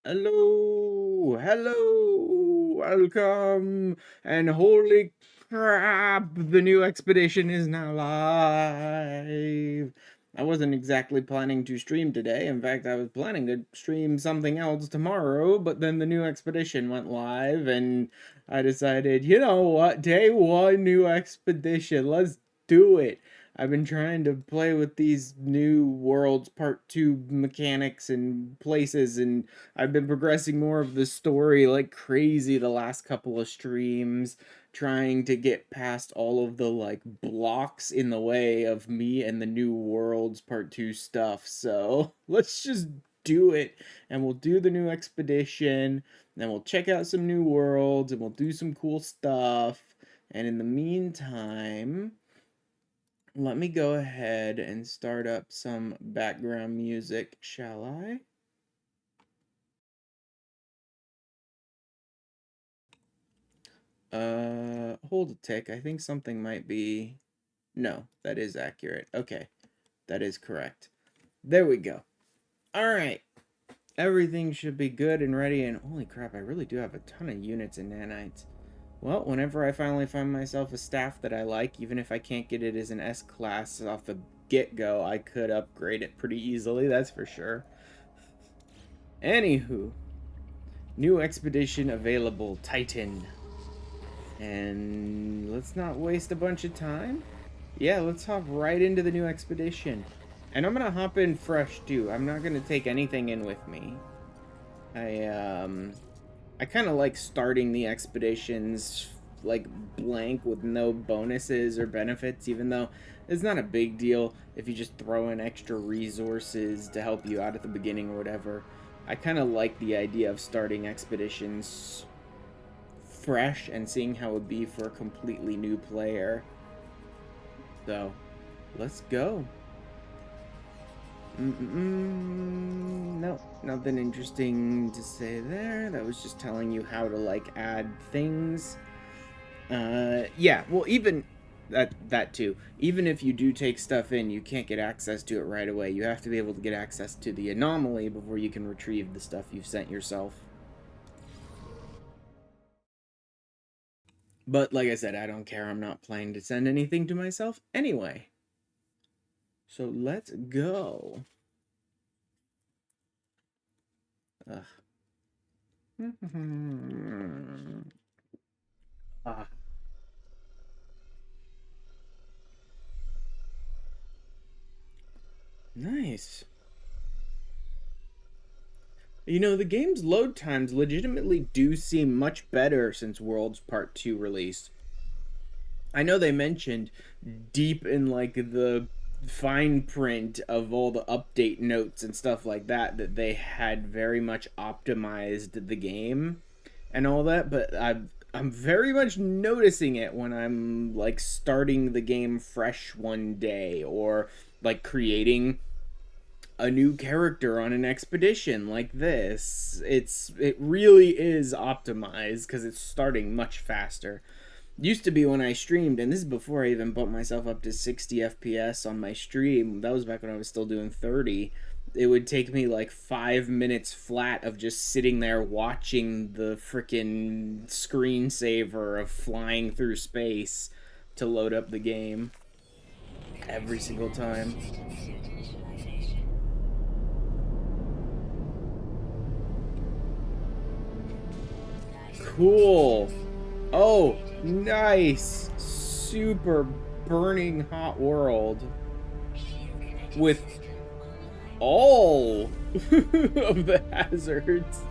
Hello, hello, welcome, and holy crap, the new expedition is now live. I wasn't exactly planning to stream today. In fact, I was planning to stream something else tomorrow, but then the new expedition went live, and I decided, you know what, day one, new expedition, let's do it. I've been trying to play with these new worlds part 2 mechanics and places, and I've been progressing more of the story like crazy the last couple of streams, trying to get past all of the like blocks in the way of me and the New Worlds Part 2 stuff. So let's just do it, and we'll do the new expedition, then we'll check out some new worlds, and we'll do some cool stuff. And in the meantime, let me go ahead and start up some background music, shall I? Hold a tick. I think something might be... No, that is accurate. Okay, that is correct. There we go. Alright. Everything should be good and ready, and holy crap, I really do have a ton of units in nanites. Well, whenever I finally find myself a staff that I like, even if I can't get it as an S-class off the get-go, I could upgrade it pretty easily, that's for sure. Anywho, new expedition available, Titan. And let's not waste a bunch of time. Yeah, let's hop right into the new expedition. And I'm gonna hop in fresh too. I'm not gonna take anything in with me. I kind of like starting the expeditions like blank with no bonuses or benefits, even though it's not a big deal if you just throw in extra resources to help you out at the beginning or whatever. I kind of like the idea of starting expeditions fresh and seeing how it would be for a completely new player. So, let's go. No, nothing interesting to say there. That was just telling you how to, like, add things. Yeah, well, even... That too. Even if you do take stuff in, you can't get access to it right away. You have to be able to get access to the anomaly before you can retrieve the stuff you've sent yourself. But like I said, I don't care. I'm not planning to send anything to myself anyway. So let's go. Ugh. Ah. Nice. You know, the game's load times legitimately do seem much better since Worlds Part 2 released. I know they mentioned deep in like the fine print of all the update notes and stuff like that that they had very much optimized the game and all that, but I'm very much noticing it when I'm like starting the game fresh one day or like creating a new character on an expedition like this. It really is optimized because it's starting much faster. Used to be when I streamed, and this is before I even bumped myself up to 60 FPS on my stream. That was back when I was still doing 30. It would take me like 5 minutes flat of just sitting there watching the freaking screensaver of flying through space to load up the game every single time. Cool. Oh, nice. Super burning hot world with all of the hazards.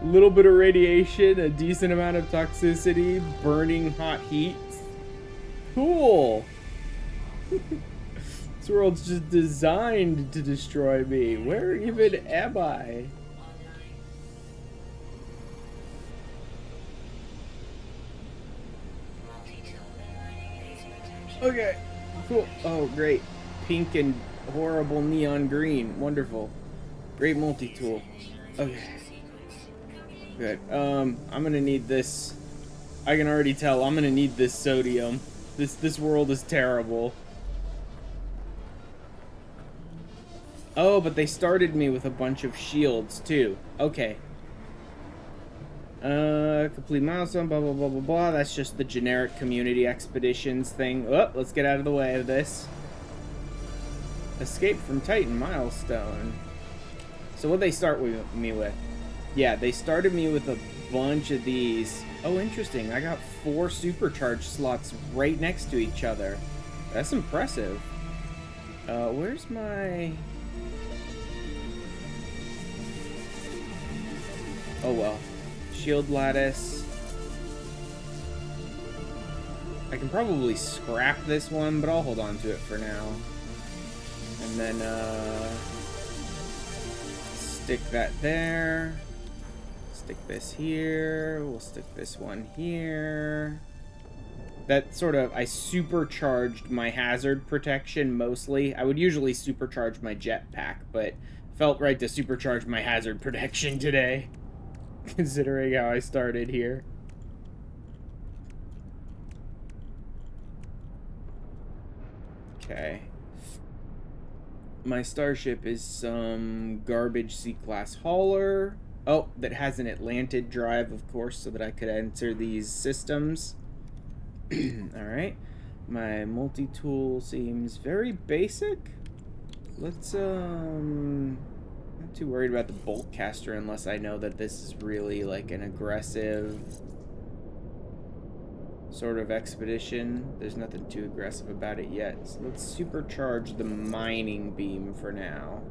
Little bit of radiation, a decent amount of toxicity, burning hot heat. Cool. This world's just designed to destroy me. Where even am I? Okay, cool. Oh, great. Pink and horrible neon green. Wonderful. Great multi-tool. Okay. Good. I'm gonna need this. I can already tell I'm gonna need this sodium. This world is terrible. Oh, but they started me with a bunch of shields, too. Okay. Complete milestone, blah, blah, blah, blah, blah. That's just the generic community expeditions thing. Oh, let's get out of the way of this. Escape from Titan milestone. So what they start me with? Yeah, they started me with a bunch of these. Oh, interesting. I got 4 supercharge slots right next to each other. That's impressive. Where's my... Oh, well. Shield lattice. I can probably scrap this one, but I'll hold on to it for now. And then, stick that there. Stick this here. We'll stick this one here. That sort of... I supercharged my hazard protection mostly. I would usually supercharge my jetpack, but felt right to supercharge my hazard protection today. Considering how I started here. Okay. My starship is some garbage C-class hauler. Oh, that has an Atlantid drive, of course, so that I could enter these systems. Alright. My multi-tool seems very basic. Let's, not too worried about the bolt caster unless I know that this is really like an aggressive sort of expedition. There's nothing too aggressive about it yet. So let's supercharge the mining beam for now.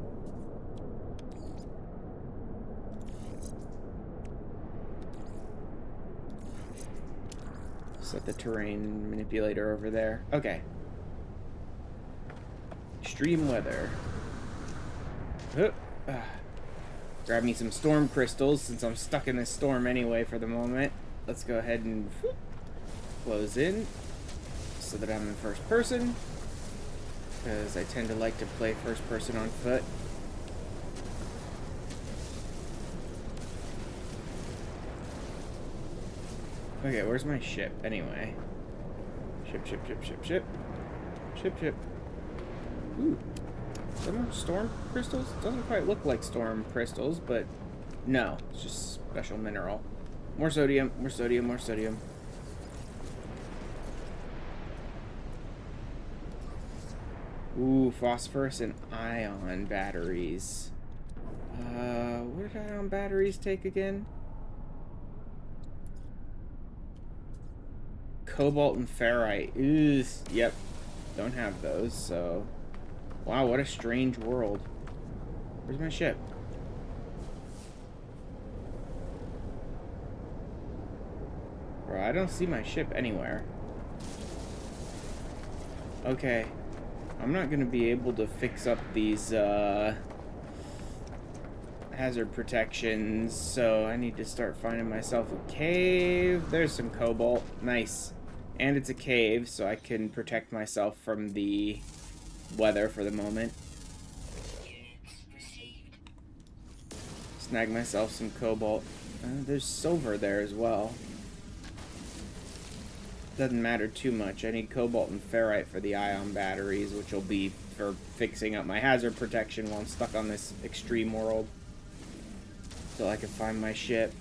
Set the terrain manipulator over there. Okay. Extreme weather. Grab me some storm crystals since I'm stuck in this storm anyway for the moment. Let's go ahead and close in so that I'm in first person, because I tend to like to play first person on foot. Okay, where's my ship anyway? Ship. Ooh. Some storm crystals? Doesn't quite look like storm crystals, but no, it's just special mineral. More sodium. Ooh, phosphorus and ion batteries. What did ion batteries take again? Cobalt and ferrite. Ooh, yep. Don't have those, so... Wow, what a strange world. Where's my ship? Bro, I don't see my ship anywhere. Okay. I'm not gonna be able to fix up these, hazard protections, so I need to start finding myself a cave. There's some cobalt. Nice. And it's a cave, so I can protect myself from the weather for the moment. Snag myself some cobalt. There's silver there as well. Doesn't matter too much. I need cobalt and ferrite for the ion batteries, which will be for fixing up my hazard protection while I'm stuck on this extreme world. So I can find my ship.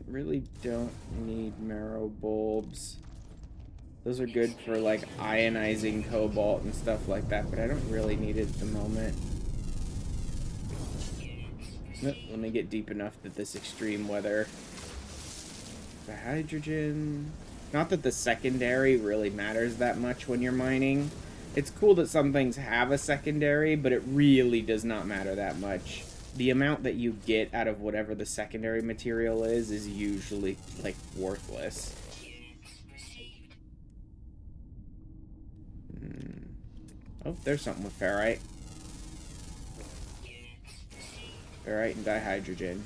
Really don't need marrow bulbs. Those are good for like ionizing cobalt and stuff like that, but I don't really need it at the moment. Nope, let me get deep enough that this extreme weather. The hydrogen. Not that the secondary really matters that much when you're mining. It's cool that some things have a secondary, but it really does not matter that much. The amount that you get out of whatever the secondary material is usually, like, worthless. Oh, there's something with ferrite. Ferrite and dihydrogen.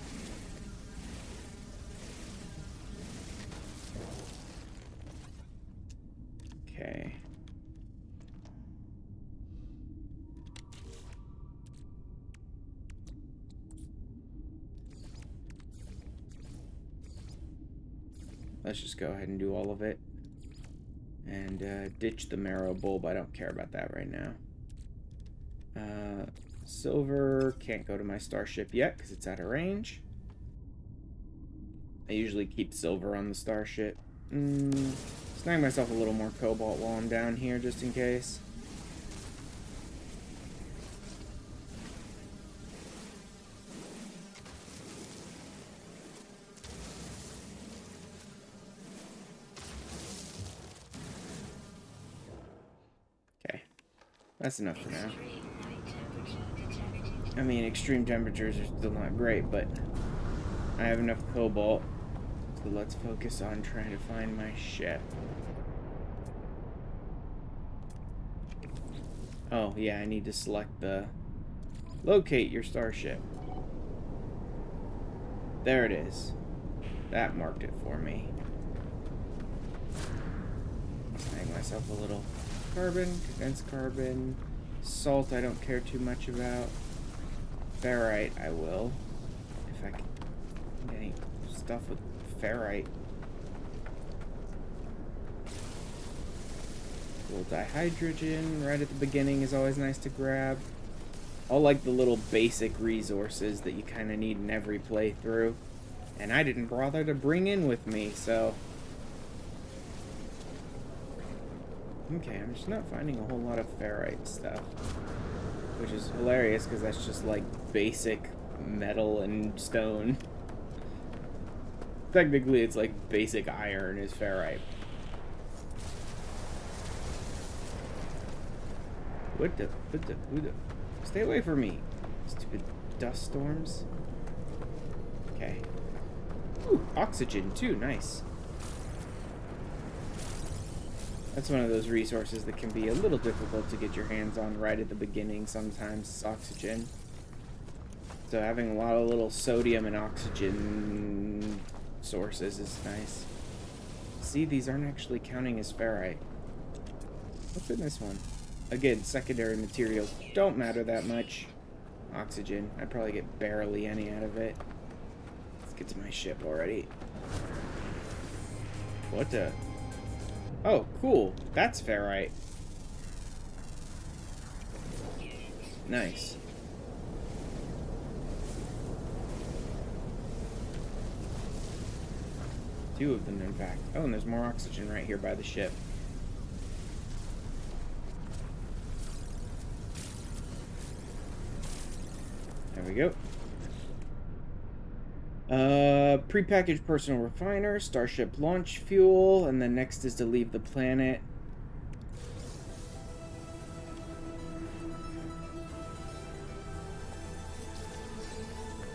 Okay. Let's just go ahead and do all of it. And ditch the marrow bulb. I don't care about that right now. Silver can't go to my starship yet because it's out of range. I usually keep silver on the starship. Snag myself a little more cobalt while I'm down here, just in case. Okay, that's enough for now. I mean, extreme temperatures are still not great, but I have enough cobalt. So let's focus on trying to find my ship. Oh, yeah, I need to select the... Locate your starship. There it is. That marked it for me. Snag myself a little carbon, condensed carbon. Salt I don't care too much about. Ferrite I will. If I can get any stuff with ferrite. Little dihydrogen right at the beginning is always nice to grab. All like the little basic resources that you kind of need in every playthrough. And I didn't bother to bring in with me, so... Okay, I'm just not finding a whole lot of ferrite stuff. Which is hilarious, because that's just like basic metal and stone. Technically, it's like basic iron is ferrite. What the? Stay away from me, stupid dust storms. Okay. Ooh, oxygen too, nice. That's one of those resources that can be a little difficult to get your hands on right at the beginning sometimes, is oxygen. So having a lot of little sodium and oxygen sources is nice. See, these aren't actually counting as ferrite. What's in this one? Again, secondary materials don't matter that much. Oxygen, I probably get barely any out of it. Let's get to my ship already. What the? Oh, cool. That's ferrite. Nice. Two of them, in fact. Oh, and there's more oxygen right here by the ship. There we go. Prepackaged personal refiner, starship launch fuel, and then next is to leave the planet.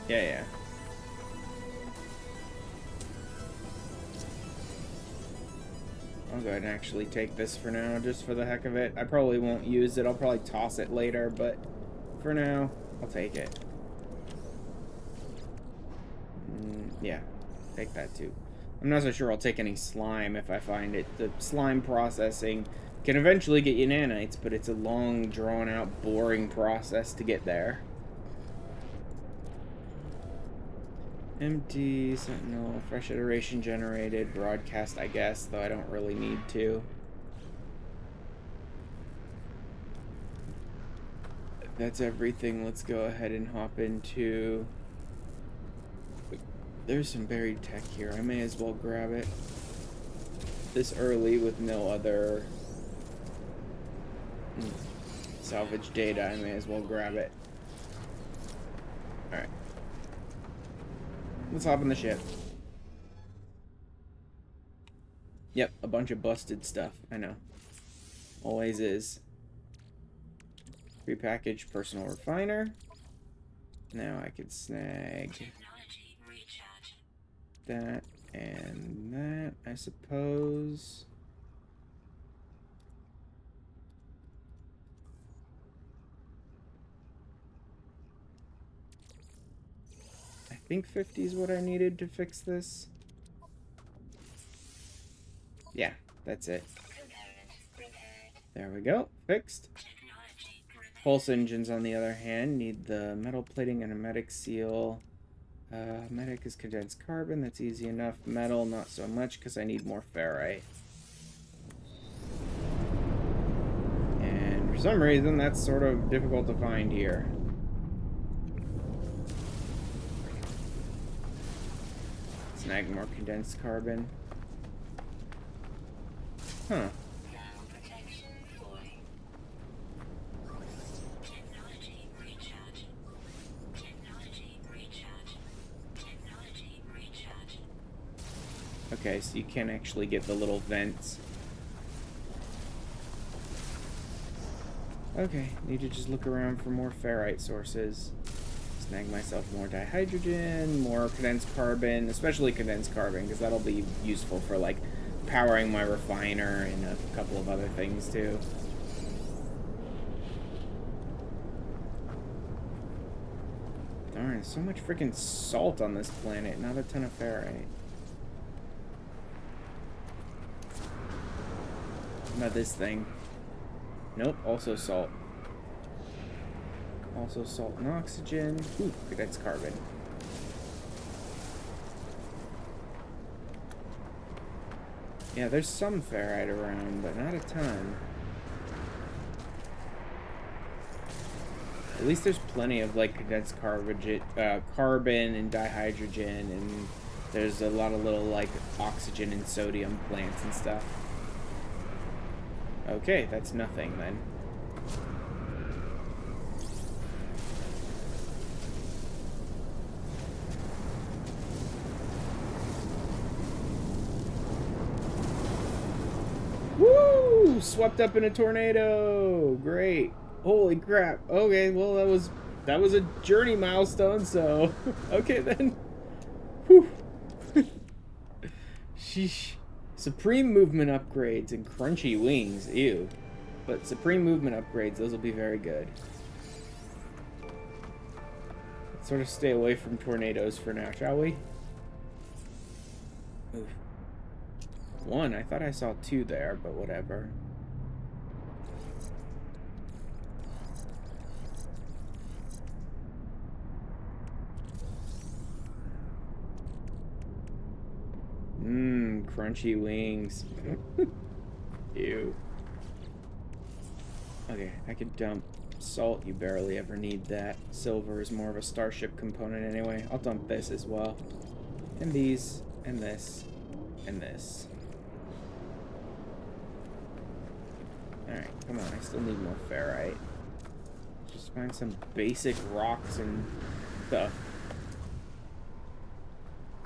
Yeah. I'll go ahead and actually take this for now, just for the heck of it. I probably won't use it. I'll probably toss it later, but for now, I'll take it. Yeah, take that too. I'm not so sure I'll take any slime if I find it. The slime processing can eventually get you nanites, but it's a long, drawn-out, boring process to get there. Empty, sentinel, fresh iteration generated, broadcast, I guess, though I don't really need to. If that's everything, let's go ahead and hop into... There's some buried tech here. I may as well grab it this early with no other salvage data. I may as well grab it. Alright. Let's hop in the ship. Yep, a bunch of busted stuff. I know. Always is. Prepackaged personal refiner. Now I could snag that and that, I suppose. I think 50 is what I needed to fix this. Yeah, that's it. There we go, fixed. Pulse engines, on the other hand, need the metal plating and a medic seal. Medic is condensed carbon, that's easy enough. Metal, not so much, because I need more ferrite. And some reason, that's sort of difficult to find here. Snag more condensed carbon. Huh. Okay, so you can't actually get the little vents. Okay, need to just look around for more ferrite sources. Snag myself more dihydrogen, more condensed carbon, especially condensed carbon, because that'll be useful for, like, powering my refiner and a couple of other things, too. Darn, so much freaking salt on this planet, not a ton of ferrite. What about this thing? Nope, also salt. Also salt and oxygen. Ooh, that's carbon. Yeah, there's some ferrite around, but not a ton. At least there's plenty of, like, condensed carbon and dihydrogen, and there's a lot of little, like, oxygen and sodium plants and stuff. Okay, that's nothing then. Woo! Swept up in a tornado! Great. Holy crap. Okay, well that was a journey milestone, so okay then. Whew. Sheesh. Supreme movement upgrades and crunchy wings. Ew. But supreme movement upgrades, those will be very good. Let's sort of stay away from tornadoes for now, shall we? Oof. One, I thought I saw two there, but whatever. Mmm, crunchy wings. Ew. Okay, I could dump salt. You barely ever need that. Silver is more of a starship component anyway. I'll dump this as well. And these, and this, and this. Alright, come on, I still need more ferrite. Just find some basic rocks and stuff.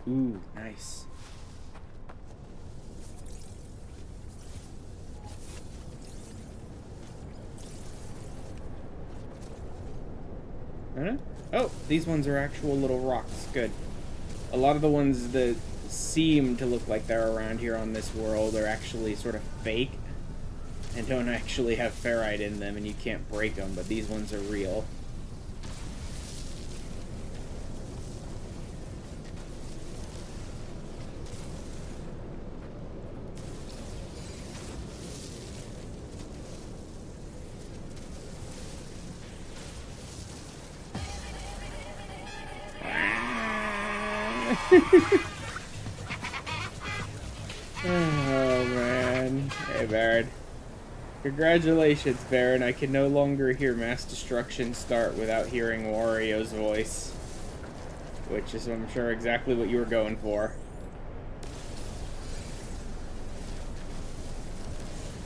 Ooh, nice. Huh? Oh, these ones are actual little rocks. Good. A lot of the ones that seem to look like they're around here on this world are actually sort of fake and don't actually have ferrite in them, and you can't break them, but these ones are real. Oh man. Hey Baron. Congratulations, Baron. I can no longer hear mass destruction start without hearing Wario's voice. Which is, I'm sure, exactly what you were going for.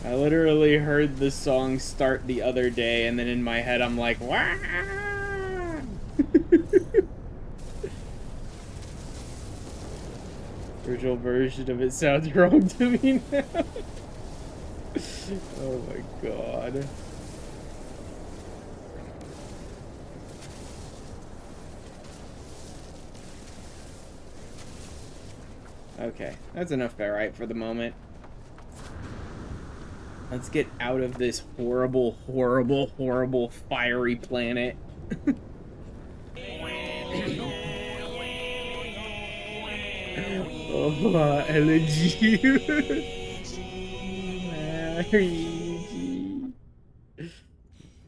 I literally heard the song start the other day, and then in my head I'm like, wah! Original version of it sounds wrong to me now. Oh my god. Okay, that's enough ferrite for the moment. Let's get out of this horrible, horrible, horrible fiery planet. Oh, elegy. Oh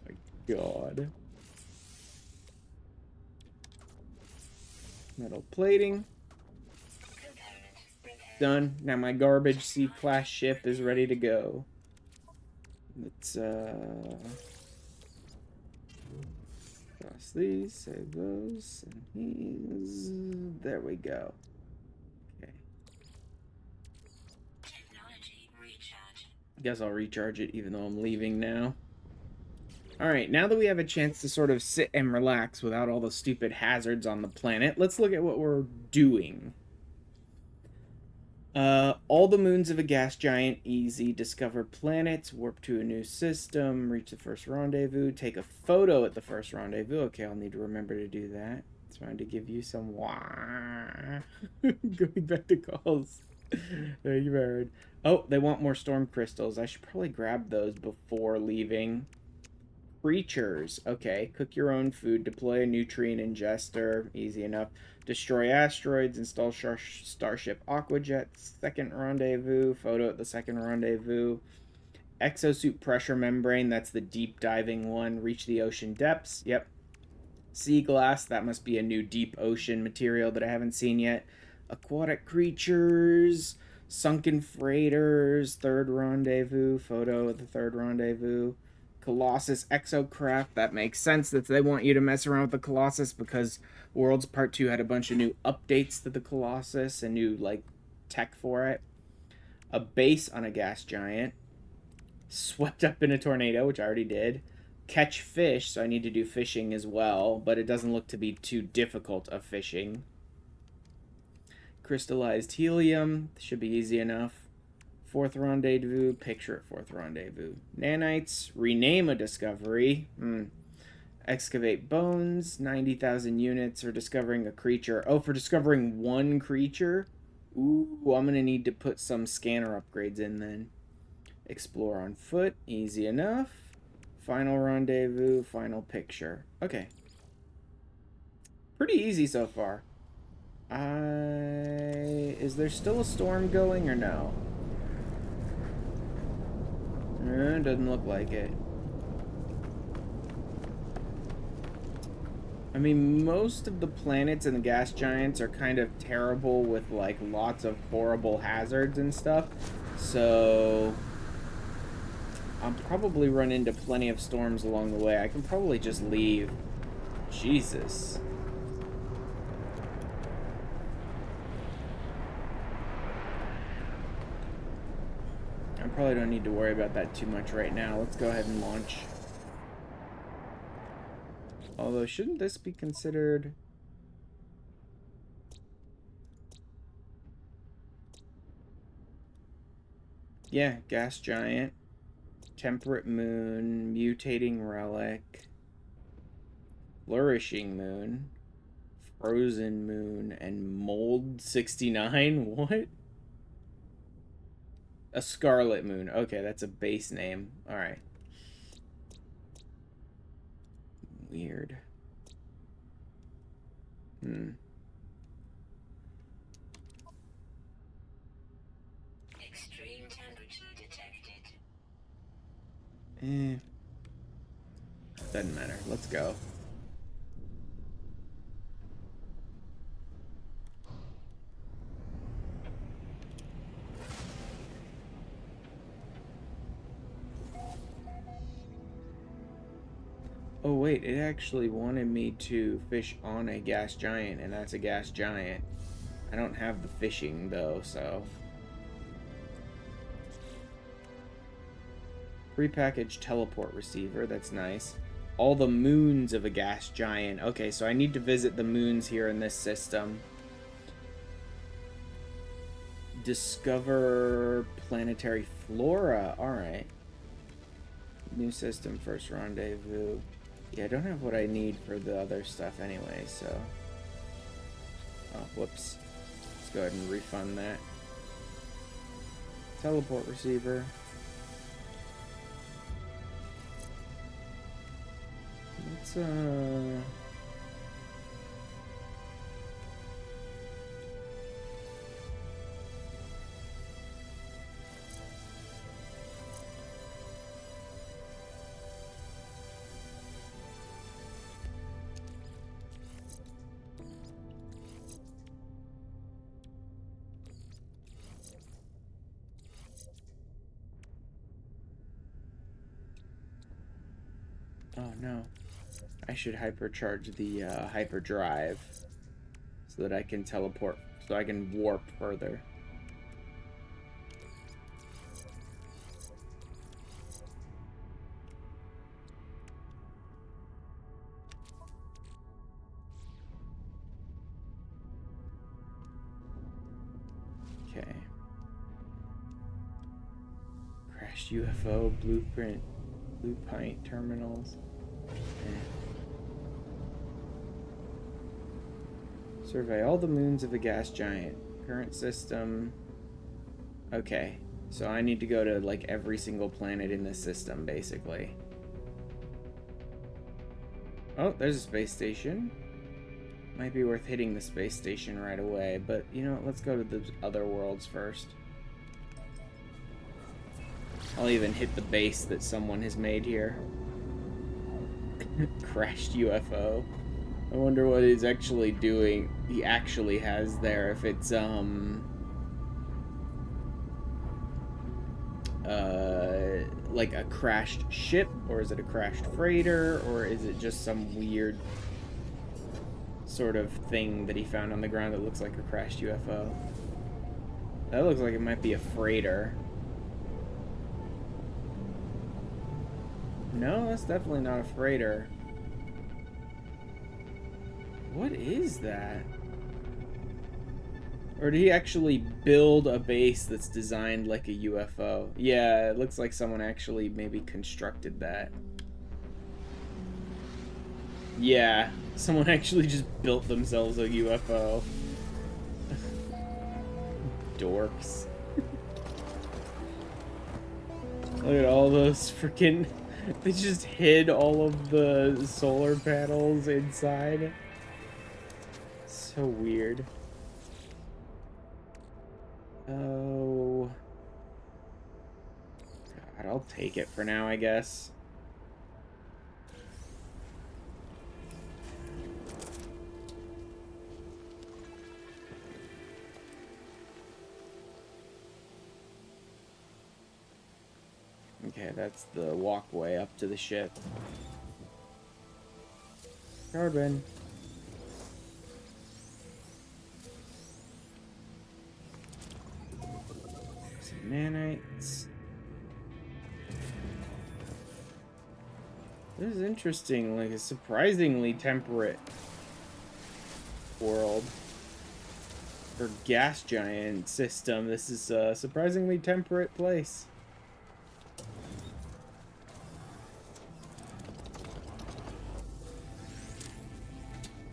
my god. Metal plating. Done. Now my garbage C-class ship is ready to go. Let's Cross these, save those, and these. There we go. Okay. Technology recharge. Guess I'll recharge it even though I'm leaving now. Alright, now that we have a chance to sort of sit and relax without all the stupid hazards on the planet, let's look at what we're doing. All the moons of a gas giant, easy. Discover planets, warp to a new system, reach the first rendezvous, take a photo at the first rendezvous. Okay, I'll need to remember to do that. Trying to give you some going back to calls. Thank you, Baron. Oh, they want more storm crystals. I should probably grab those before leaving. Creatures. Okay, cook your own food, deploy a nutrient ingester, easy enough. Destroy asteroids, install Starship Aquajet, second rendezvous, photo at the second rendezvous. Exosuit pressure membrane, that's the deep diving one. Reach the ocean depths, yep. Sea glass, that must be a new deep ocean material that I haven't seen yet. Aquatic creatures, sunken freighters, third rendezvous, photo at the third rendezvous. Colossus exocraft, that makes sense that they want you to mess around with the Colossus because Worlds Part 2 had a bunch of new updates to the Colossus and new like tech for it. A base on a gas giant. Swept up in a tornado, which I already did. Catch fish, so I need to do fishing as well, but it doesn't look to be too difficult of fishing. Crystallized helium, should be easy enough. Fourth rendezvous, picture at fourth rendezvous. Nanites, rename a discovery. Excavate bones, 90,000 units, or discovering a creature. Oh, for discovering one creature? Ooh, I'm going to need to put some scanner upgrades in then. Explore on foot, easy enough. Final rendezvous, final picture. Okay. Pretty easy so far. Is there still a storm going or no? Doesn't look like it. I mean, most of the planets in the gas giants are kind of terrible with, like, lots of horrible hazards and stuff. So I'll probably run into plenty of storms along the way. I can probably just leave. Jesus. I probably don't need to worry about that too much right now. Let's go ahead and launch. Although, shouldn't this be considered... Yeah, gas giant. Temperate moon. Mutating relic. Flourishing moon. Frozen moon. And mold 69? What? A scarlet moon. Okay, that's a base name. Alright. Weird. Extreme temperature detected. Doesn't matter. Let's go. Oh wait, it actually wanted me to fish on a gas giant, and that's a gas giant. I don't have the fishing though, so... Prepackaged teleport receiver, that's nice. All the moons of a gas giant. Okay, so I need to visit the moons here in this system. Discover planetary flora. Alright. New system, first rendezvous. Yeah, I don't have what I need for the other stuff anyway, so... Oh, whoops. Let's go ahead and refund that. Teleport receiver. Let's, Oh, no. I should hypercharge the hyperdrive so that I can teleport, so I can warp further. Okay. Crashed UFO, blueprint, blue pint terminals. Survey all the moons of the gas giant. Current system. Okay. So I need to go to like every single planet in this system, basically. Oh, there's a space station. Might be worth hitting the space station right away, but you know, let's go to the other worlds first. I'll even hit the base that someone has made here. Crashed UFO. I wonder what he's actually doing. He actually has there. If it's like a crashed ship, or is it a crashed freighter, or is it just some weird sort of thing that he found on the ground that looks like a crashed UFO? That looks like it might be a freighter. No, that's definitely not a freighter. What is that? Or did he actually build a base that's designed like a UFO? Yeah, it looks like someone actually maybe constructed that. Yeah, someone actually just built themselves a UFO. Dorks. Look at all those freaking... They just hid all of the solar panels inside. So weird. Oh. God, I'll take it for now, I guess. Okay, that's the walkway up to the ship. Carbon. Some nanites. This is interesting, like a surprisingly temperate world. For gas giant system, this is a surprisingly temperate place.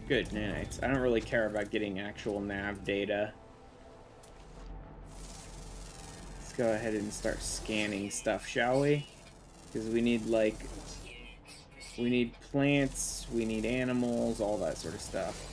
Good, nanites. I don't really care about getting actual nav data. Let's go ahead and start scanning stuff, shall we? Because we need, like... We need plants, we need animals, all that sort of stuff.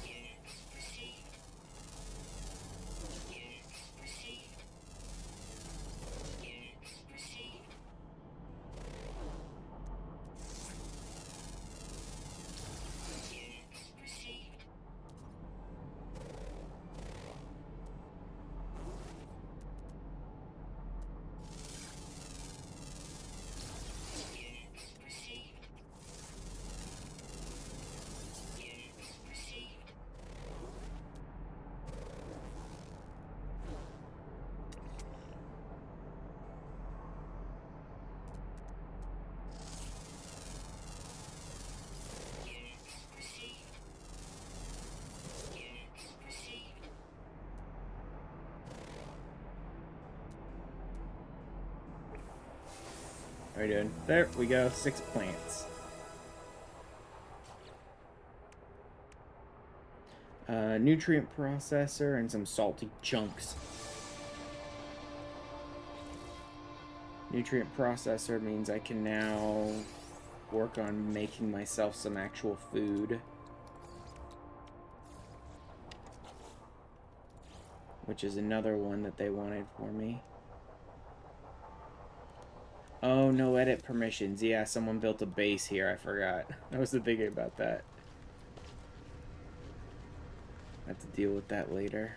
How are we doing? There we go, 6 plants. Nutrient processor and some salty chunks. Nutrient processor means I can now work on making myself some actual food. Which is another one that they wanted for me. Oh, no edit permissions. Yeah, someone built a base here. I forgot. I was thinking about that. I have to deal with that later.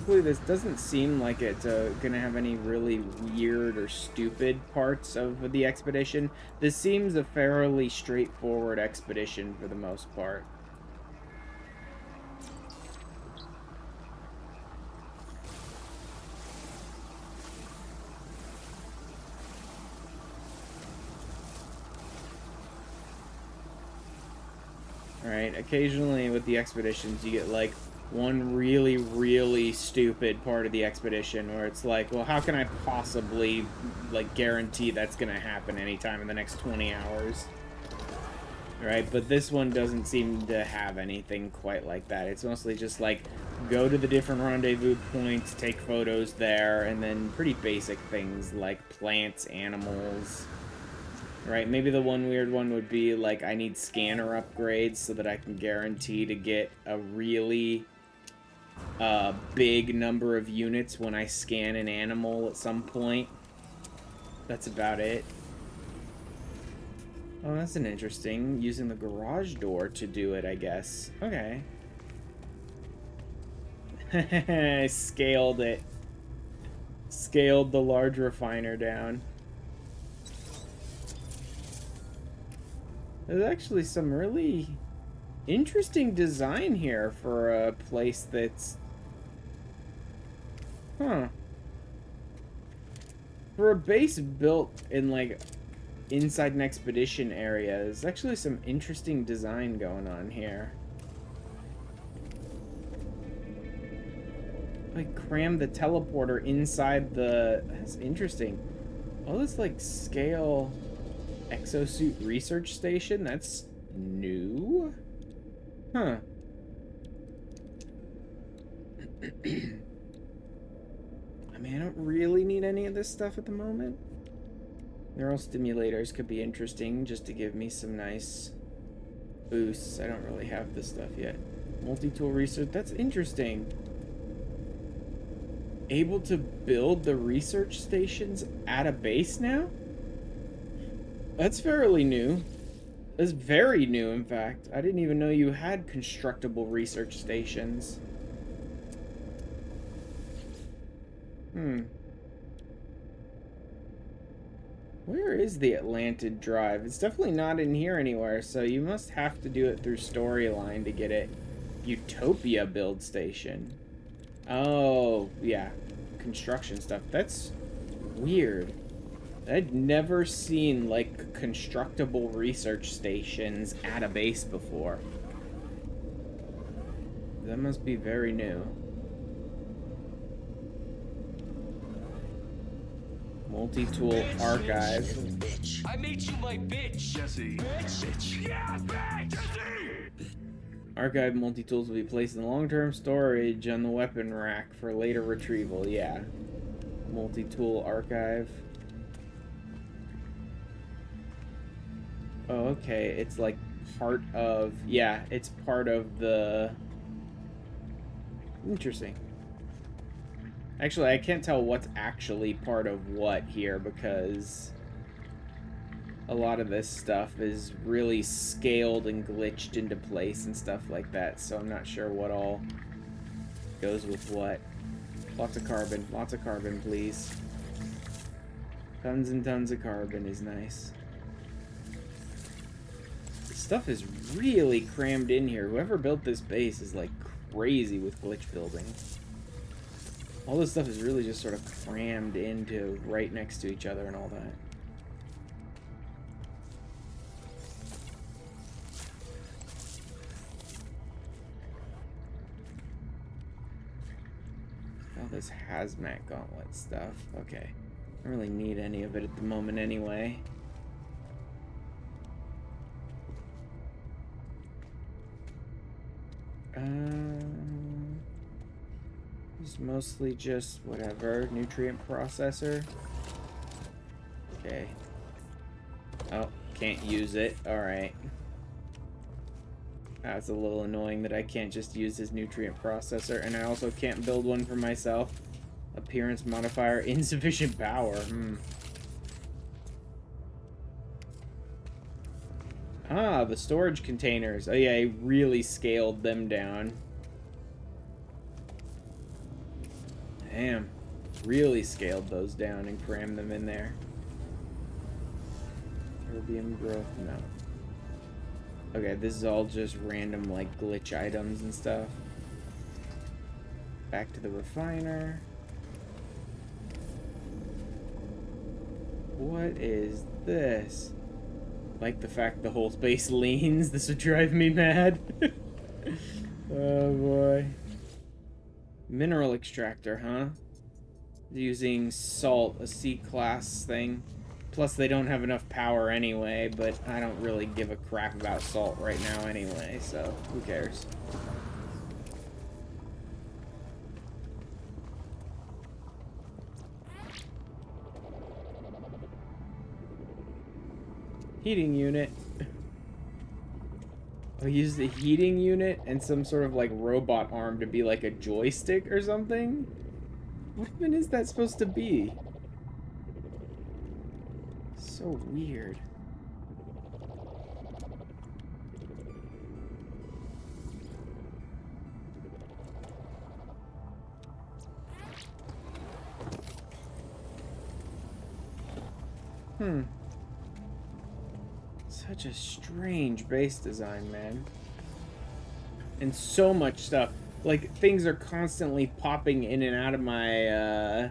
Hopefully this doesn't seem like it's gonna have any really weird or stupid parts of the expedition. This seems a fairly straightforward expedition for the most part. Right? Occasionally with the expeditions, you get like one really, really stupid part of the expedition where it's like, well, how can I possibly like guarantee that's gonna happen anytime in the next 20 hours? Right? But this one doesn't seem to have anything quite like that. It's mostly just like go to the different rendezvous points, take photos there, and then pretty basic things like plants, animals. Right, maybe the one weird one would be, like, I need scanner upgrades so that I can guarantee to get a really big number of units when I scan an animal at some point. That's about it. Oh, that's an interesting. Using the garage door to do it, I guess. Okay. I scaled it. Scaled the large refiner down. There's actually some really interesting design here for a place that's... Huh. For a base built in, like, inside an expedition area, there's actually some interesting design going on here. Like, cram the teleporter inside the... That's interesting. Oh, this, like, scale... Exosuit research station? That's new? Huh. I mean, I don't really need any of this stuff at the moment. Neural stimulators could be interesting just to give me some nice boosts. I don't really have this stuff yet. Multi-tool research, that's interesting. Able to build the research stations at a base now? That's fairly new. That's very new, in fact. I didn't even know you had constructible research stations. Where is the Atlantid Drive? It's definitely not in here anywhere, so you must have to do it through storyline to get it. Utopia build station. Oh, yeah. Construction stuff. That's weird. I'd never seen, like, constructible research stations at a base before. That must be very new. Multi-tool archive. Bitch. I made you my bitch. Jesse. Bitch. Yeah, bitch. Jesse. Archive multi-tools will be placed in long-term storage on the weapon rack for later retrieval. Yeah. Multi-tool archive. Oh, okay. It's like part of... Yeah, it's part of the... Interesting. Actually, I can't tell what's actually part of what here because a lot of this stuff is really scaled and glitched into place and stuff like that, so I'm not sure what all goes with what. Lots of carbon, please. Tons and tons of carbon is nice. This stuff is really crammed in here. Whoever built this base is like crazy with glitch building. All this stuff is really just sort of crammed into right next to each other and all that. All this hazmat gauntlet stuff. Okay. I don't really need any of it at the moment anyway. It's mostly just whatever. Nutrient processor. Okay. Oh, can't use it. Alright. That's a little annoying that I can't just use this nutrient processor, and I also can't build one for myself. Appearance modifier, insufficient power. Ah, the storage containers. Oh yeah, I really scaled them down. Damn. Really scaled those down and crammed them in there. Erbium growth? No. Okay, this is all just random, like, glitch items and stuff. Back to the refiner. What is this? Like the fact the whole space leans. This would drive me mad. Oh boy. Mineral extractor, huh? Using salt, a C-class thing. Plus they don't have enough power anyway, but I don't really give a crap about salt right now anyway, so who cares? Heating unit. I'll use the heating unit and some sort of like robot arm to be like a joystick or something? What even is that supposed to be? So weird. Such a strange base design, man. And so much stuff. Like, things are constantly popping in and out of my,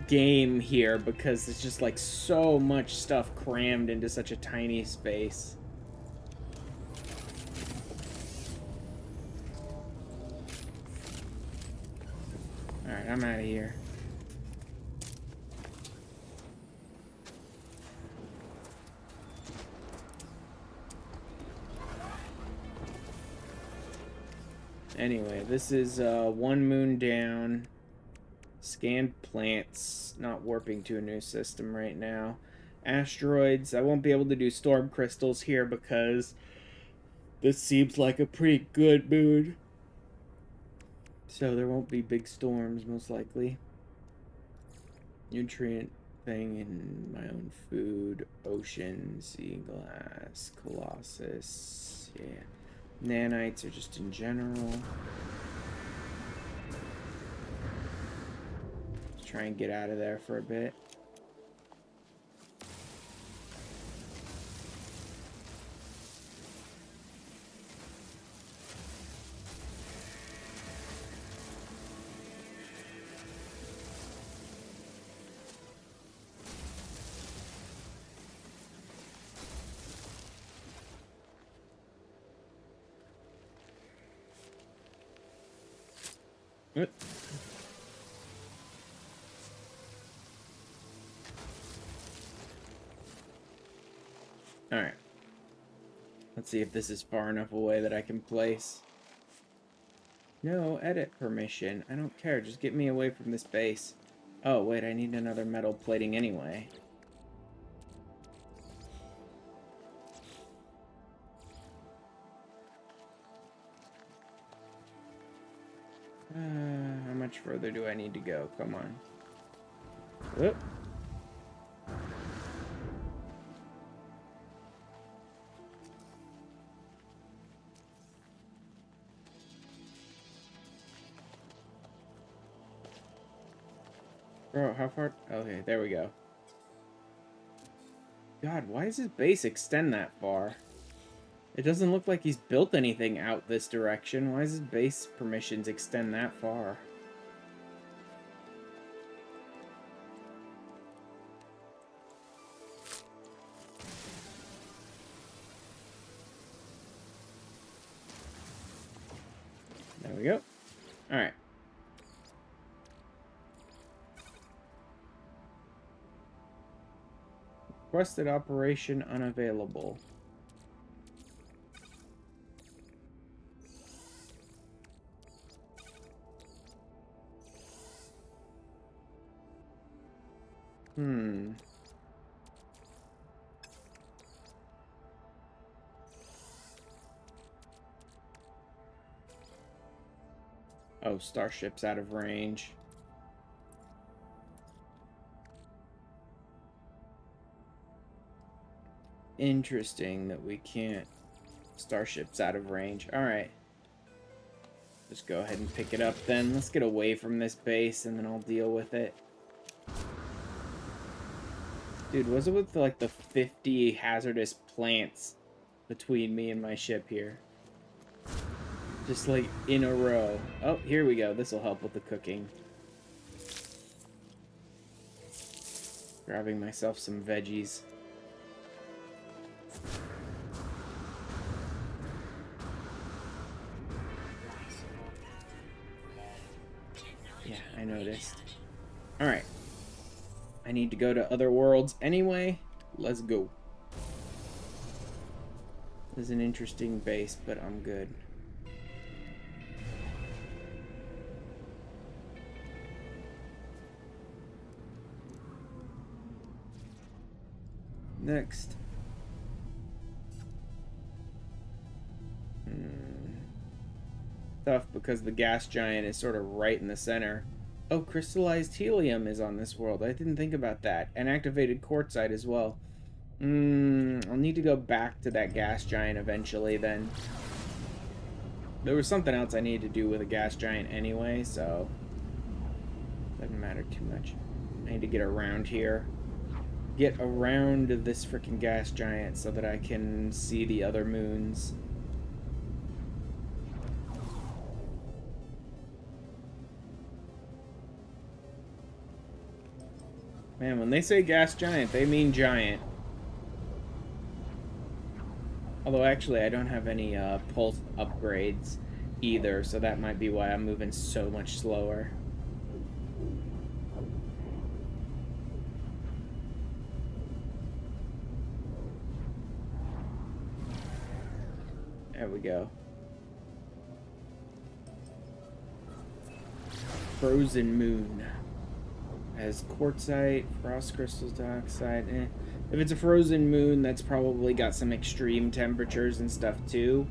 game here because it's just, like, so much stuff crammed into such a tiny space. Alright, I'm out of here. Anyway, this is one moon down. Scanned plants, not warping to a new system right now. Asteroids, I won't be able to do storm crystals here because this seems like a pretty good moon. So there won't be big storms, most likely. Nutrient thing in my own food. Ocean, sea glass, colossus. Yeah. Nanites are just in general. Let's try and get out of there for a bit. Alright. Let's see if this is far enough away that I can place. No edit permission. I don't care. Just get me away from this base. Oh, wait. I need another metal plating anyway. How much further do I need to go? Come on. Whoop. Bro, how far? Okay, there we go. God, why does his base extend that far? It doesn't look like he's built anything out this direction. Why does his base permissions extend that far? There we go. Alright. Requested operation unavailable. Oh, starship's out of range. Interesting that we can't. Starship's out of range. Alright. Just go ahead and pick it up then. Let's get away from this base and then I'll deal with it. Dude, what's it with like the 50 hazardous plants between me and my ship here? Just like in a row. Oh, here we go. This will help with the cooking. Grabbing myself some veggies. Yeah, I noticed. Alright. I need to go to other worlds anyway. Let's go. This is an interesting base, but I'm good. Next. Tough because the gas giant is sort of right in the center. Oh, crystallized helium is on this world. I didn't think about that. And activated quartzite as well. I'll need to go back to that gas giant eventually then. There was something else I needed to do with a gas giant anyway, so doesn't matter too much. I need to get around here. Get around this freaking gas giant so that I can see the other moons. Man, when they say gas giant, they mean giant. Although, actually, I don't have any pulse upgrades either, so that might be why I'm moving so much slower. There we go. Frozen moon. Has quartzite, frost crystals, dioxide. If it's a frozen moon, that's probably got some extreme temperatures and stuff too.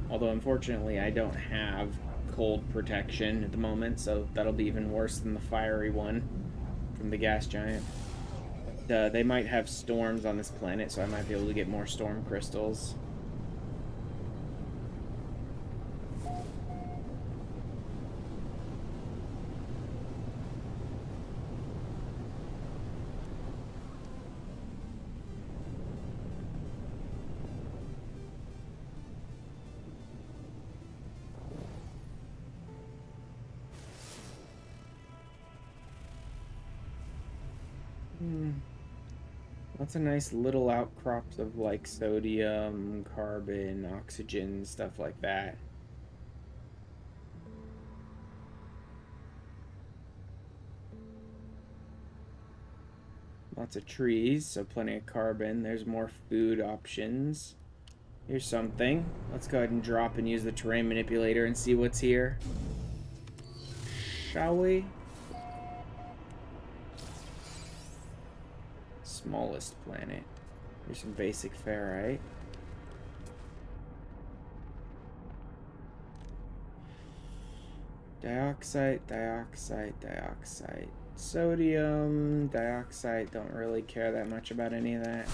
Although, unfortunately, I don't have cold protection at the moment, so that'll be even worse than the fiery one from the gas giant. They might have storms on this planet, so I might be able to get more storm crystals. Lots of nice little outcrops of like sodium, carbon, oxygen, stuff like that. Lots of trees, so plenty of carbon. There's more food options. Here's something. Let's go ahead and drop and use the terrain manipulator and see what's here. Shall we? Smallest planet. Here's some basic ferrite. Dioxide, dioxide, dioxide. Sodium, dioxide. Don't really care that much about any of that.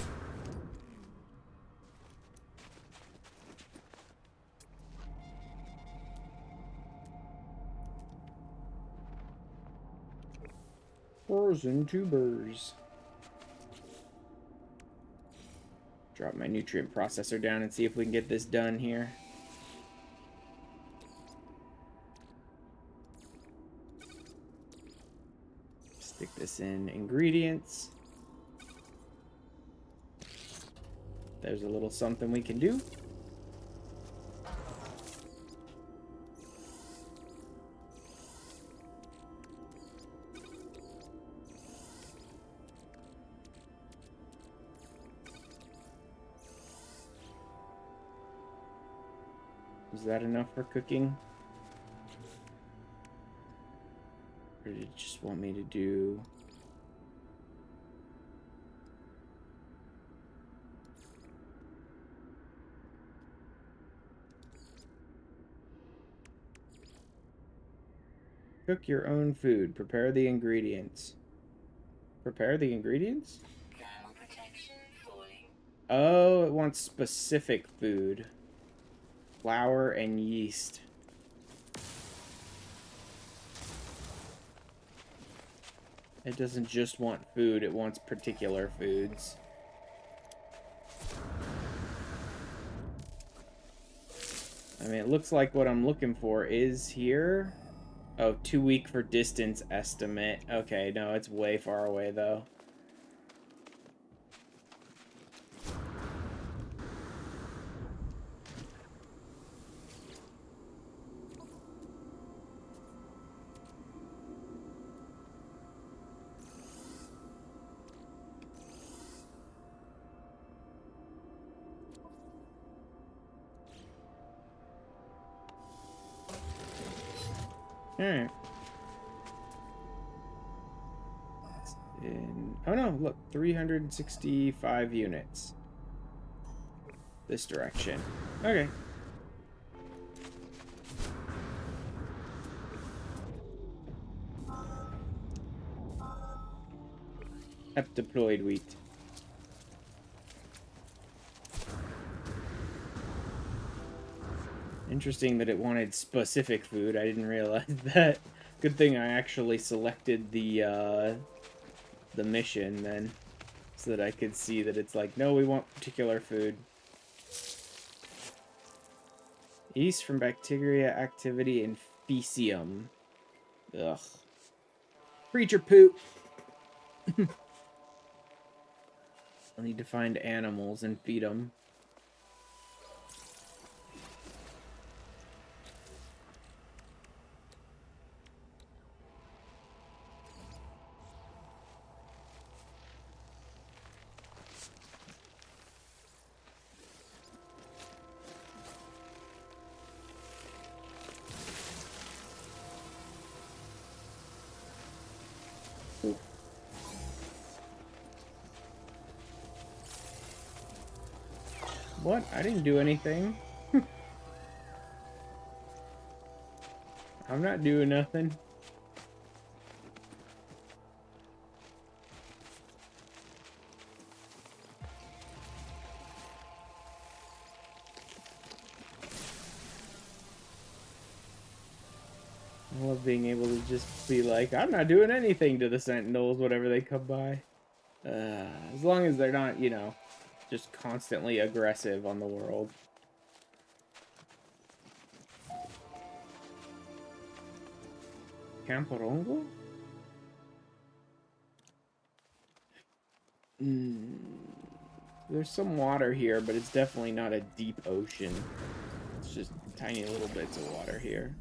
Frozen tubers. Drop my nutrient processor down and see if we can get this done here. Stick this in ingredients. There's a little something we can do. Is that enough for cooking? Or did it just want me to do... Cook your own food. Prepare the ingredients. Prepare the ingredients? Thermal protection falling. Oh, it wants specific food. Flour and yeast. It doesn't just want food, it wants particular foods. I mean, it looks like what I'm looking for is here. Oh, too weak for distance estimate. Okay, no, it's way far away, though. Alright. Oh no, look, 365 units. This direction. Okay. Deployed wheat. Interesting that it wanted specific food. I didn't realize that. Good thing I actually selected the mission then, so that I could see that it's like, no, we want particular food. Yeast from bacteria activity in faecium. Ugh. Creature poop. I need to find animals and feed them. What? I didn't do anything. I'm not doing nothing. I love being able to just be like, I'm not doing anything to the Sentinels, whatever they come by. As long as they're not, you know, just constantly aggressive on the world. Camporongo? There's some water here, but it's definitely not a deep ocean. It's just tiny little bits of water here.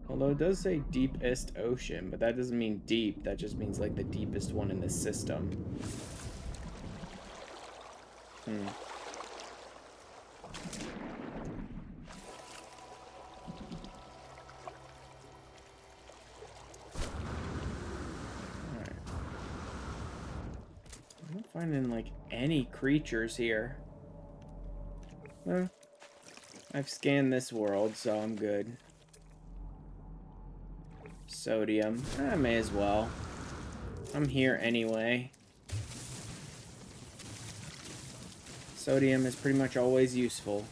Although it does say deepest ocean, but that doesn't mean deep. That just means like the deepest one in the system. Alright. I'm not finding like any creatures here. Well, I've scanned this world, so I'm good. Sodium. I may as well. I'm here anyway. Sodium is pretty much always useful.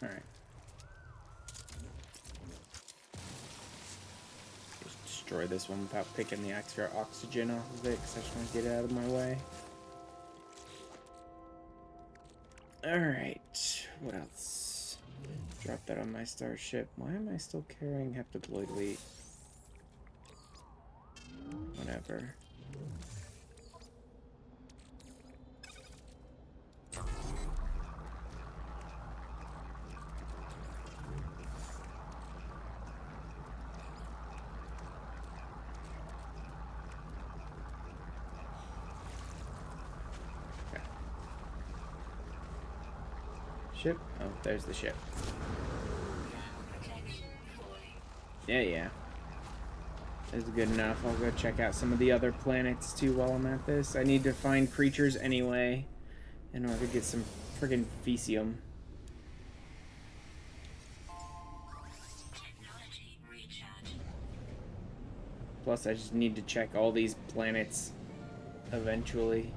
Alright. Just destroy this one without picking the extra oxygen off of it, because I just want to get it out of my way. Alright. What else? Drop that on my starship. Why am I still carrying heptaploid wheat? Whatever. ship? Oh, there's the ship. Yeah, yeah. That's good enough. I'll go check out some of the other planets too while I'm at this. I need to find creatures anyway in order to get some friggin' Fecium. Plus, I just need to check all these planets eventually.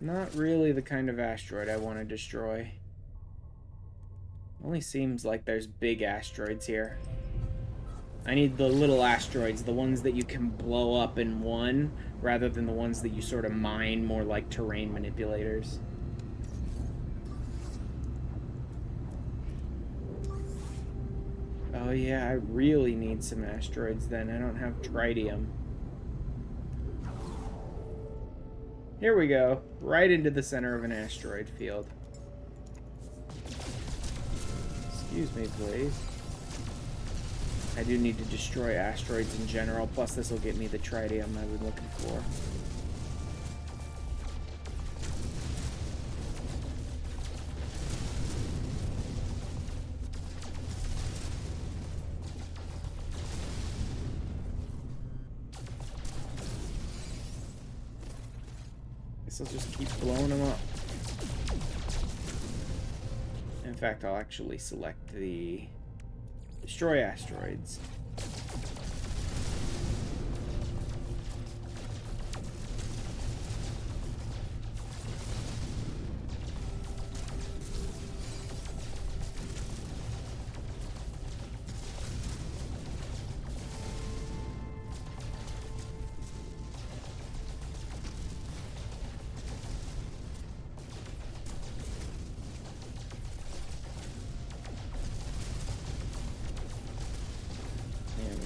Not really the kind of asteroid I want to destroy. Only seems like there's big asteroids here. I need the little asteroids, the ones that you can blow up in one, rather than the ones that you sort of mine, more like terrain manipulators. Oh yeah, I really need some asteroids then. I don't have tritium. Here we go. Right into the center of an asteroid field. Excuse me, please. I do need to destroy asteroids in general, plus this will get me the tritium I was looking for. Guess I'll just keep blowing them up. In fact, I'll actually select the destroy asteroids.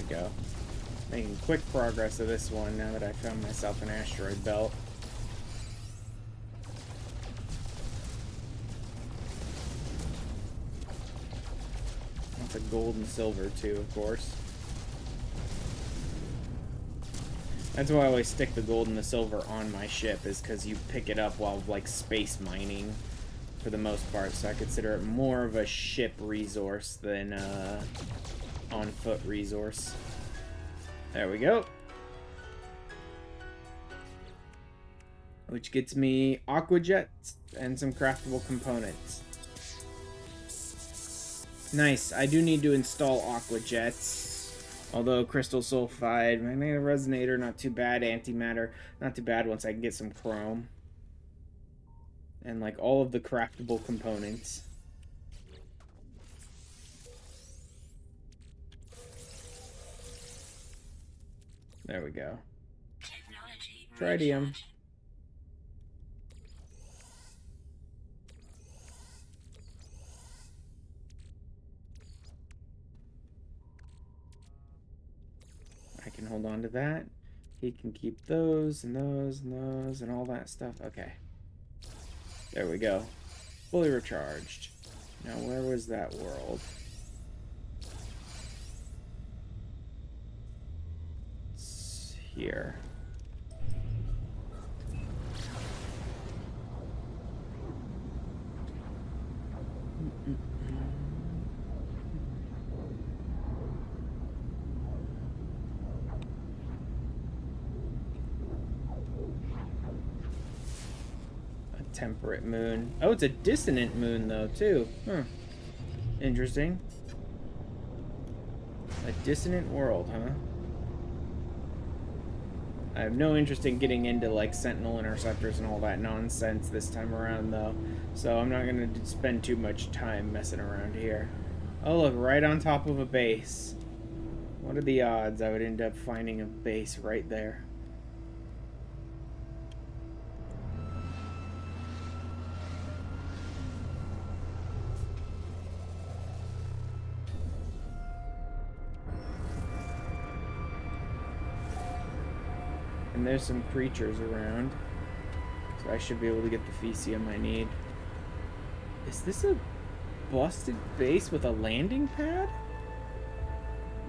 Go. Making quick progress of this one now that I found myself an asteroid belt. Lots of gold and silver too, of course. That's why I always stick the gold and the silver on my ship, is because you pick it up while like space mining for the most part, so I consider it more of a ship resource than on foot resource. There we go. Which gets me aqua jets and some craftable components. Nice. I do need to install aqua jets. Although crystal sulfide, magnetic resonator, not too bad. Antimatter, not too bad once I can get some chrome. And like all of the craftable components. There we go. Tritium. I can hold on to that. He can keep those and those and those and all that stuff. Okay. There we go. Fully recharged. Now, where was that world? It's here. Temperate moon. Oh, it's a dissonant moon, though, too. Huh. Interesting. A dissonant world, huh? I have no interest in getting into, like, sentinel interceptors and all that nonsense this time around, though. So I'm not going to spend too much time messing around here. Oh, look, right on top of a base. What are the odds I would end up finding a base right there? And there's some creatures around. So I should be able to get the Fecium I need. Is this a busted base with a landing pad?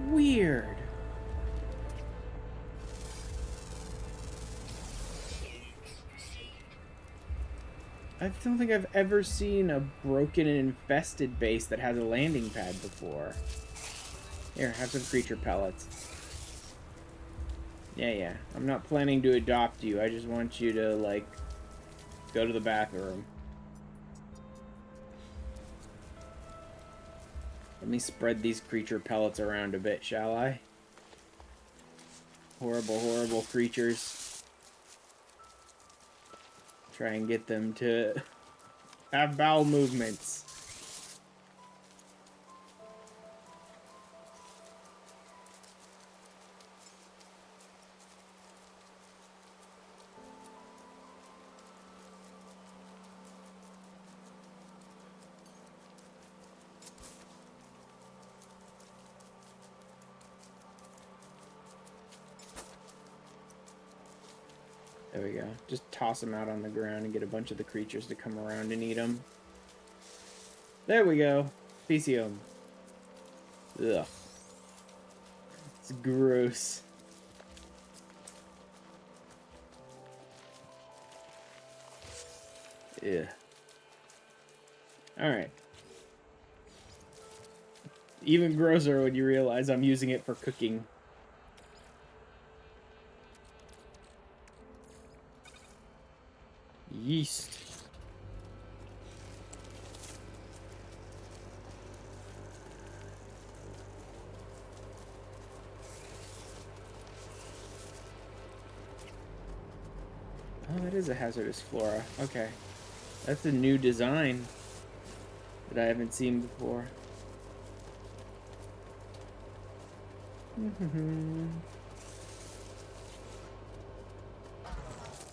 Weird. I don't think I've ever seen a broken and infested base that has a landing pad before. Here, have some creature pellets. Yeah. I'm not planning to adopt you. I just want you to, like, go to the bathroom. Let me spread these creature pellets around a bit, shall I? Horrible, horrible creatures. Try and get them to have bowel movements. There we go. Just toss them out on the ground and get a bunch of the creatures to come around and eat them. There we go. Fecium. Ugh. It's gross. Yeah. Alright. Even grosser when you realize I'm using it for cooking. Yeast. Oh, it is a hazardous flora. Okay. That's a new design that I haven't seen before.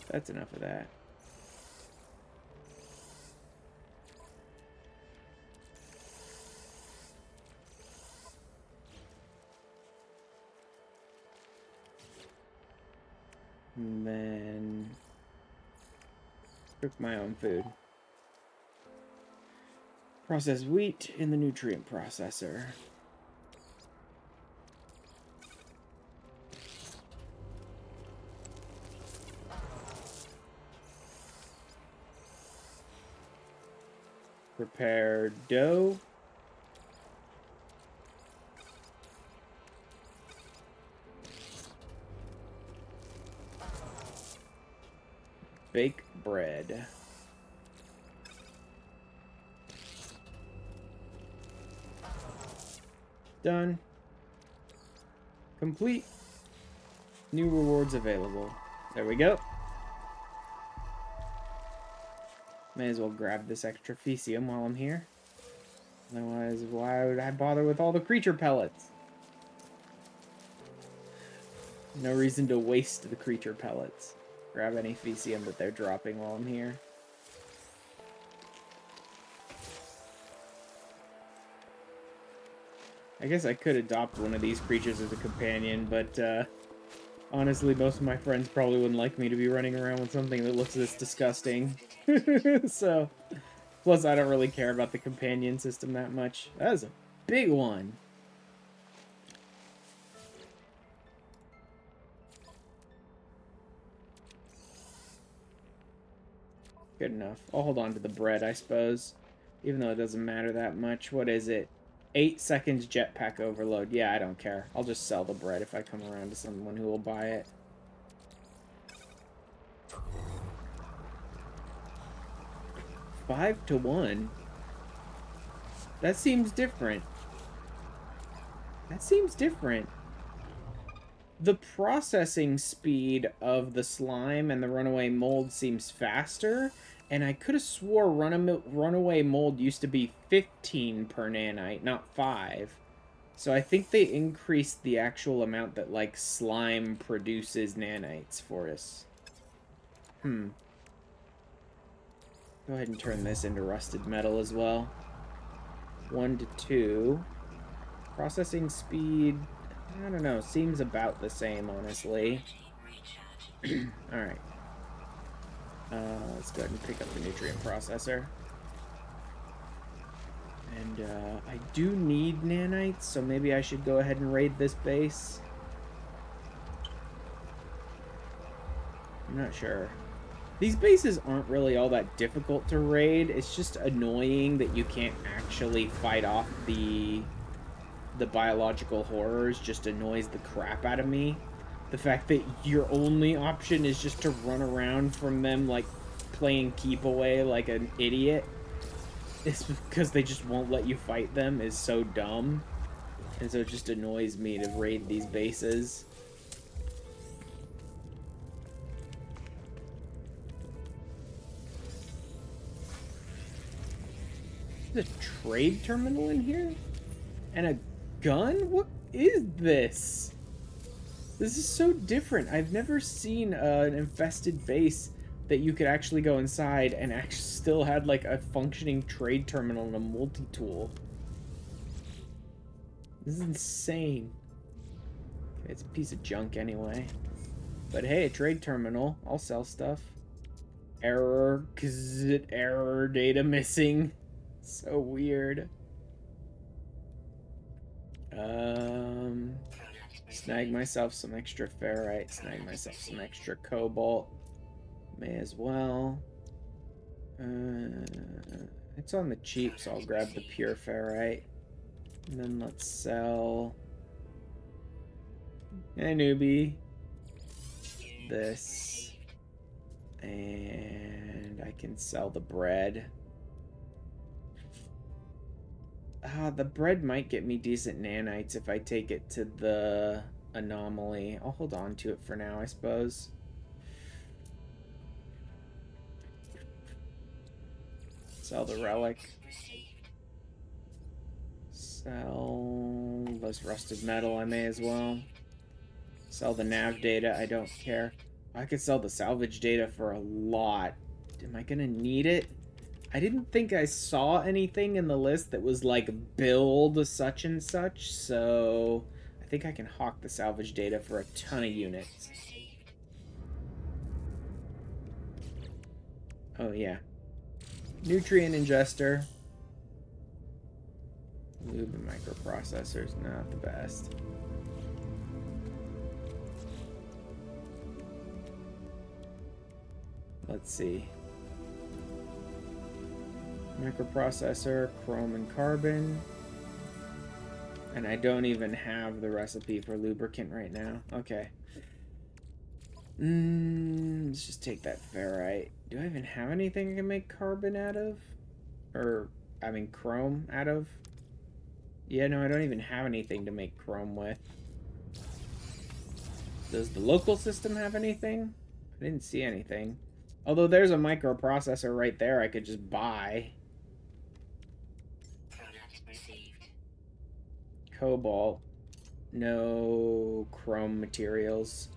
That's enough of that. And then cook my own food. Process wheat in the nutrient processor. Prepare dough. Bake bread. Done. Complete. New rewards available. There we go. May as well grab this extra Fecium while I'm here. Otherwise, why would I bother with all the creature pellets? No reason to waste the creature pellets. Grab any Fecium that they're dropping while I'm here. I guess I could adopt one of these creatures as a companion, but honestly, most of my friends probably wouldn't like me to be running around with something that looks this disgusting. So, plus I don't really care about the companion system that much. That is a big one. Good enough. I'll hold on to the bread, I suppose. Even though it doesn't matter that much. What is it? 8 seconds jetpack overload. Yeah, I don't care. I'll just sell the bread if I come around to someone who will buy it. Five to 1. That seems different. That seems different. The processing speed of the slime and the runaway mold seems faster, and I could have swore runaway mold used to be 15 per nanite, not 5. So I think they increased the actual amount that, like, slime produces nanites for us. Go ahead and turn this into rusted metal as well. 1 to 2. Processing speed, I don't know, seems about the same, honestly. Alright. let's go ahead and pick up the nutrient processor. And I do need nanites, so maybe I should go ahead and raid this base. I'm not sure. These bases aren't really all that difficult to raid. It's just annoying that you can't actually fight off the biological horrors. Just annoys the crap out of me. The fact that your only option is just to run around from them like playing keep away like an idiot. It's because they just won't let you fight them is so dumb. And so it just annoys me to raid these bases. There's a trade terminal in here? And a gun? What is this? This is so different. I've never seen an infested base that you could actually go inside and actually still had like a functioning trade terminal and a multi-tool. This is insane. Okay, it's a piece of junk anyway. But hey, a trade terminal. I'll sell stuff. Error. Error data missing. So weird. Snag myself some extra ferrite. Snag myself some extra cobalt. May as well. It's on the cheap, so I'll grab the pure ferrite. And then let's sell... Hey, newbie. This. And I can sell the bread. The bread might get me decent nanites if I take it to the anomaly. I'll hold on to it for now, I suppose. Sell the relic. Sell this rusted metal, I may as well. Sell the nav data, I don't care. I could sell the salvage data for a lot. Am I gonna need it? I didn't think I saw anything in the list that was like build such and such, so I think I can hawk the salvage data for a ton of units. Oh yeah. Nutrient ingester. Lube and microprocessors, not the best. Let's see. Microprocessor, chrome and carbon. And I don't even have the recipe for lubricant right now. Okay. Let's just take that ferrite. Do I even have anything I can make carbon out of? Or, I mean, chrome out of? Yeah, no, I don't even have anything to make chrome with. Does the local system have anything? I didn't see anything. Although there's a microprocessor right there I could just buy. Cobalt. No chrome materials.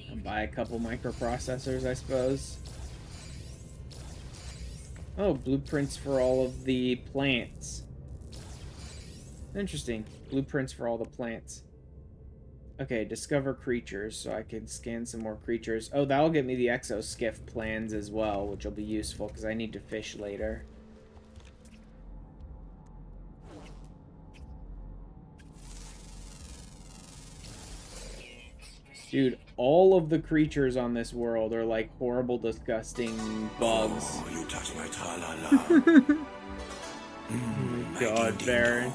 I'll buy a couple microprocessors, I suppose. Oh, blueprints for all of the plants. Interesting. Blueprints for all the plants. Okay, discover creatures, so I can scan some more creatures. Oh, that'll get me the exoskiff plans as well, which will be useful because I need to fish later. Dude, all of the creatures on this world are like horrible, disgusting bugs. Oh, you touch my tra-la-la. Oh my god, Baron.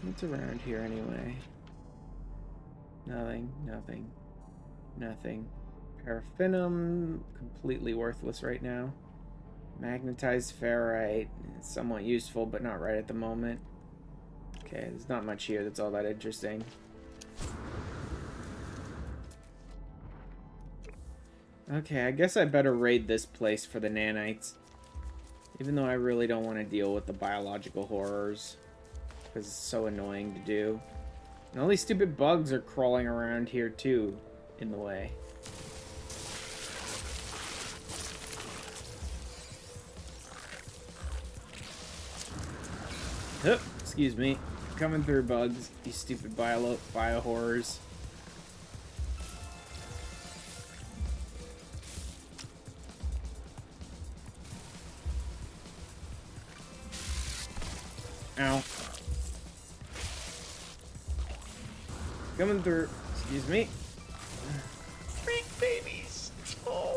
What's around here anyway? Nothing, nothing, nothing. Paraffinum, completely worthless right now. Magnetized ferrite, somewhat useful, but not right at the moment. Okay, there's not much here that's all that interesting. Okay, I guess I better raid this place for the nanites. Even though I really don't want to deal with the biological horrors. Because it's so annoying to do. And all these stupid bugs are crawling around here too, in the way. Oh, excuse me. Coming through, bugs. You stupid bio horrors. Ow. Coming through. Excuse me. Freak babies. Oh.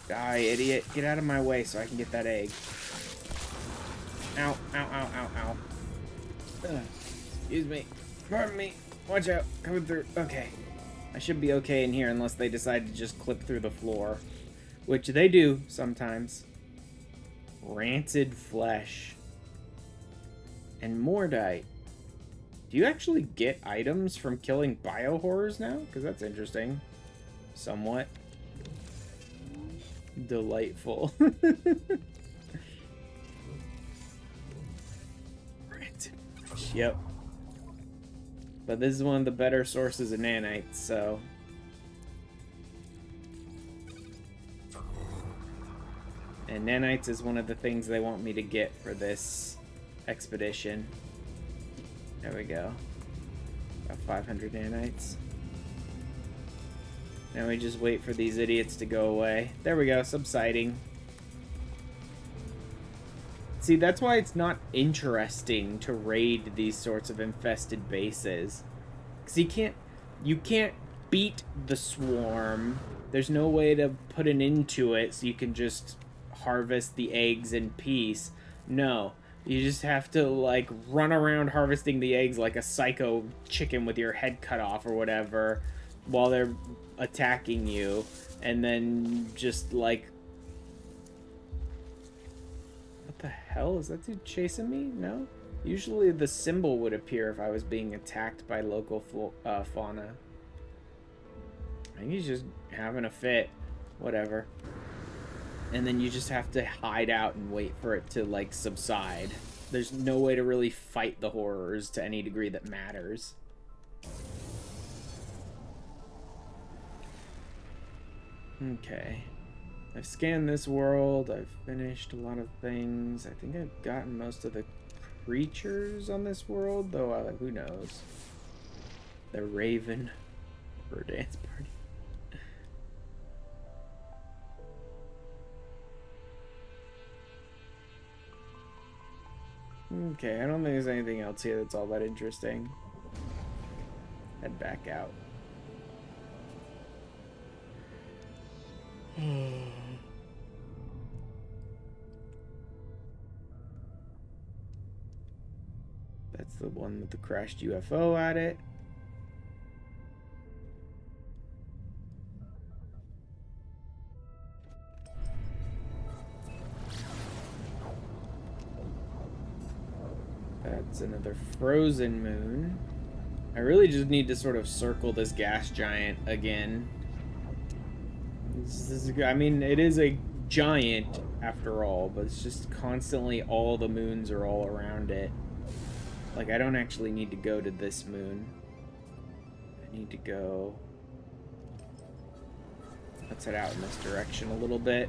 Die, idiot. Get out of my way so I can get that egg. Ow, ow, ow, ow, ow. Excuse me. Pardon me. Watch out. Coming through. Okay. I should be okay in here unless they decide to just clip through the floor. Which they do sometimes. Rancid flesh. And mordite. Do you actually get items from killing biohorrors now? Because that's interesting. Somewhat. Delightful. Rancid flesh. Yep. But this is one of the better sources of nanites, so... And nanites is one of the things they want me to get for this expedition. There we go. About 500 nanites. Now we just wait for these idiots to go away. There we go, subsiding. See, that's why it's not interesting to raid these sorts of infested bases. Because you can't beat the swarm. There's no way to put an end to it so you can just harvest the eggs in peace. No, you just have to, like, run around harvesting the eggs like a psycho chicken with your head cut off or whatever while they're attacking you, and then just, like... What the hell? Is that dude chasing me? No? Usually the symbol would appear if I was being attacked by local fauna. I think he's just having a fit. Whatever. And then you just have to hide out and wait for it to, like, subside. There's no way to really fight the horrors to any degree that matters. Okay. I've scanned this world. I've finished a lot of things. I think I've gotten most of the creatures on this world, though who knows. The Raven for a dance party. Okay, I don't think there's anything else here that's all that interesting. Head back out. That's the one with the crashed UFO at it. That's another frozen moon. I really just need to sort of circle this gas giant again. I mean, it is a giant after all, but it's just constantly all the moons are all around it. Like, I don't actually need to go to this moon. I need to go... Let's head out in this direction a little bit.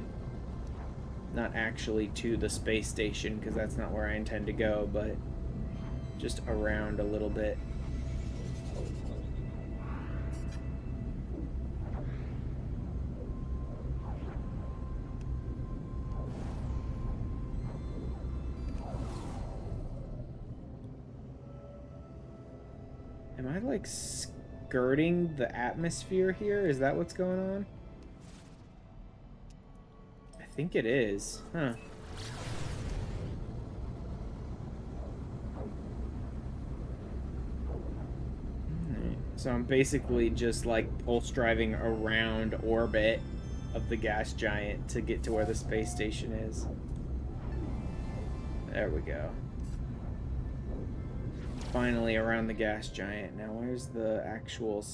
Not actually to the space station, because that's not where I intend to go, but just around a little bit. Am I, like, skirting the atmosphere here? Is that what's going on? I think it is. Huh. Alright. So I'm basically just, like, pulse driving around orbit of the gas giant to get to where the space station is. There we go. Finally around the gas giant. Now where's the actual...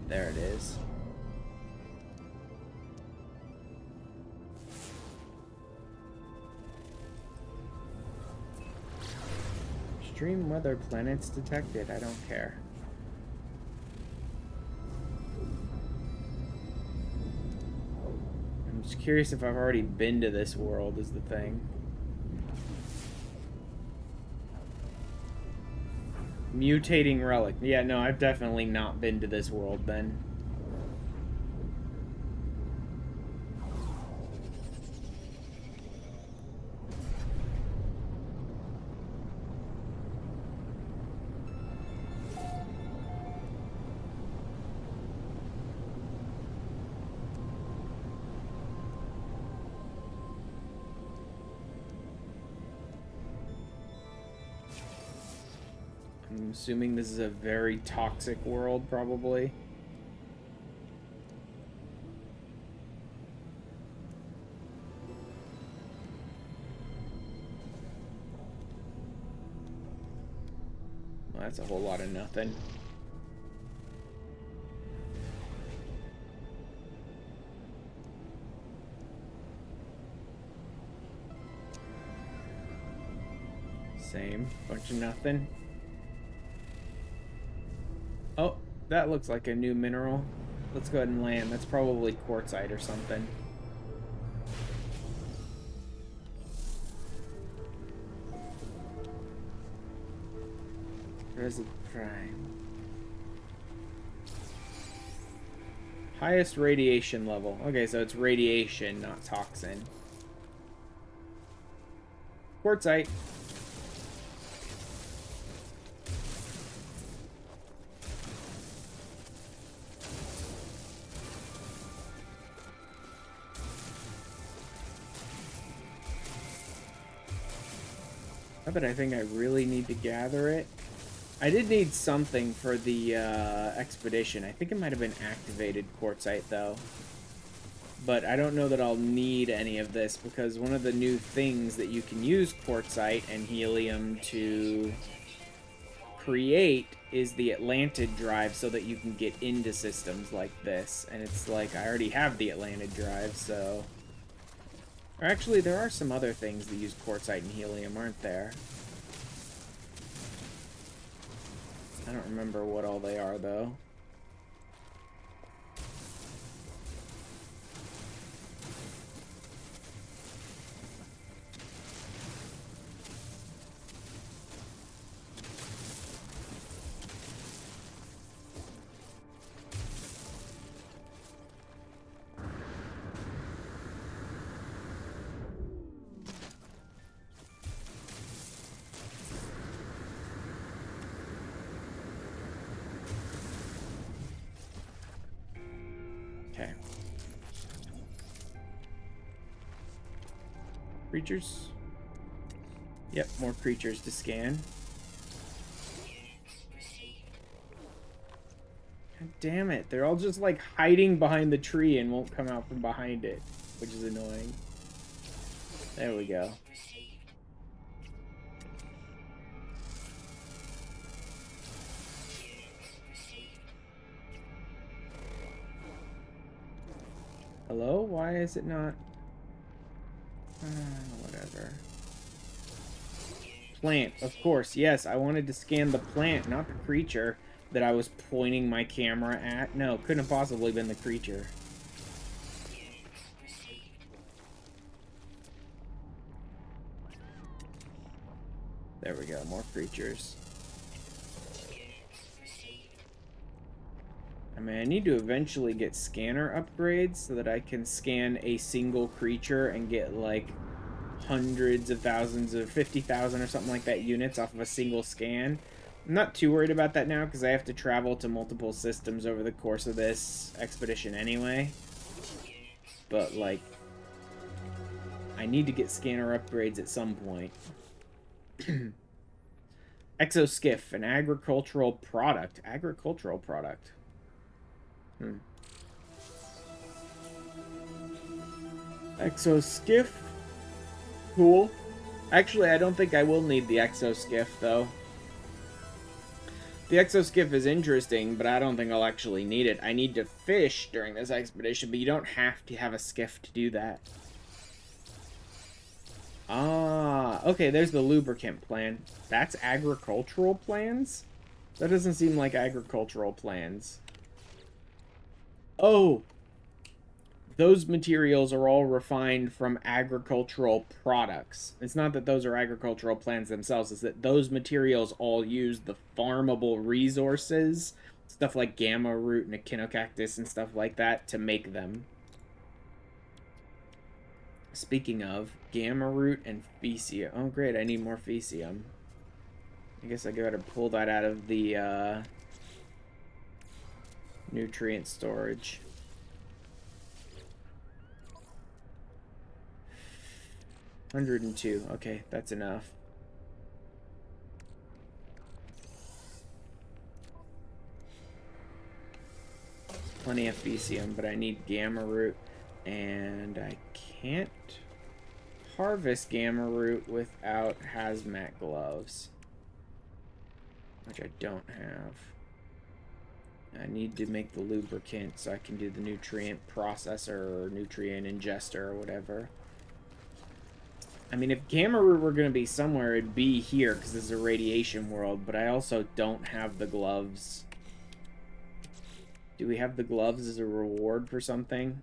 There it is. Extreme weather planets detected. I don't care. I'm just curious if I've already been to this world is the thing. Mutating relic. Yeah, no, I've definitely not been to this world then. I'm assuming this is a very toxic world, probably. Well, that's a whole lot of nothing. Same. Bunch of nothing. Oh, that looks like a new mineral. Let's go ahead and land. That's probably quartzite or something. Resin prime. Highest radiation level. Okay, so it's radiation, not toxin. Quartzite. But I think I really need to gather it. I did need something for the expedition. I think it might have been activated quartzite, though. But I don't know that I'll need any of this, because one of the new things that you can use quartzite and helium to create is the Atlantid drive, so that you can get into systems like this. And it's like, I already have the Atlantid drive, so... Or actually, there are some other things that use quartzite and helium, aren't there? I don't remember what all they are, though. Okay. Creatures? Yep, more creatures to scan. God damn it. They're all just like hiding behind the tree and won't come out from behind it, which is annoying. There we go. Hello? Why is it not? Whatever. Plant, of course. Yes, I wanted to scan the plant, not the creature that I was pointing my camera at. No, couldn't have possibly been the creature. There we go, more creatures. I mean, I need to eventually get scanner upgrades so that I can scan a single creature and get, like, hundreds of thousands of 50,000 or something like that units off of a single scan. I'm not too worried about that now because I have to travel to multiple systems over the course of this expedition anyway. But, like, I need to get scanner upgrades at some point. Exoskiff, an agricultural product. Agricultural product. Exoskiff. Cool. Actually, I don't think I will need the exoskiff, though. The exoskiff is interesting, but I don't think I'll actually need it. I need to fish during this expedition, but you don't have to have a skiff to do that. Ah, okay, there's the lubricant plan. That's agricultural plans? That doesn't seem like agricultural plans. Oh, those materials are all refined from agricultural products. It's not that those are agricultural plants themselves, it's that those materials all use the farmable resources, stuff like gamma root and echinocactus and stuff like that, to make them. Speaking of, gamma root and fecium. Oh, great, I need more fecium. I guess I gotta pull that out of the nutrient storage. $102. Okay, that's enough. Plenty of fecium, but I need gamma root, and I can't harvest gamma root without hazmat gloves, which I don't have. I need to make the lubricant so I can do the nutrient processor or nutrient ingester or whatever. I mean, if gamma root were going to be somewhere, it'd be here because this is a radiation world, but I also don't have the gloves. Do we have the gloves as a reward for something?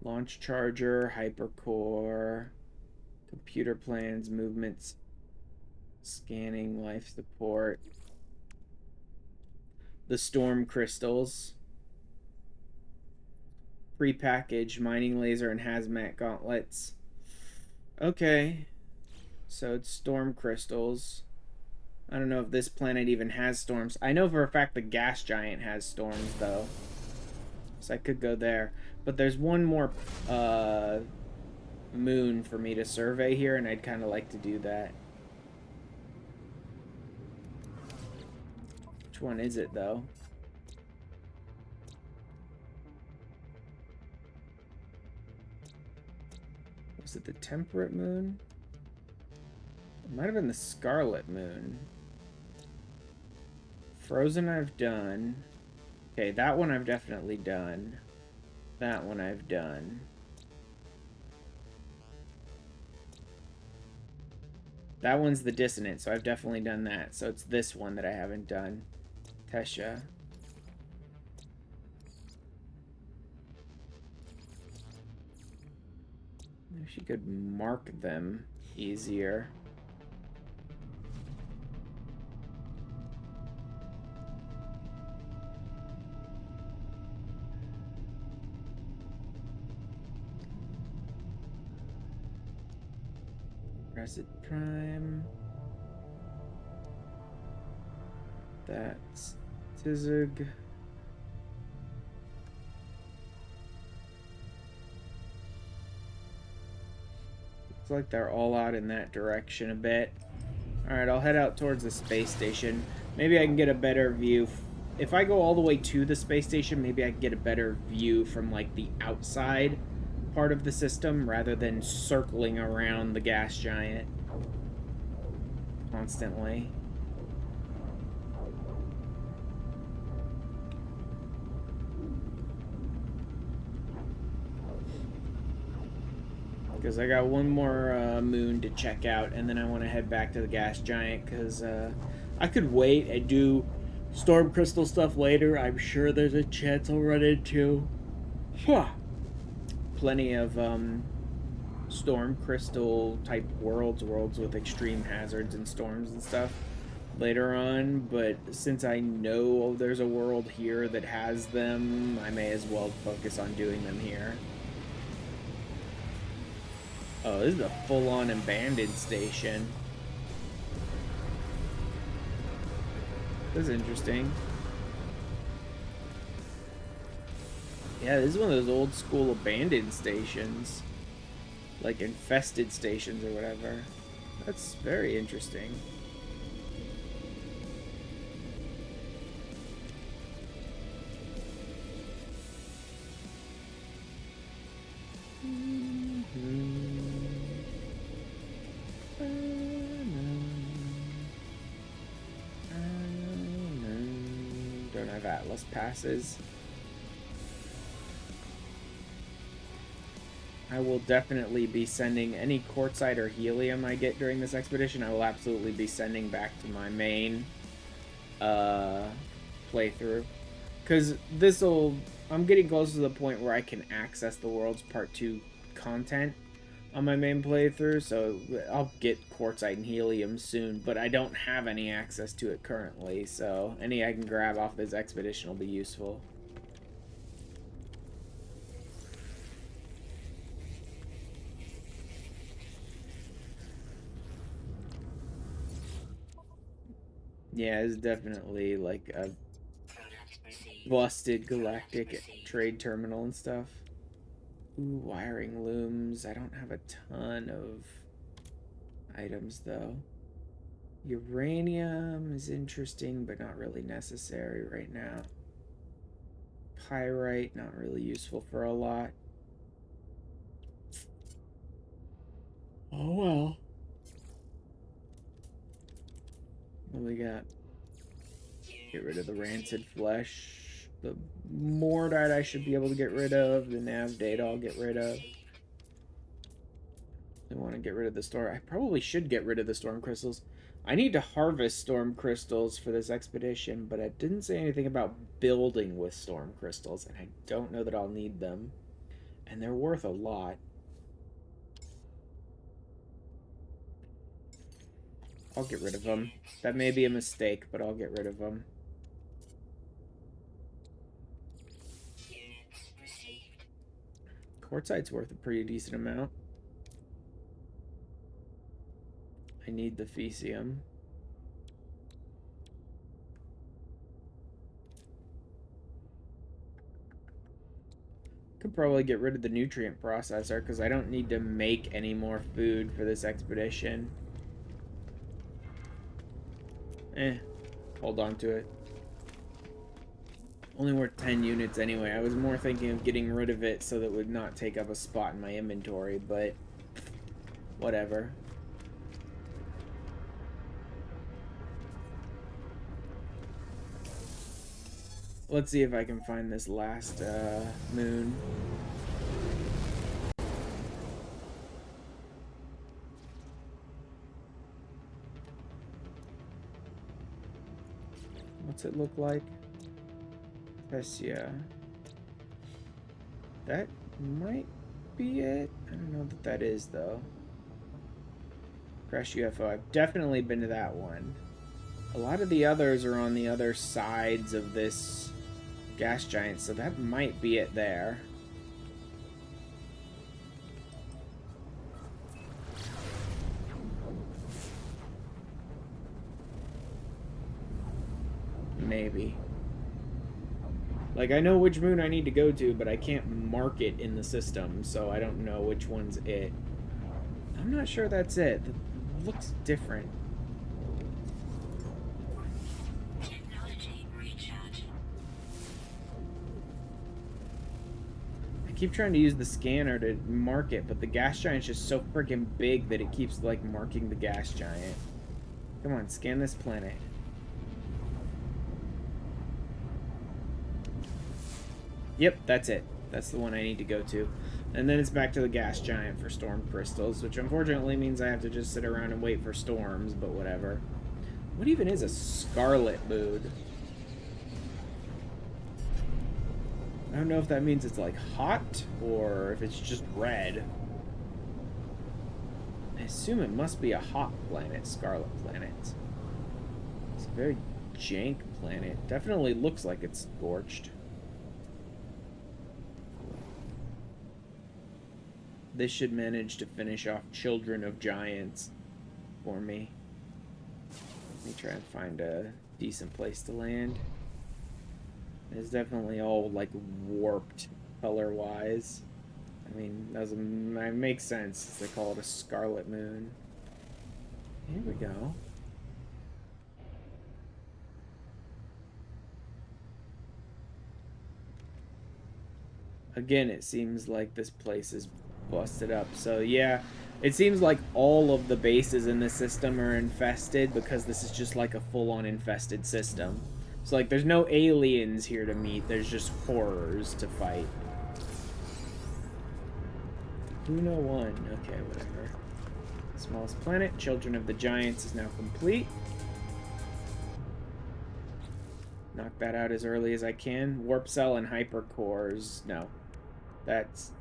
Launch charger, hypercore, computer plans, movements, scanning, life support. The storm crystals. Prepackaged mining laser and hazmat gauntlets. Okay. So it's storm crystals. I don't know if this planet even has storms. I know for a fact the gas giant has storms, though. So I could go there. But there's one more moon for me to survey here, and I'd kind of like to do that. Which one is it, though? Was it the temperate moon? It might have been the scarlet moon. Frozen I've done. Okay, that one I've definitely done. That one I've done. That one's the dissonant, so I've definitely done that. So it's this one that I haven't done. Tesha. Maybe she could mark them easier. Reset Prime. That's Tizig. Looks like they're all out in that direction a bit. Alright, I'll head out towards the space station. Maybe I can get a better view. If I go all the way to the space station, maybe I can get a better view from, like, the outside part of the system rather than circling around the gas giant constantly. Because I got one more moon to check out, and then I want to head back to the gas giant, because I could wait and do storm crystal stuff later. I'm sure there's a chance I'll run into plenty of storm crystal type worlds with extreme hazards and storms and stuff later on, but since I know there's a world here that has them, I may as well focus on doing them here. Oh, this is a full-on abandoned station. This is interesting. Yeah, this is one of those old school abandoned stations. Like infested stations or whatever. That's very interesting. don't have Atlas passes. I will definitely be sending any quartzite or helium I get during this expedition. I will absolutely be sending back to my main playthrough. Because I'm getting close to the point where I can access the World's Part 2 content on my main playthrough, so I'll get quartzite and helium soon, but I don't have any access to it currently, so any I can grab off this expedition will be useful. Yeah, it's definitely like a busted galactic trade terminal and stuff. Ooh, wiring looms. I don't have a ton of items, though. Uranium is interesting, but not really necessary right now. Pyrite, not really useful for a lot. Oh, well. What do we got? Get rid of the rancid flesh. The Mordite I should be able to get rid of. The nav data I'll get rid of. I want to get rid of the storm. I probably should get rid of the storm crystals. I need to harvest storm crystals for this expedition, but it didn't say anything about building with storm crystals, and I don't know that I'll need them. And they're worth a lot. I'll get rid of them. That may be a mistake, but I'll get rid of them. Quartzite's worth a pretty decent amount. I need the Fecium. Could probably get rid of the nutrient processor because I don't need to make any more food for this expedition. Hold on to it. Only worth 10 units anyway. I was more thinking of getting rid of it so that it would not take up a spot in my inventory, but whatever. Let's see if I can find this last moon. What's it look like? Pessia. That might be it. I don't know that that is, though. Crash UFO. I've definitely been to that one. A lot of the others are on the other sides of this gas giant, so that might be it there. Maybe. Like, I know which moon I need to go to, but I can't mark it in the system, so I don't know which one's it. I'm not sure that's it. It looks different. Technology recharge. I keep trying to use the scanner to mark it, but the gas giant's just so freaking big that it keeps, like, marking the gas giant. Come on, scan this planet. Yep, that's it. That's the one I need to go to. And then it's back to the gas giant for storm crystals, which unfortunately means I have to just sit around and wait for storms, but whatever. What even is a scarlet mood? I don't know if that means it's like hot or if it's just red. I assume it must be a hot planet, scarlet planet. It's a very jank planet. Definitely looks like it's scorched. This should manage to finish off Children of Giants for me. Let me try and find a decent place to land. It's definitely all, like, warped color-wise. I mean, that makes sense. They call it a scarlet moon. Here we go. Again, it seems like this place is busted up. So yeah, it seems like all of the bases in this system are infested because this is just like a full-on infested system. So, like, there's no aliens here to meet. There's just horrors to fight. Uno 1. Okay, whatever. Smallest planet. Children of the Giants is now complete. Knock that out as early as I can. Warp cell and hypercores. No. That's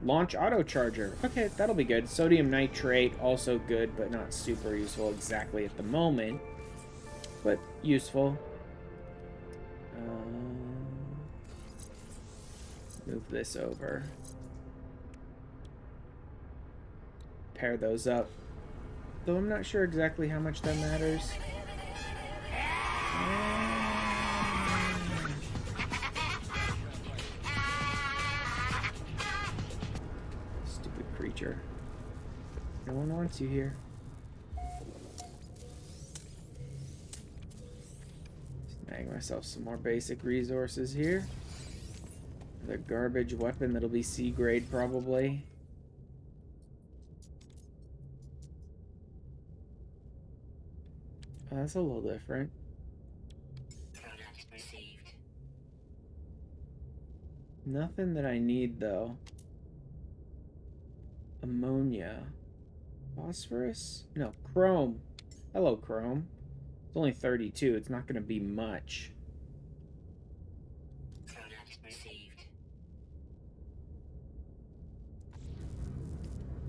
launch auto charger. Okay, that'll be good. Sodium nitrate, also good, but not super useful exactly at the moment. But useful. Move this over. Pair those up. Though I'm not sure exactly how much that matters. Stupid creature. No one wants you here. Snag myself some more basic resources here. The garbage weapon that'll be C grade probably. Oh, that's a little different. Product received. Nothing that I need though. Ammonia. Phosphorus? No, chrome. Hello, chrome. It's only 32. It's not going to be much. Product received.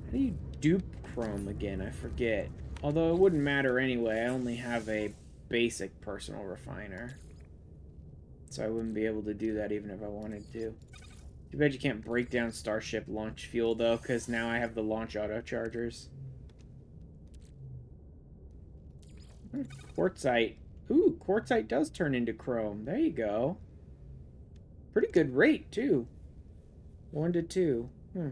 How do you dupe chrome again? I forget. Although it wouldn't matter anyway. I only have a basic personal refiner. So I wouldn't be able to do that even if I wanted to. Too bad you can't break down Starship launch fuel though, because now I have the launch auto chargers. Quartzite. Ooh, quartzite does turn into chrome. There you go. Pretty good rate, too. 1 to 2. I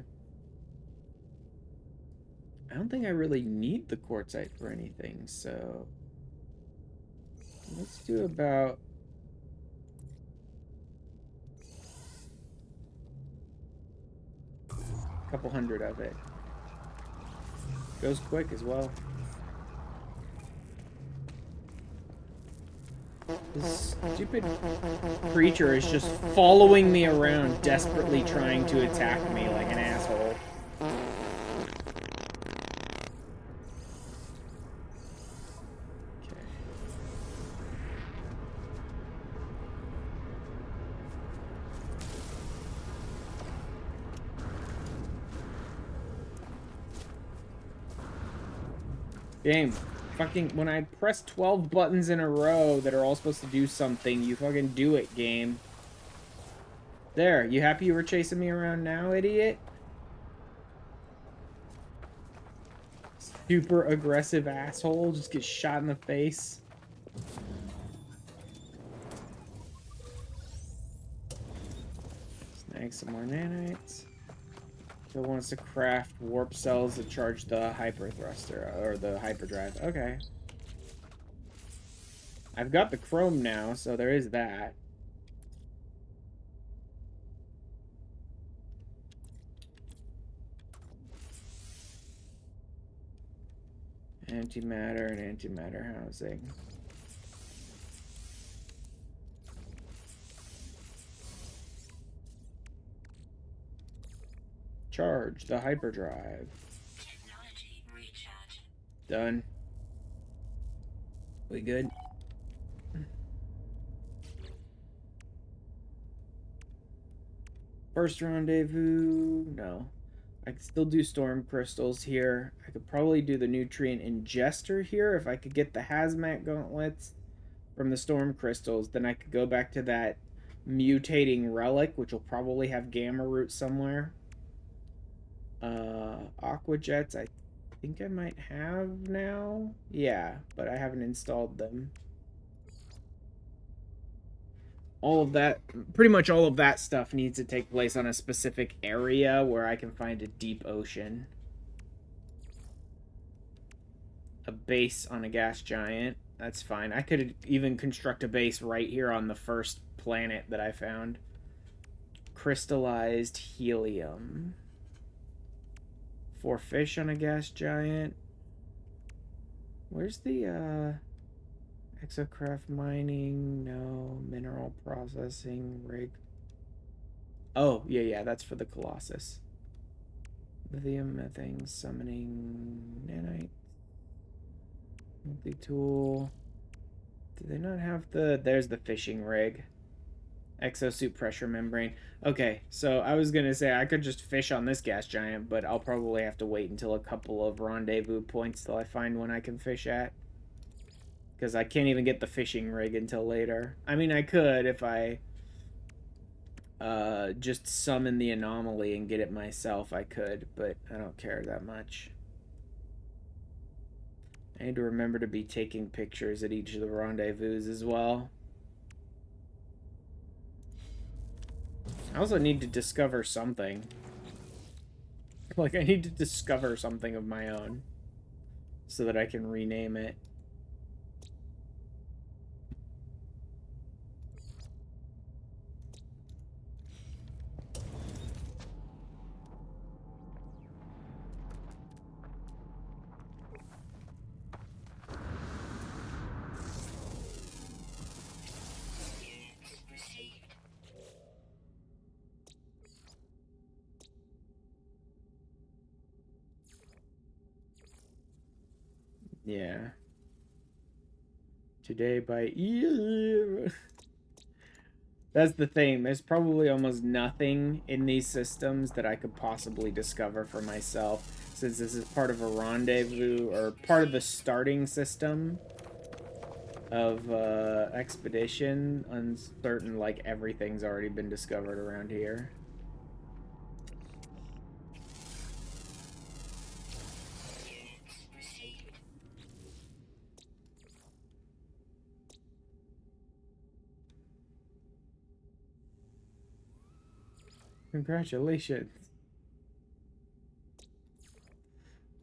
don't think I really need the quartzite for anything, so... let's do about... a couple hundred of it. Goes quick as well. This stupid creature is just following me around, desperately trying to attack me like an asshole. Okay. Game. Fucking, when I press 12 buttons in a row that are all supposed to do something, you fucking do it, game. There, you happy you were chasing me around now, idiot? Super aggressive asshole, just get shot in the face. Snag some more nanites. So it wants to craft warp cells to charge the hyper thruster, or the hyperdrive. Okay. I've got the chrome now, so there is that. Antimatter and antimatter housing. Charge the hyperdrive. Technology recharge. Done. We good? First rendezvous? No. I could still do storm crystals here. I could probably do the nutrient ingester here if I could get the hazmat gauntlets from the storm crystals. Then I could go back to that mutating relic, which will probably have gamma root somewhere. Aqua jets, I think I might have now. Yeah, but I haven't installed them. All of that, pretty much all of that stuff needs to take place on a specific area where I can find a deep ocean. A base on a gas giant, that's fine. I could even construct a base right here on the first planet that I found. Crystallized helium. 4 fish on a gas giant. Where's the, Exocraft mining, no. Mineral processing, rig. Oh, yeah, that's for the Colossus. Lithium, methane, summoning, nanite. Multi-tool. Do they not have the... There's the fishing rig. Exosuit pressure membrane. Okay, so I was gonna say I could just fish on this gas giant, but I'll probably have to wait until a couple of rendezvous points till I find one I can fish at. Because I can't even get the fishing rig until later. I mean, I could if I just summon the anomaly and get it myself, I could, but I don't care that much. I need to remember to be taking pictures at each of the rendezvous as well. I also need to discover something. Like, I need to discover something of my own so that I can rename it. Yeah. Today by... That's the thing. There's probably almost nothing in these systems that I could possibly discover for myself, since this is part of a rendezvous, or part of the starting system of expedition. Uncertain, like, everything's already been discovered around here. Congratulations.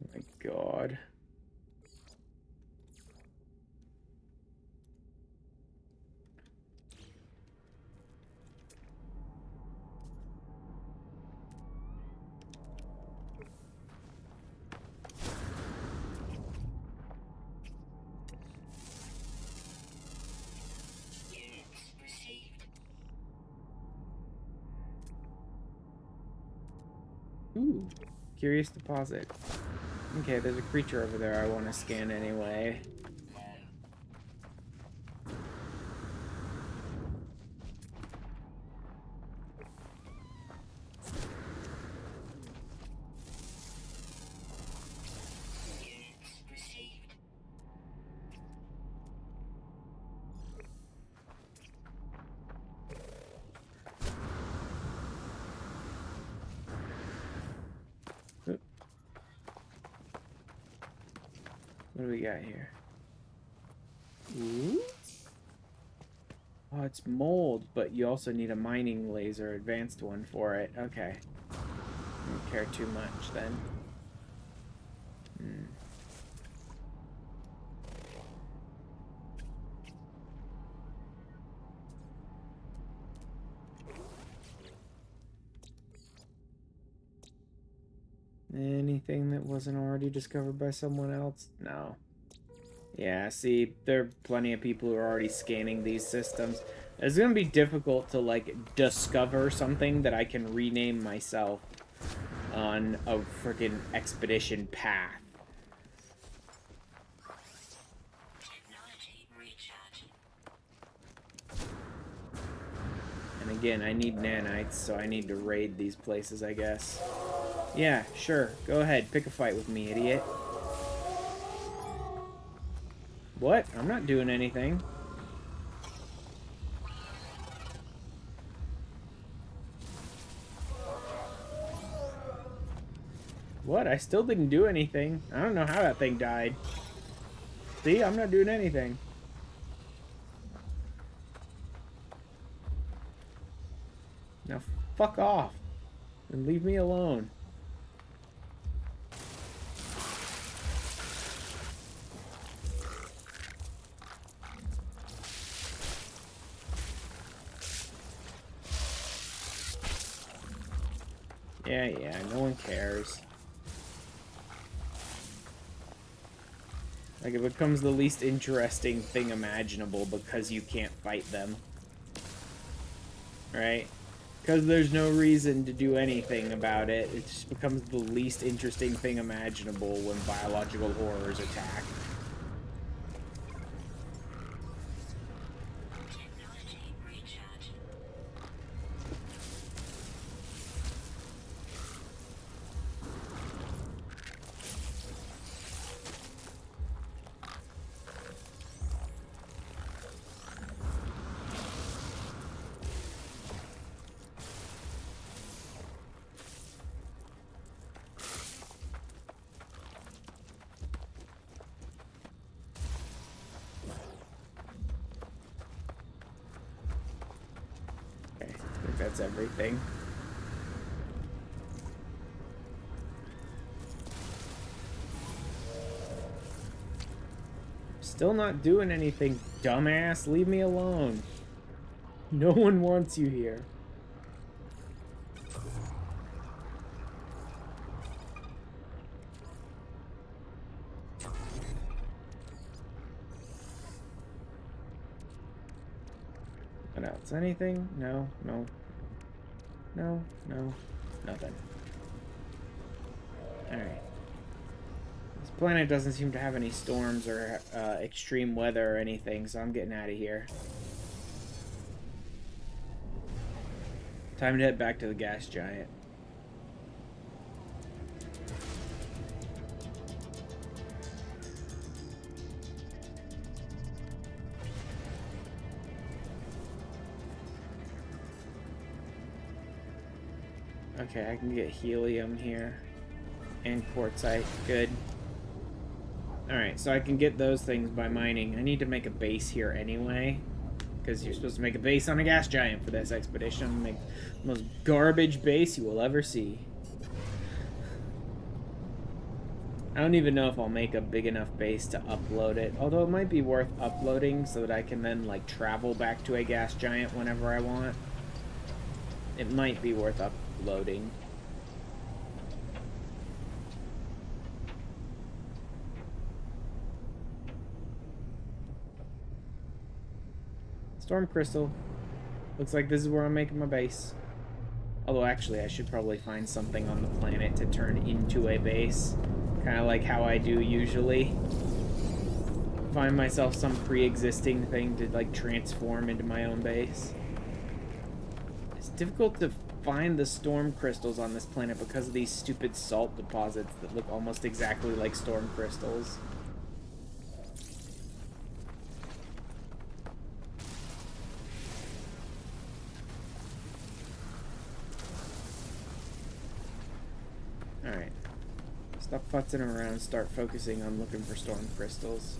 Oh my god. Ooh, curious deposit. Okay, there's a creature over there I want to scan anyway. What do we got here? Ooh. Oh, it's mold, but you also need a mining laser, advanced one for it. Okay. Don't care too much then. Anything that wasn't already discovered by someone else? No. Yeah, see, there are plenty of people who are already scanning these systems. It's gonna be difficult to, like, discover something that I can rename myself on a freaking expedition path. Technology recharging. And again, I need nanites, so I need to raid these places, I guess. Yeah, sure. Go ahead, pick a fight with me, idiot. What? I'm not doing anything. What? I still didn't do anything. I don't know how that thing died. See? I'm not doing anything. Now fuck off. And leave me alone. Yeah, no one cares. Like, it becomes the least interesting thing imaginable because you can't fight them. Right? Because there's no reason to do anything about it. It just becomes the least interesting thing imaginable when biological horrors attack. Technology recharge. Okay, I think that's everything. Still not doing anything, dumbass. Leave me alone. No one wants you here. What else? Anything? No, no. No, no. Nothing. Alright. This planet doesn't seem to have any storms or extreme weather or anything, so I'm getting out of here. Time to head back to the gas giant. Okay, I can get helium here. And quartzite. Good. Alright, so I can get those things by mining. I need to make a base here anyway. Because you're supposed to make a base on a gas giant for this expedition. I'm gonna make the most garbage base you will ever see. I don't even know if I'll make a big enough base to upload it. Although it might be worth uploading so that I can then, like, travel back to a gas giant whenever I want. It might be worth uploading. Storm crystal. Looks like this is where I'm making my base. Although actually I should probably find something on the planet to turn into a base. Kind of like how I do usually. Find myself some pre-existing thing to like transform into my own base. It's difficult to find the storm crystals on this planet because of these stupid salt deposits that look almost exactly like storm crystals. Alright. Stop futzing around, start focusing on looking for storm crystals.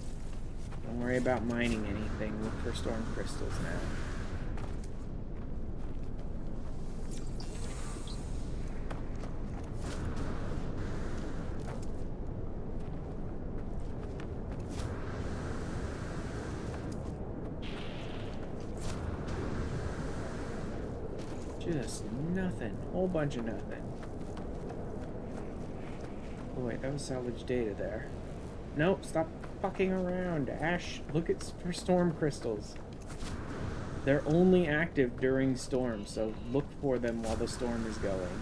Don't worry about mining anything, look for storm crystals now. Just nothing. Whole bunch of nothing. Oh wait, that was salvage data there. Nope, stop fucking around. Ash, look at for storm crystals. They're only active during storms, so look for them while the storm is going.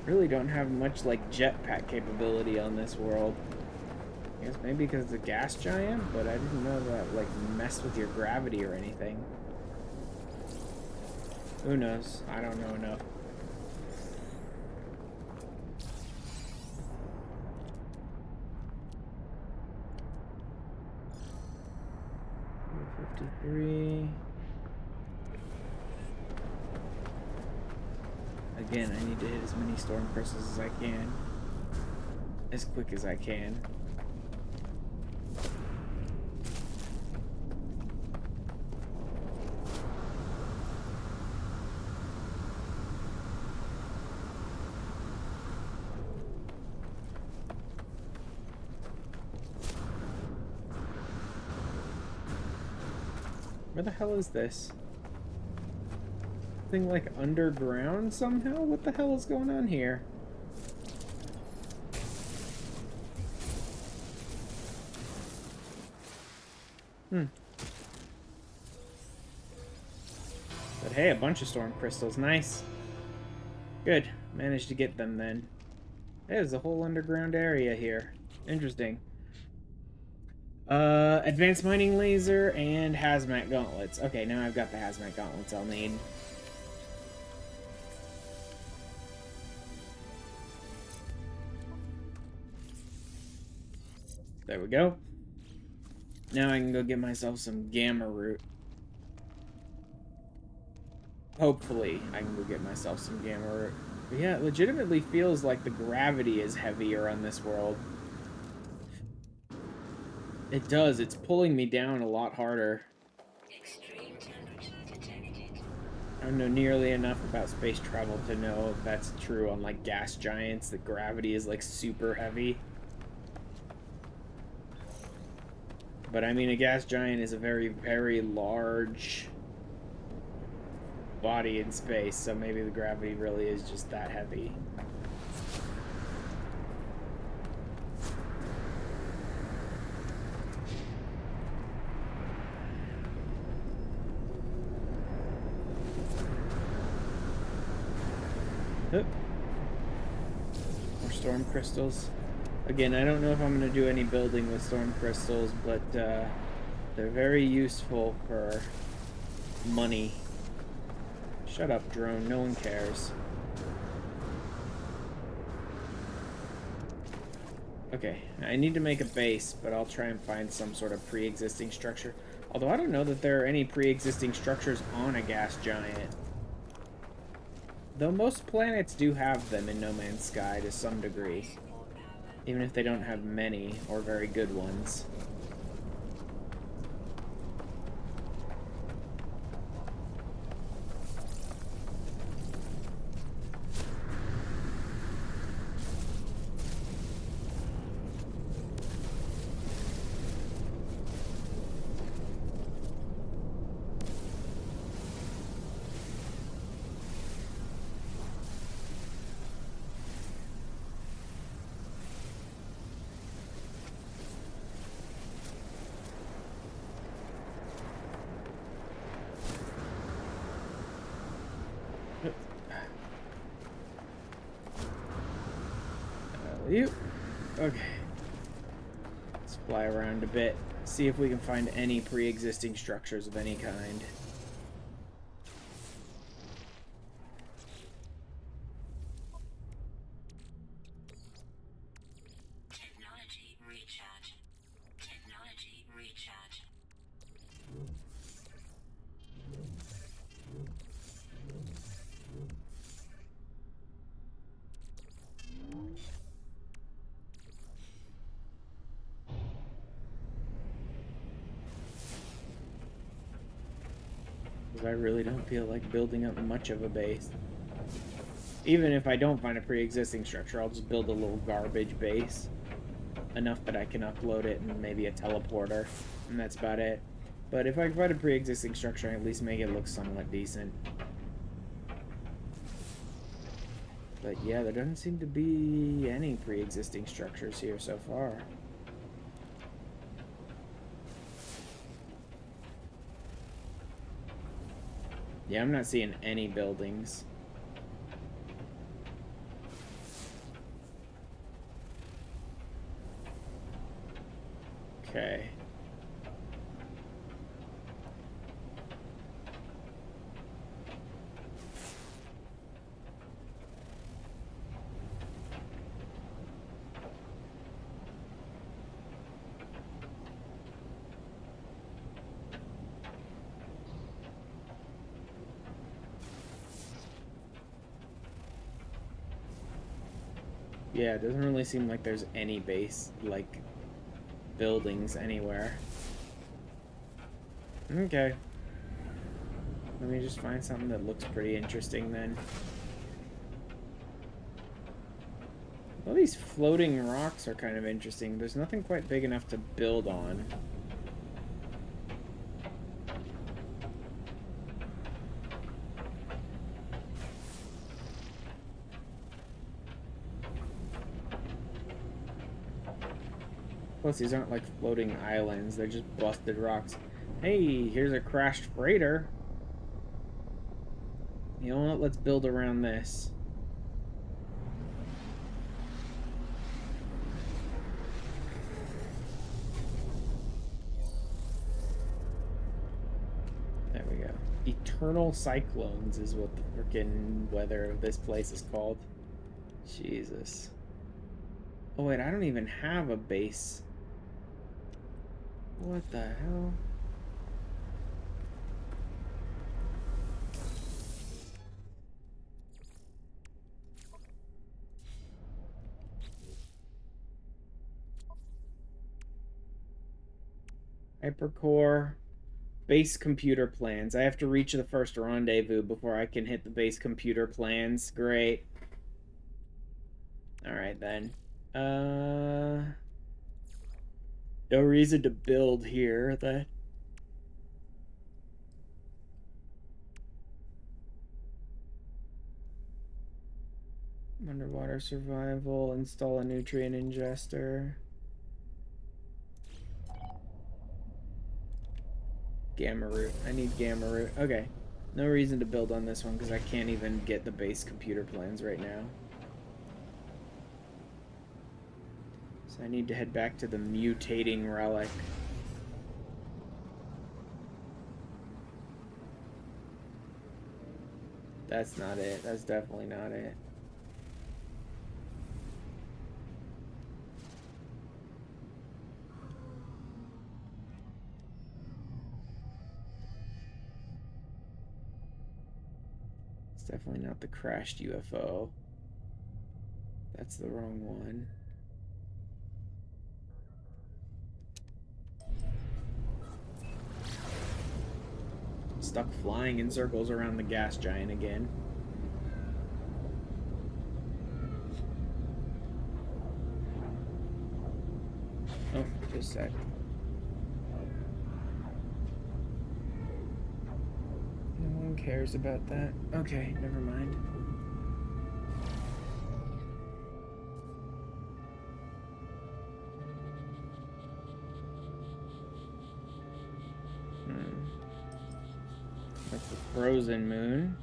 Really don't have much like jetpack capability on this world. I guess maybe because it's a gas giant, but I didn't know that like messed with your gravity or anything. Who knows? I don't know enough. $53. Again, I need to hit as many storm crystals as I can. As quick as I can. Where the hell is this? Thing like underground somehow? What the hell is going on here? Hmm. But hey, a bunch of storm crystals. Nice. Good. Managed to get them then. There's a whole underground area here. Interesting. Advanced mining laser and hazmat gauntlets. Okay, now I've got the hazmat gauntlets I'll need. There we go. Now I can go get myself some gamma root. Hopefully, I can go get myself some gamma root. But yeah, it legitimately feels like the gravity is heavier on this world. It does. It's pulling me down a lot harder. Extreme temperature detected. I don't know nearly enough about space travel to know if that's true on, like, gas giants, that gravity is, like, super heavy. But, I mean, a gas giant is a very, very large body in space, so maybe the gravity really is just that heavy. Oop. More storm crystals. Again, I don't know if I'm going to do any building with storm crystals, but they're very useful for money. Shut up, drone. No one cares. Okay, I need to make a base, but I'll try and find some sort of pre-existing structure. Although I don't know that there are any pre-existing structures on a gas giant. Though most planets do have them in No Man's Sky to some degree. Even if they don't have many, or very good ones. You. Okay. Let's fly around a bit. See if we can find any pre-existing structures of any kind. Technology recharge. Technology recharge. Because I really don't feel like building up much of a base. Even if I don't find a pre-existing structure, I'll just build a little garbage base. Enough that I can upload it and maybe a teleporter. And that's about it. But if I find a pre-existing structure, I at least make it look somewhat decent. But yeah, there doesn't seem to be any pre-existing structures here so far. Yeah, I'm not seeing any buildings. Okay. Yeah, it doesn't really seem like there's any base, like, buildings anywhere. Okay. Let me just find something that looks pretty interesting then. All these floating rocks are kind of interesting. There's nothing quite big enough to build on. Plus, these aren't like floating islands, they're just busted rocks. Hey, here's a crashed freighter. You know what? Let's build around this. There we go. Eternal cyclones is what the freaking weather of this place is called. Jesus. Oh, wait, I don't even have a base. What the hell? Hypercore. Base computer plans. I have to reach the first rendezvous before I can hit the base computer plans. Great. Alright then. No reason to build here then. Underwater survival. Install a nutrient ingester. Gamma root. I need gamma root. Okay. No reason to build on this one because I can't even get the base computer plans right now. So I need to head back to the mutating relic. That's not it. That's definitely not it. It's definitely not the crashed UFO. That's the wrong one. I'm stuck flying in circles around the gas giant again. Oh, just a sec. No one cares about that. Okay, never mind. That's the frozen moon.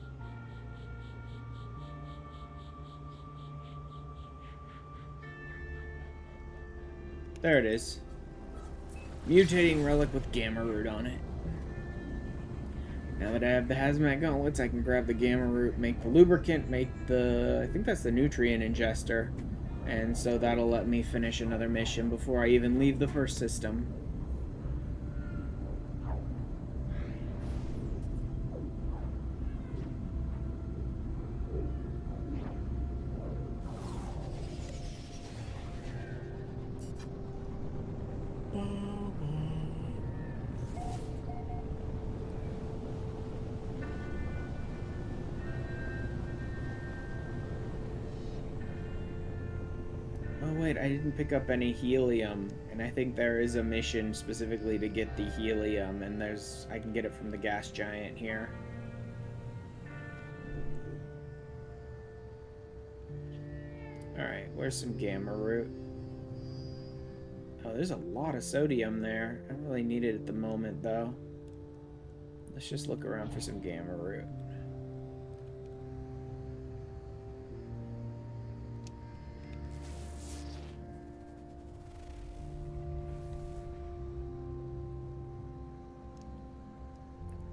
There it is. Mutating relic with gamma root on it. Now that I have the hazmat gauntlets, I can grab the gamma root, make the lubricant, make the... I think that's the nutrient ingester. And so that'll let me finish another mission before I even leave the first system. Wait, I didn't pick up any helium, and I think there is a mission specifically to get the helium, and I can get it from the gas giant here. Alright, where's some gamma root? Oh, there's a lot of sodium there. I don't really need it at the moment, though. Let's just look around for some gamma root.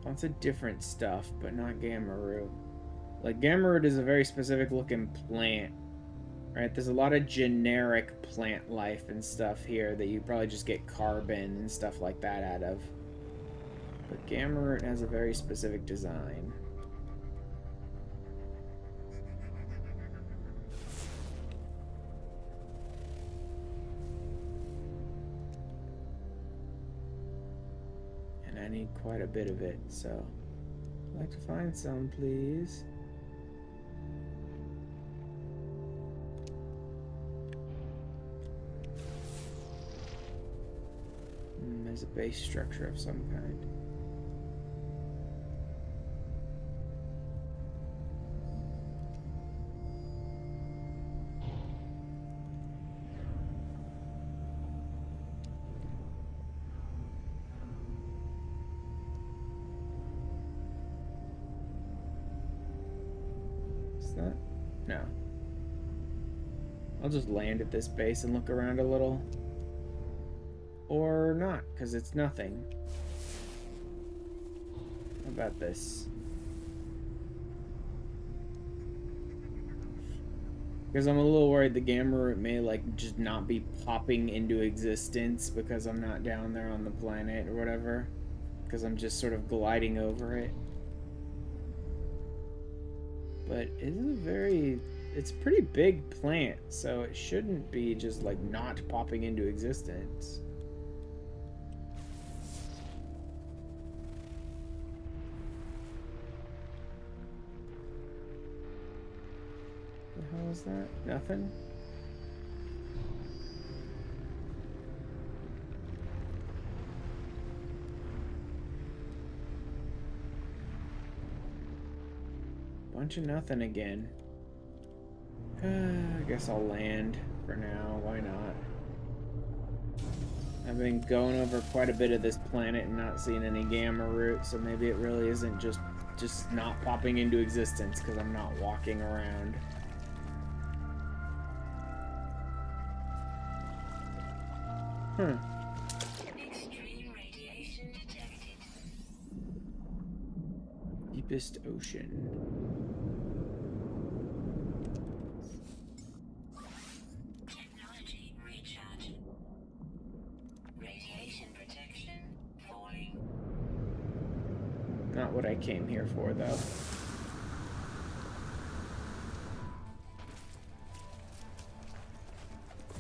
Lots of different stuff, but not gamma root. Like, gamma root is a very specific looking plant, right? There's a lot of generic plant life and stuff here that you probably just get carbon and stuff like that out of. But gamma root has a very specific design. And I need quite a bit of it, so I'd like to find some, please. There's a base structure of some kind. that? No. I'll just land at this base and look around a little. Or not, because it's nothing. How about this? Because I'm a little worried the gamma root may, like, just not be popping into existence because I'm not down there on the planet or whatever. Because I'm just sort of gliding over it. But it's a pretty big plant, so it shouldn't be just, like, not popping into existence. What the hell is that? Nothing? Bunch of nothing again. I guess I'll land for now. Why not? I've been going over quite a bit of this planet and not seeing any gamma root, so maybe it really isn't just not popping into existence because I'm not walking around. Extreme radiation detected. Deepest ocean. Technology recharge. Radiation protection falling. Not what I came here for, though.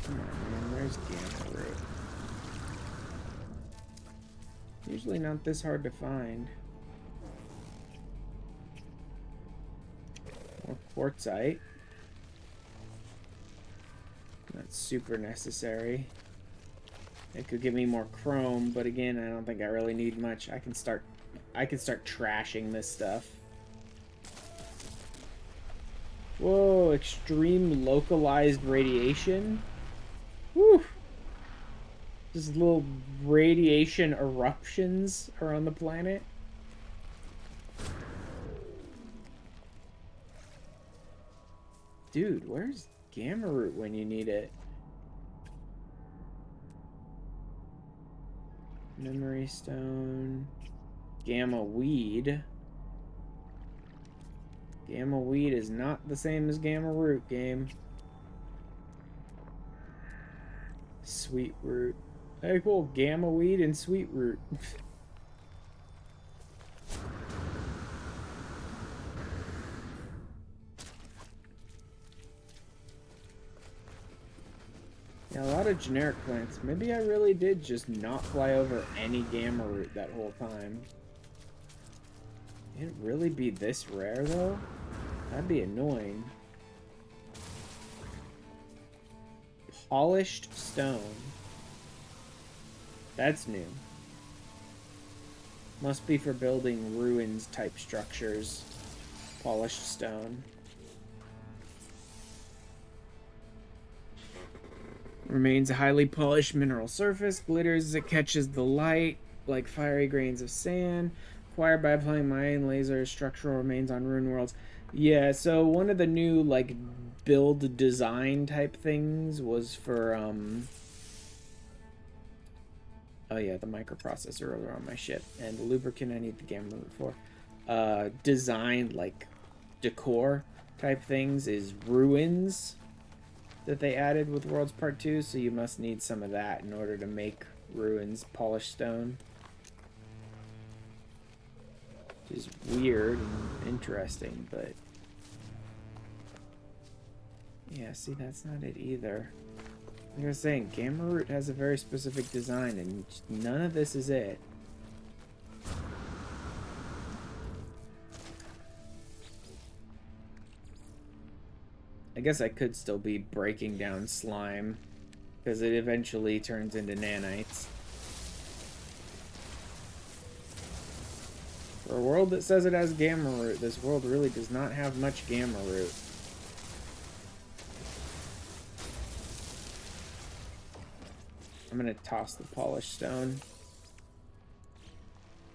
Come on, man. Where's gamma root? Usually not this hard to find. More quartzite. That's super necessary. It could give me more chrome, but again, I don't think I really need much. I can start trashing this stuff. Whoa, extreme localized radiation. Woo! Just little radiation eruptions around the planet. Dude, where's gamma root when you need it? Memory stone. Gamma weed. Gamma weed is not the same as gamma root, game. Sweet root. Hey, cool. Gamma weed and sweet root. Yeah, a lot of generic plants. Maybe I really did just not fly over any gamma root that whole time. It'd really be this rare, though? That'd be annoying. Polished stone. That's new. Must be for building ruins type structures. Polished stone. Remains a highly polished mineral surface. Glitters as it catches the light, like fiery grains of sand. Acquired by applying Mayan lasers. Structural remains on rune worlds. Yeah, so one of the new, like, build design type things was for, oh yeah, the microprocessor over on my ship. And the lubricant I need the gamma root for. Design, like, decor type things is ruins that they added with Worlds Part 2, so you must need some of that in order to make ruins polished stone. Which is weird and interesting, but... yeah, see, that's not it either. Like I was saying, gamma root has a very specific design, and none of this is it. I guess I could still be breaking down slime, because it eventually turns into nanites. For a world that says it has gamma root, this world really does not have much gamma root. I'm gonna toss the polished stone.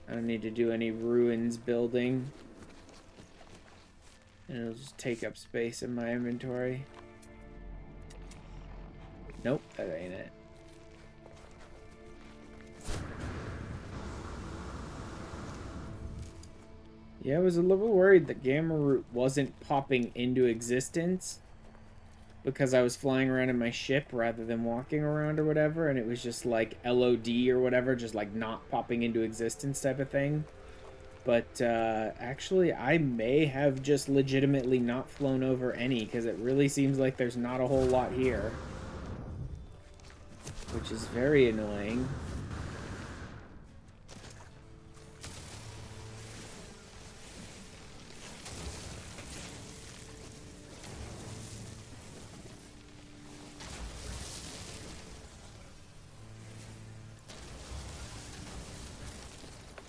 I don't need to do any ruins building. And it'll just take up space in my inventory. Nope, that ain't it. Yeah, I was a little worried that Gamma Root wasn't popping into existence because I was flying around in my ship rather than walking around or whatever, and it was just like LOD or whatever, just like not popping into existence type of thing. But actually, I may have just legitimately not flown over any, because it really seems like there's not a whole lot here. Which is very annoying.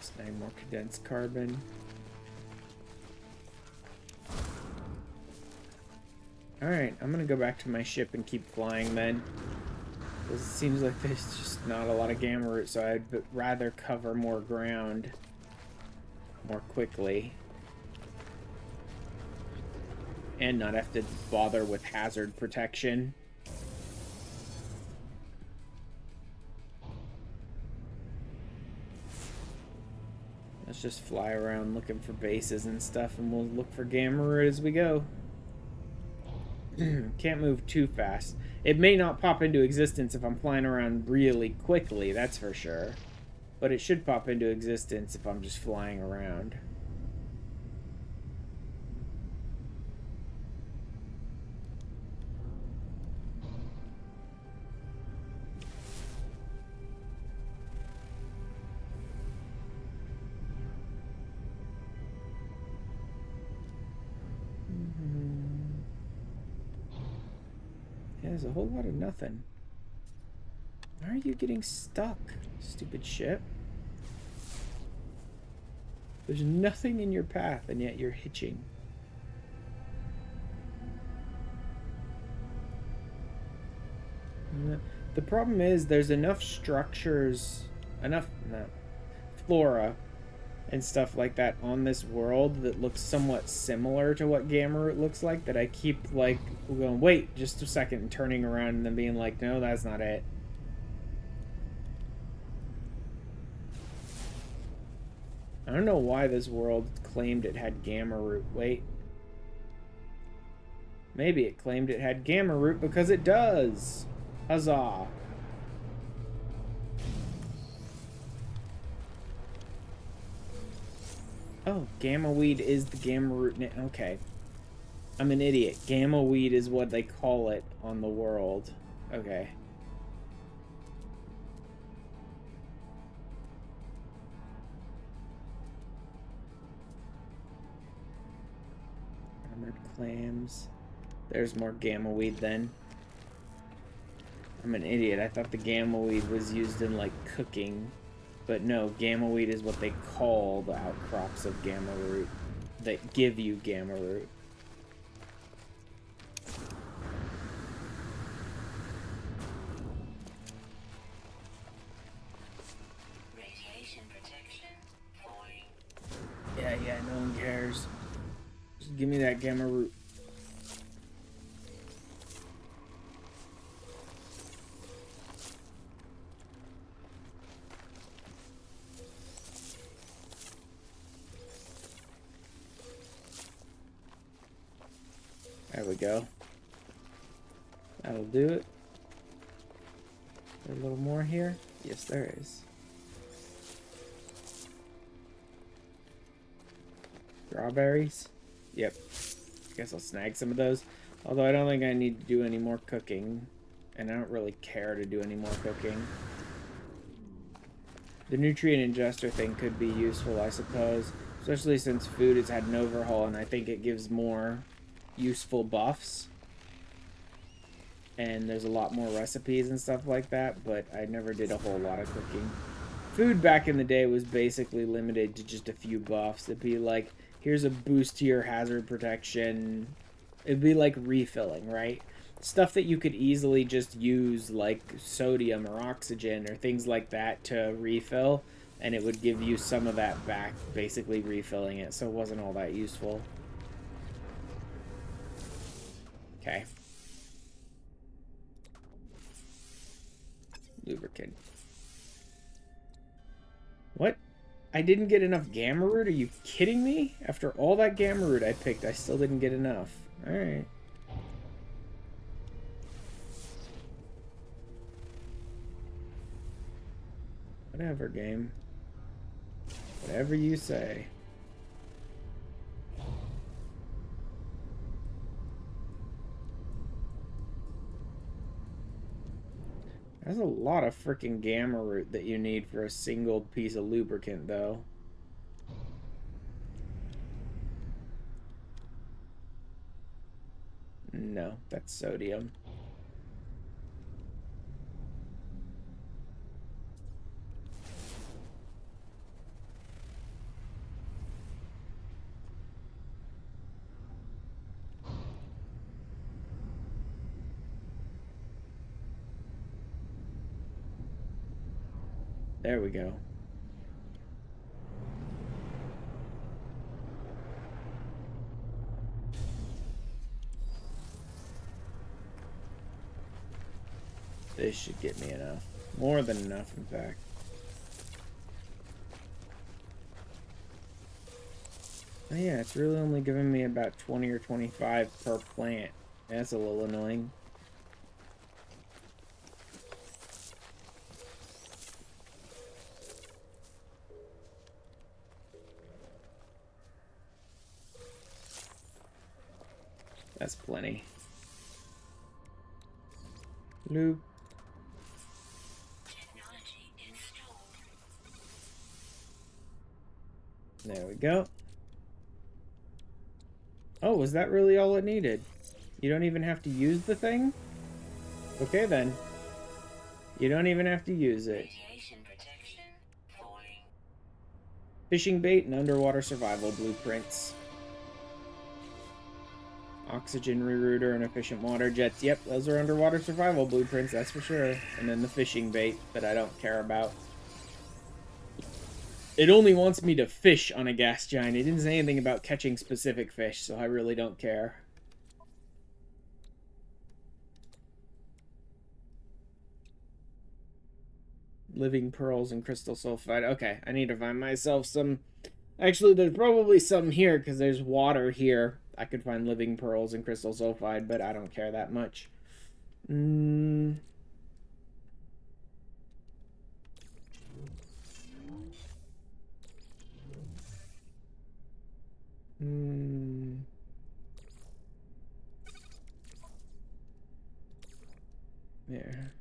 Snag more condensed carbon. Alright, I'm gonna go back to my ship and keep flying then. Because it seems like there's just not a lot of gamma root, so I'd rather cover more ground more quickly. And not have to bother with hazard protection. Let's just fly around looking for bases and stuff, and we'll look for gamma root as we go. Can't move too fast. It may not pop into existence if I'm flying around really quickly, that's for sure. But it should pop into existence if I'm just flying around. There's a whole lot of nothing. Why are you getting stuck, stupid ship? There's nothing in your path, and yet you're hitching. The problem is there's enough structures, enough flora and stuff like that on this world that looks somewhat similar to what gamma root looks like, that I keep like going, wait just a second, and turning around and then being like, no, that's not it. I don't know why this world claimed it had gamma root. Wait, maybe it claimed it had gamma root because it does. Huzzah. Oh, gamma weed is the gamma root. Okay. I'm an idiot. Gamma weed is what they call it on the world. Okay. Armored clams. There's more gamma weed then. I'm an idiot. I thought the gamma weed was used in like cooking. But no, gamma weed is what they call the outcrops of gamma root that give you gamma root. Radiation protection falling. Yeah, no one cares. Just give me that gamma root. There we go. That'll do it. Is there a little more here? Yes, there is. Strawberries? Yep. Guess I'll snag some of those. Although I don't think I need to do any more cooking. And I don't really care to do any more cooking. The nutrient ingester thing could be useful, I suppose. Especially since food has had an overhaul, and I think it gives more useful buffs. And there's a lot more recipes and stuff like that, but I never did a whole lot of cooking. Food back in the day was basically limited to just a few buffs. It'd be like, here's a boost to your hazard protection. It'd be like refilling, right? Stuff that you could easily just use, like sodium or oxygen or things like that to refill, and it would give you some of that back, basically refilling it, so it wasn't all that useful. Okay. Lubricant. What? I didn't get enough gamma root? Are you kidding me? After all that gamma root I picked, I still didn't get enough. Alright. Whatever, game. Whatever you say. There's a lot of freaking gamma root that you need for a single piece of lubricant, though. No, that's sodium. There we go. This should get me enough. More than enough, in fact. Oh yeah, it's really only giving me about 20 or 25 per plant. That's a little annoying. That's plenty. Loop. Technology installed. There we go. Oh, was that really all it needed? You don't even have to use the thing? Okay then. You don't even have to use it. Radiation protection falling. Fishing bait and underwater survival blueprints. Oxygen rerouter and efficient water jets. Yep, those are underwater survival blueprints, that's for sure. And then the fishing bait that I don't care about. It only wants me to fish on a gas giant. It didn't say anything about catching specific fish, so I really don't care. Living pearls and crystal sulfide. Okay, I need to find myself some... Actually, there's probably some here, because there's water here. I could find living pearls and crystal sulfide, but I don't care that much. There.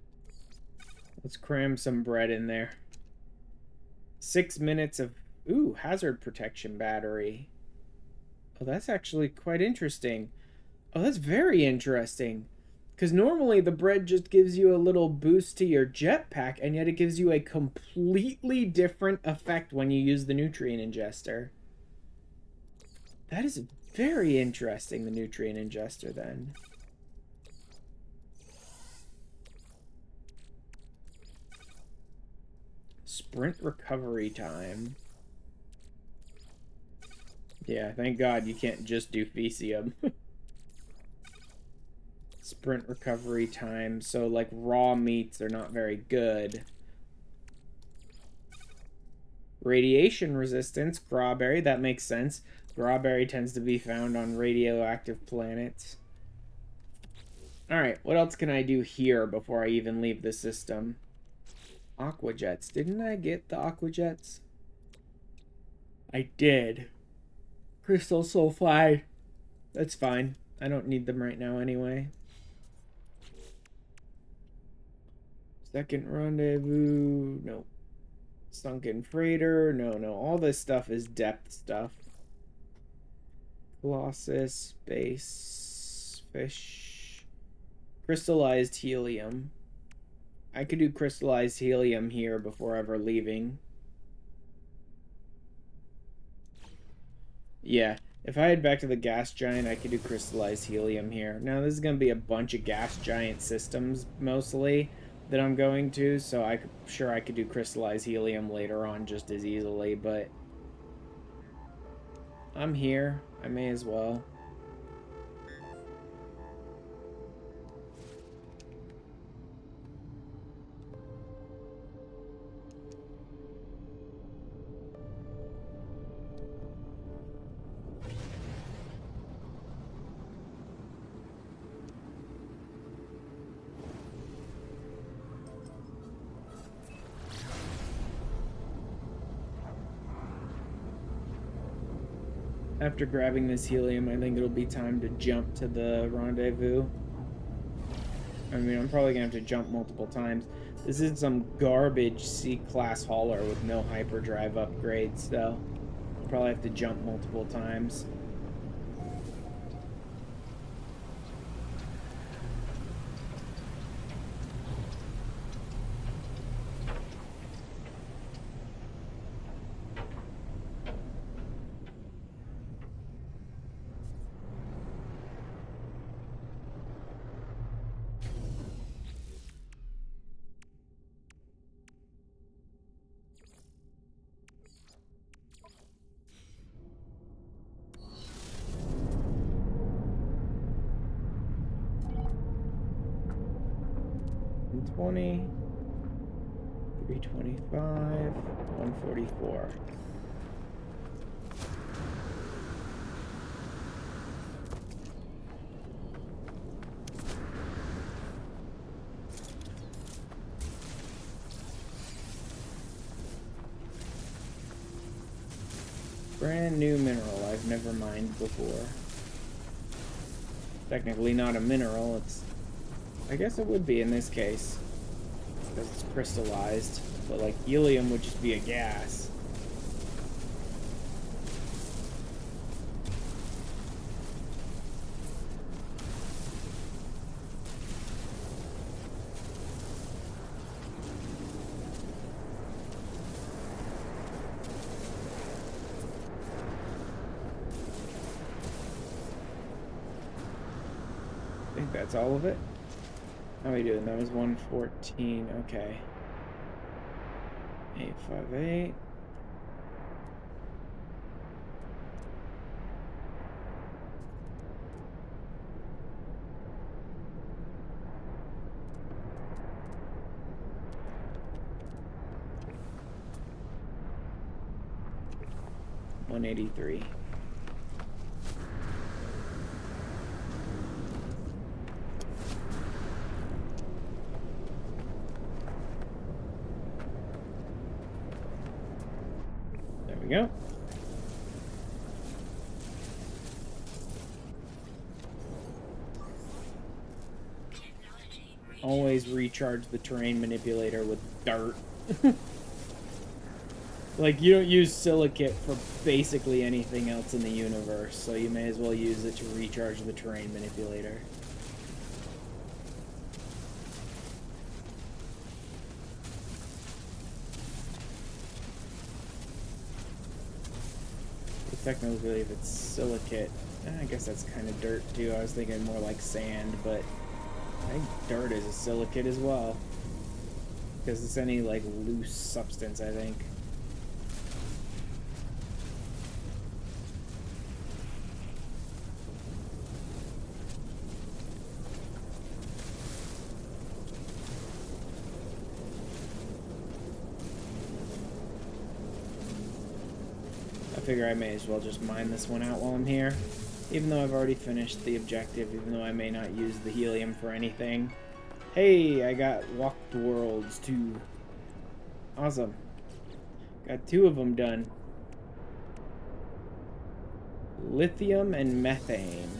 Let's cram some bread in there. 6 minutes of... Ooh, hazard protection battery. Oh, that's actually quite interesting. Oh, that's very interesting. Because normally the bread just gives you a little boost to your jetpack, and yet it gives you a completely different effect when you use the nutrient ingester. That is very interesting, the nutrient ingester, then. Sprint recovery time. Yeah, thank God you can't just do Fecium. Sprint recovery time. So, like, raw meats are not very good. Radiation resistance. Grawberry, that makes sense. Grawberry tends to be found on radioactive planets. Alright, what else can I do here before I even leave the system? Aquajets. Didn't I get the aquajets? I did. Crystal sulfide. That's fine. I don't need them right now anyway. Second rendezvous. No. Sunken freighter. No. All this stuff is depth stuff. Colossus. Base. Fish. Crystallized helium. I could do crystallized helium here before ever leaving. Yeah, if I head back to the gas giant, I could do crystallized helium here. Now, this is going to be a bunch of gas giant systems, mostly, that I'm going to, so I'm sure I could do crystallized helium later on just as easily, but I'm here. I may as well. after grabbing this helium, I think it'll be time to jump to the rendezvous. I mean, I'm probably gonna have to jump multiple times. This is some garbage C-class hauler with no hyperdrive upgrades, so I'll probably have to jump multiple times. $20, $325, $144. Brand new mineral I've never mined before. Technically not a mineral, it's... I guess it would be in this case. Because it's crystallized. But like helium would just be a gas. I think that's all of it. How are we doing? That was 114. Okay. 858. $183. There we go. Always recharge the terrain manipulator with dirt. Like, you don't use silicate for basically anything else in the universe, so you may as well use it to recharge the terrain manipulator. Technically, if it's silicate, I guess that's kind of dirt too. I was thinking more like sand, but I think dirt is a silicate as well. Because it's any, like, loose substance, I think. I figure I may as well just mine this one out while I'm here. Even though I've already finished the objective, even though I may not use the helium for anything. Hey, I got Walked Worlds 2. Awesome. Got 2 of them done. Lithium and methane.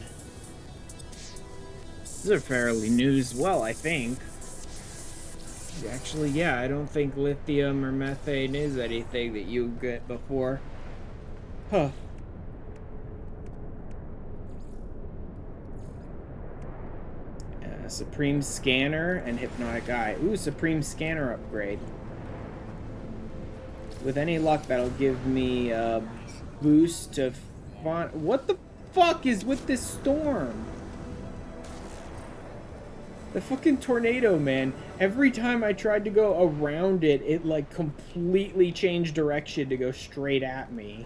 These are fairly new as well, I think. Actually, yeah, I don't think lithium or methane is anything that you get before. Huh. Supreme Scanner and Hypnotic Eye. Ooh, Supreme Scanner upgrade. With any luck, that'll give me a boost to... What the fuck is with this storm? The fucking tornado, man. Every time I tried to go around it, it, like, completely changed direction to go straight at me.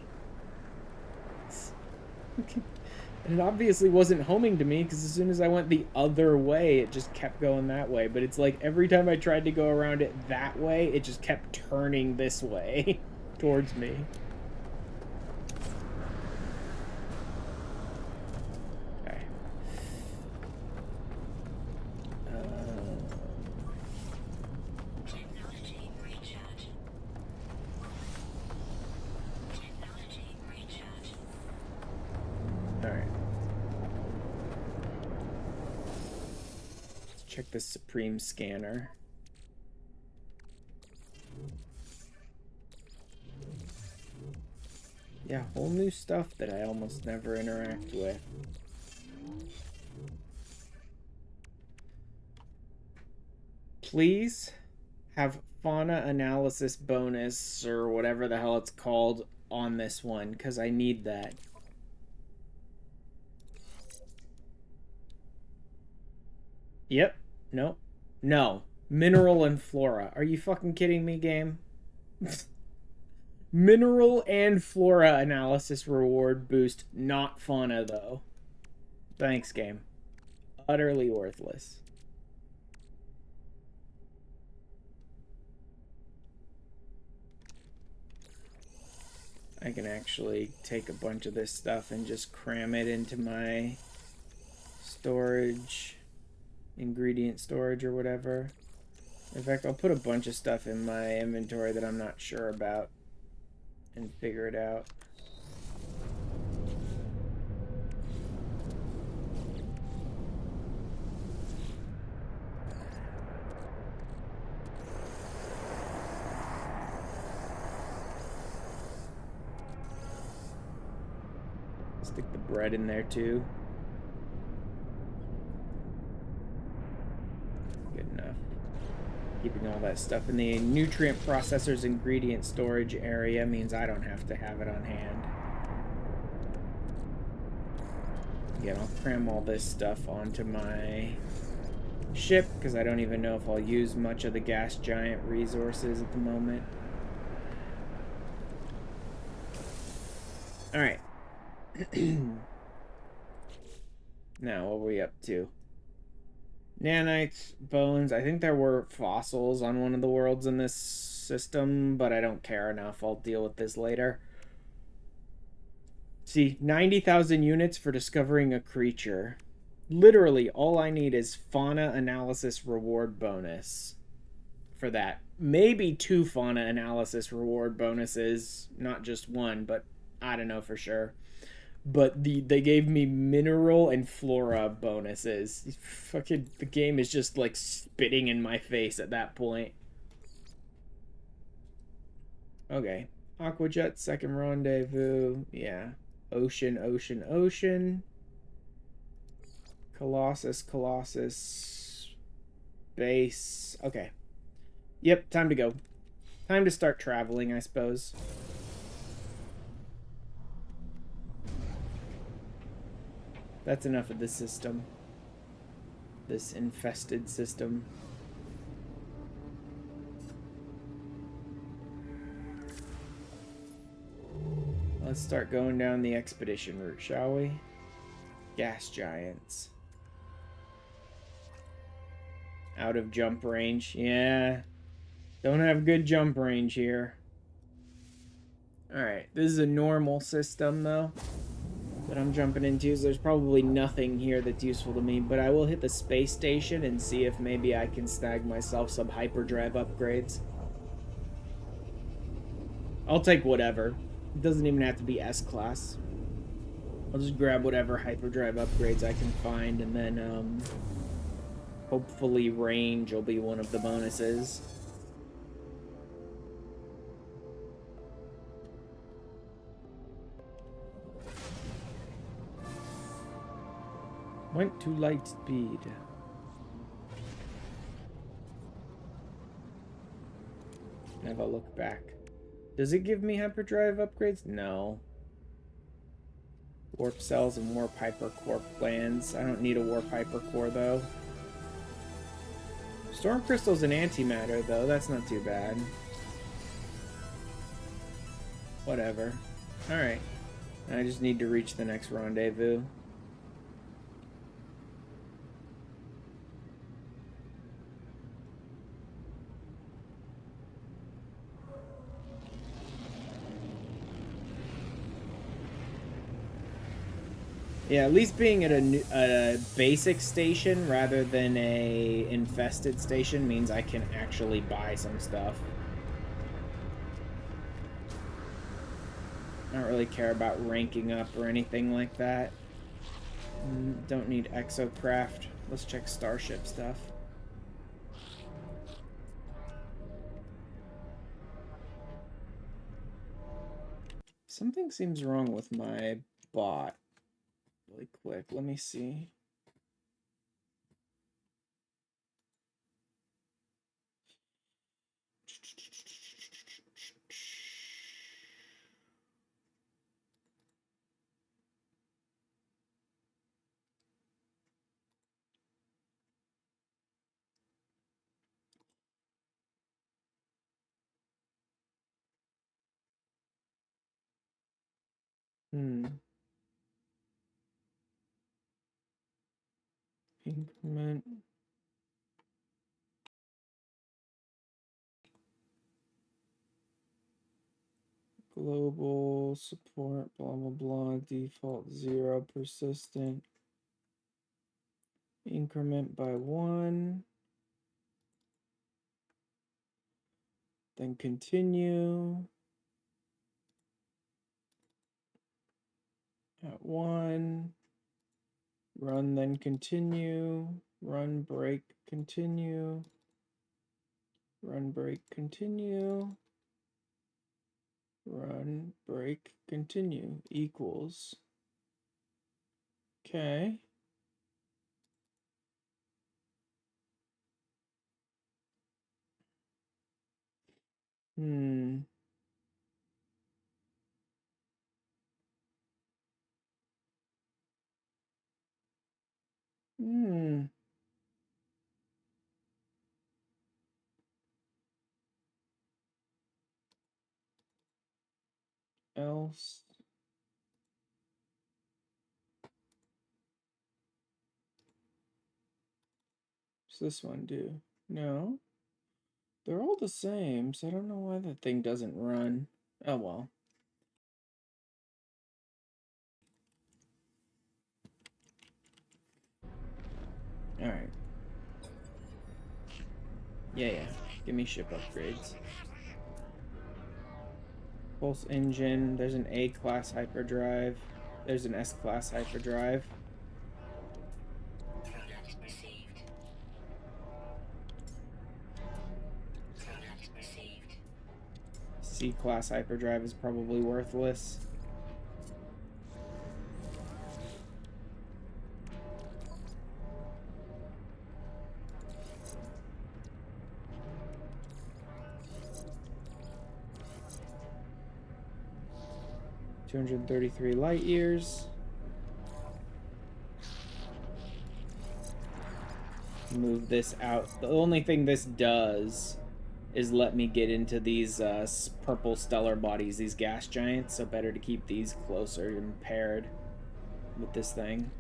And it obviously wasn't homing to me, because as soon as I went the other way, it just kept going that way. But it's like every time I tried to go around it that way, it just kept turning this way towards me. Okay. Technology recharge. Technology recharge. check the Supreme Scanner. Yeah, whole new stuff that I almost never interact with. Please have fauna analysis bonus or whatever the hell it's called on this one, because I need that. Yep. No. No. Mineral and flora. Are you fucking kidding me, game? Mineral and flora analysis reward boost, not fauna, though. Thanks, game. Utterly worthless. I can actually take a bunch of this stuff and just cram it into my storage, ingredient storage or whatever. In fact, I'll put a bunch of stuff in my inventory that I'm not sure about and figure it out. Stick the bread in there too. Good enough. Keeping all that stuff in the nutrient processor's ingredient storage area means I don't have to have it on hand. Again, I'll cram all this stuff onto my ship because I don't even know if I'll use much of the gas giant resources at the moment. Alright. Now, what are we up to? Nanites, bones. I think there were fossils on one of the worlds in this system, but I don't care enough. I'll deal with this later. See, 90,000 units for discovering a creature. Literally, all I need is fauna analysis reward bonus for that. Maybe 2 fauna analysis reward bonuses, not just one, but I don't know for sure. But they gave me mineral and flora bonuses. Fucking the game is just like spitting in my face at that point. Okay. Aquajet, second rendezvous. Yeah. Ocean, ocean, ocean. Colossus, Colossus. Base. Okay. Yep, time to go. Time to start traveling, I suppose. That's enough of this system. This infested system. Let's start going down the expedition route, shall we? Gas giants. Out of jump range. Yeah. Don't have good jump range here. Alright, this is a normal system, though, that I'm jumping into, so there's probably nothing here that's useful to me, but I will hit the space station and see if maybe I can snag myself some hyperdrive upgrades. I'll take whatever. It doesn't even have to be S-class. I'll just grab whatever hyperdrive upgrades I can find, and then, hopefully range will be one of the bonuses. Went to light speed. Have a look back. Does it give me hyperdrive upgrades? No. Warp cells and warp hypercore plans. I don't need a warp hypercore though. Storm crystals and antimatter though. That's not too bad. Whatever. Alright. I just need to reach the next rendezvous. Yeah, at least being at a basic station rather than a infested station means I can actually buy some stuff. I don't really care about ranking up or anything like that. Don't need exocraft. Let's check starship stuff. Something seems wrong with my bot. Really quick, let me see. Increment. Global support, blah, blah, blah, default 0, persistent. Increment by 1. Then continue. At 1. Run, then continue. Run, break, continue. Run, break, continue. Run, break, continue. Equals. Okay. Else. What's this one do? No. They're all the same, so I don't know why that thing doesn't run. Oh well. Alright. Yeah. Give me ship upgrades. Pulse engine. There's an A-class hyperdrive. There's an S-class hyperdrive. Product received. Product received. C-class hyperdrive is probably worthless. $233 light years. Move this out. The only thing this does is let me get into these purple stellar bodies, these gas giants, so better to keep these closer and paired with this thing.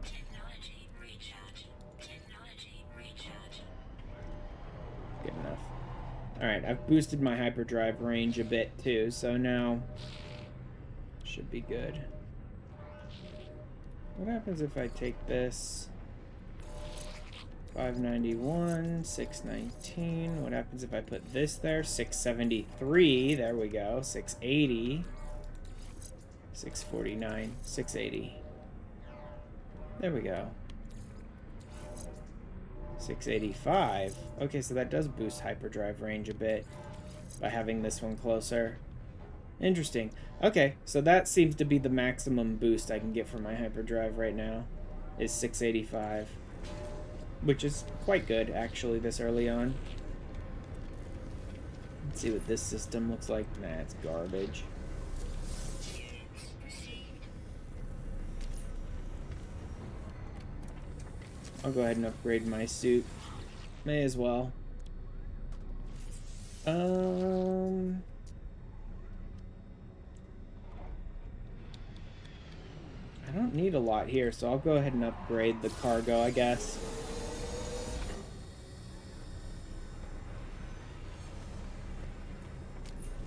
Technology recharge. Technology recharge. Good enough. Alright, I've boosted my hyperdrive range a bit too, so now should be good. What happens if I take this? 591, 619. What happens if I put this there? 673. There we go. 680. 649. 680. There we go. 685. Okay, so that does boost hyperdrive range a bit by having this one closer. Interesting. Okay, so that seems to be the maximum boost I can get from my hyperdrive right now, is 685. Which is quite good, actually, this early on. Let's see what this system looks like. Nah, it's garbage. I'll go ahead and upgrade my suit. May as well. I don't need a lot here, so I'll go ahead and upgrade the cargo, I guess.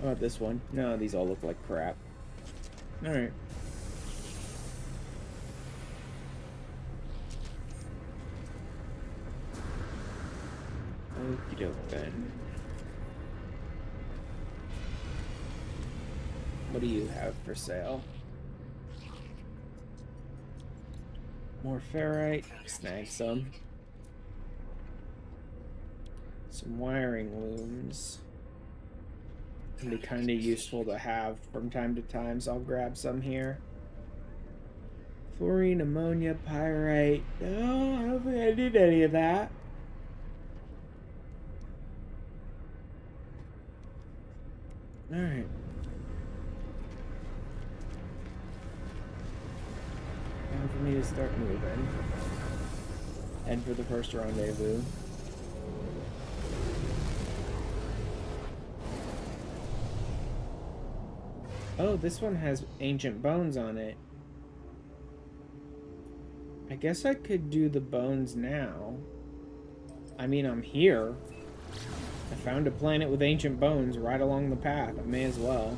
How about this one? No, these all look like crap. Alright. Okie doke then. What do you have for sale? More ferrite. Snag some. Some wiring looms. Can be kind of useful to have from time to time, so I'll grab some here. Fluorine, ammonia, pyrite. No, I don't think I need any of that. Alright. Time for me to start moving. Head for the first rendezvous. Oh, this one has ancient bones on it. I guess I could do the bones now. I mean, I'm here. I found a planet with ancient bones right along the path. I may as well.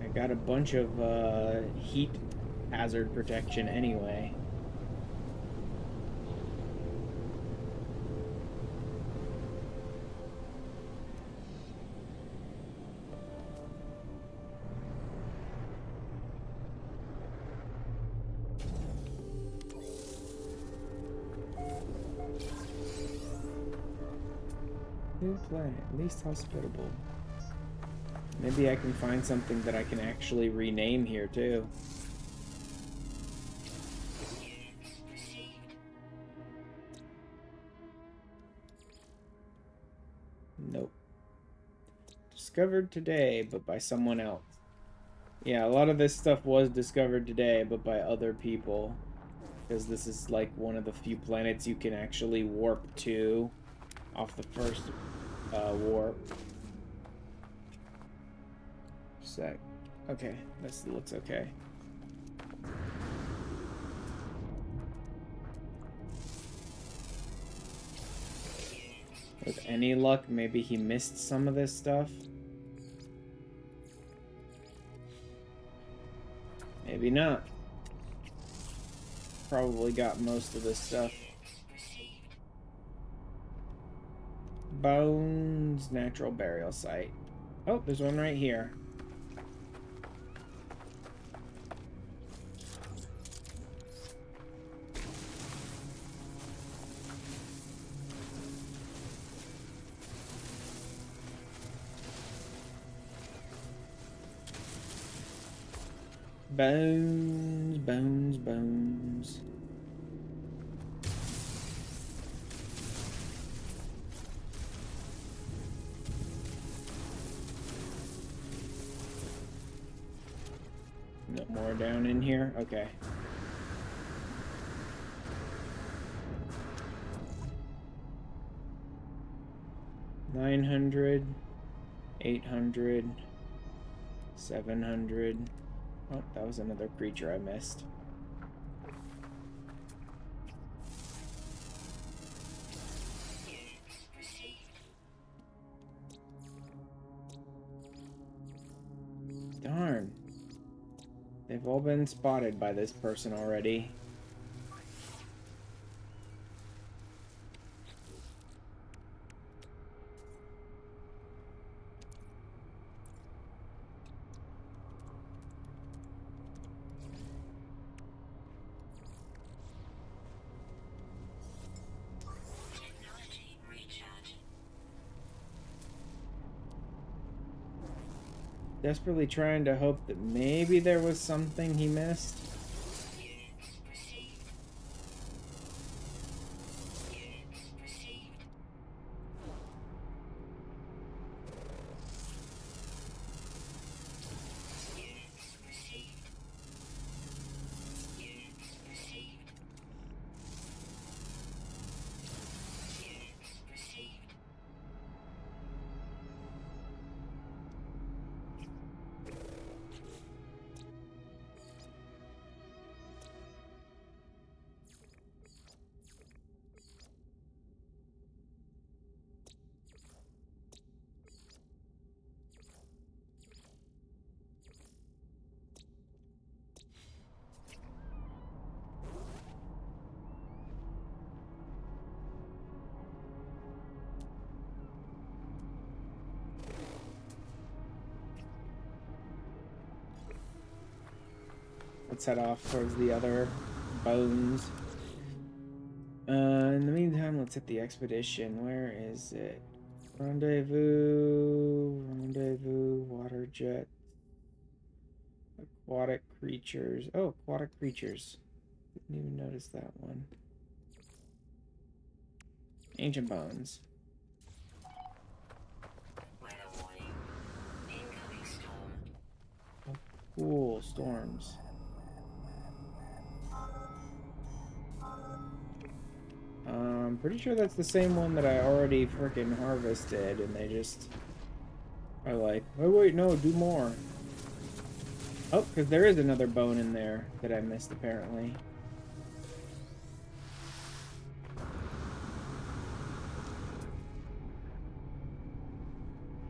I got a bunch of heat hazard protection anyway. New planet, least hospitable. Maybe I can find something that I can actually rename here too. Nope. Discovered today, but by someone else. Yeah, a lot of this stuff was discovered today, but by other people. Because this is like one of the few planets you can actually warp to off the first warp. Sec. Okay, this looks okay. With any luck, maybe he missed some of this stuff. Maybe not. Probably got most of this stuff. Bones, natural burial site. Oh, there's one right here. Bones, bones, bones. No more down in here? Okay. $900, $800, $700. Oh, that was another creature I missed. Darn. They've all been spotted by this person already. Technology recharge. Desperately trying to hope that maybe there was something he missed. Let's head off towards the other bones. In the meantime, let's hit the expedition. Where is it? Rendezvous, water jet, aquatic creatures. Oh, aquatic creatures. Didn't even notice that one. Ancient bones. Weather warning. Incoming storm. Oh, cool, storms. I'm pretty sure that's the same one that I already freaking harvested, and they just are like, oh wait, no, do more. Oh, because there is another bone in there that I missed, apparently.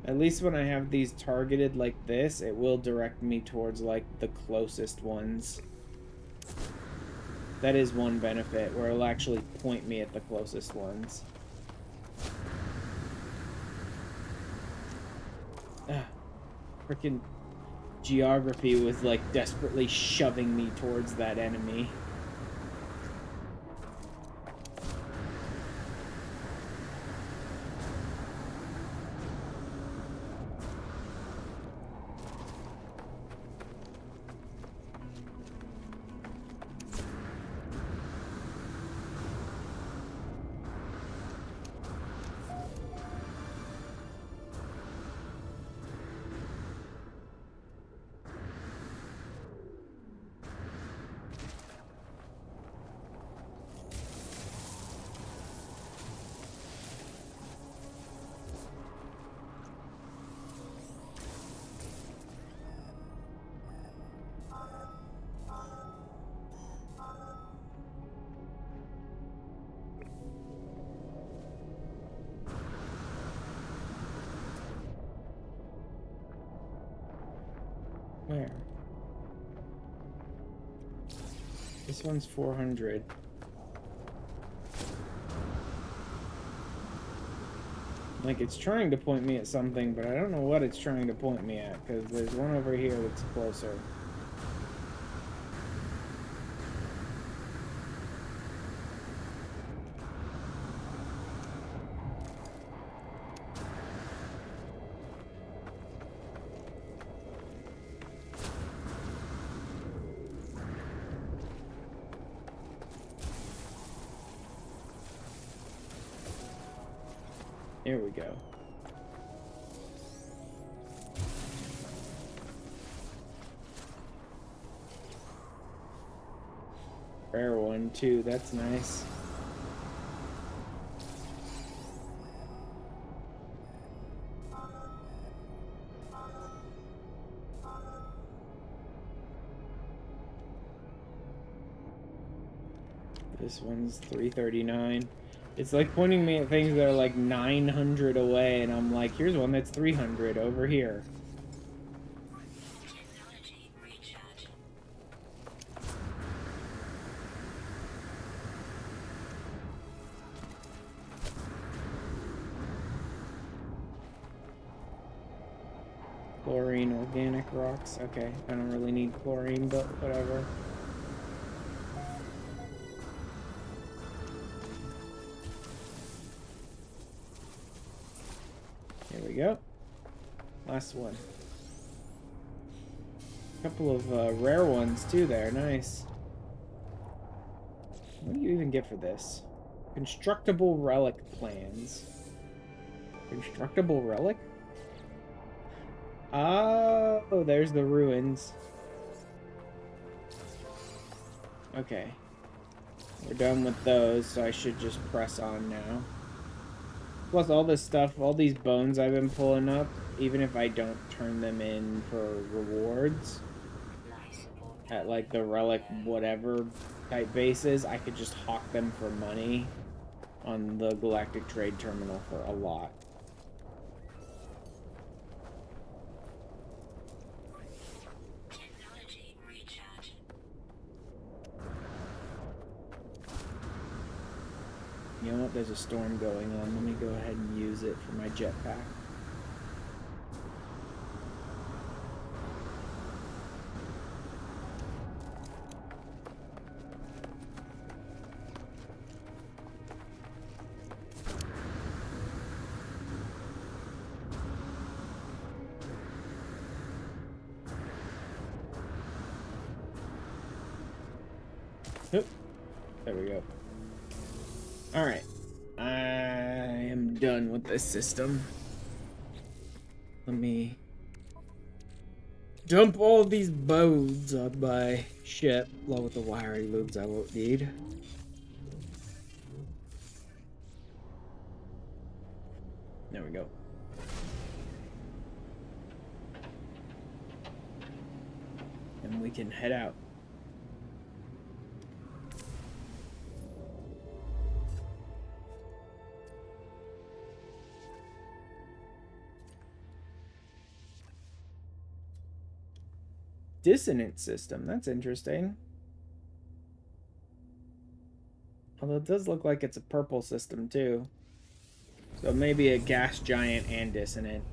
At least when I have these targeted like this, it will direct me towards, like, the closest ones. That is one benefit, where it'll actually point me at the closest ones. Ah, freaking geography was, like, desperately shoving me towards that enemy. Where? This one's 400. Like, it's trying to point me at something, but I don't know what it's trying to point me at, because there's one over here that's closer. Here we go. Rare one, too. That's nice. This one's 339. It's like pointing me at things that are like 900 away, and I'm like, here's one that's 300 over here. Technology recharge. Chlorine, organic rocks. Okay, I don't really need chlorine, but whatever. Here we go. Last one. A couple of rare ones too there. Nice. What do you even get for this? Constructible relic plans. Constructible relic? Oh, there's the ruins. Okay. We're done with those, so I should just press on now. Plus all this stuff, all these bones I've been pulling up, even if I don't turn them in for rewards, at like the relic whatever type bases, I could just hawk them for money on the Galactic Trade Terminal for a lot. Technology recharge. You know what? There's a storm going on. Let me go ahead and use it for my jetpack. Oop, there we go. Alright. I am done with this system. Let me dump all these bones on my ship, along with the wiring loops I won't need. There we go. And we can head out. Dissonant system, that's interesting. Although it does look like it's a purple system too. So maybe a gas giant and dissonant.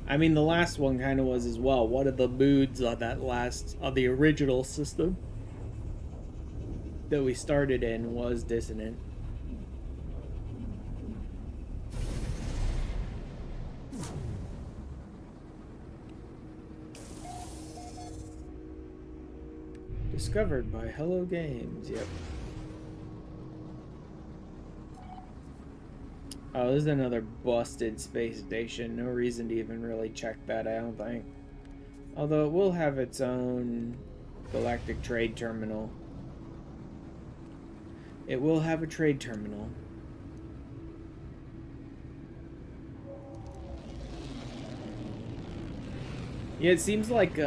I mean, the last one kind of was as well. One of the moods on the original system that we started in was dissonant. Discovered by Hello Games, yep. Oh, this is another busted space station. No reason to even really check that, I don't think. Although it will have its own galactic trade terminal. It will have a trade terminal. Yeah, it seems like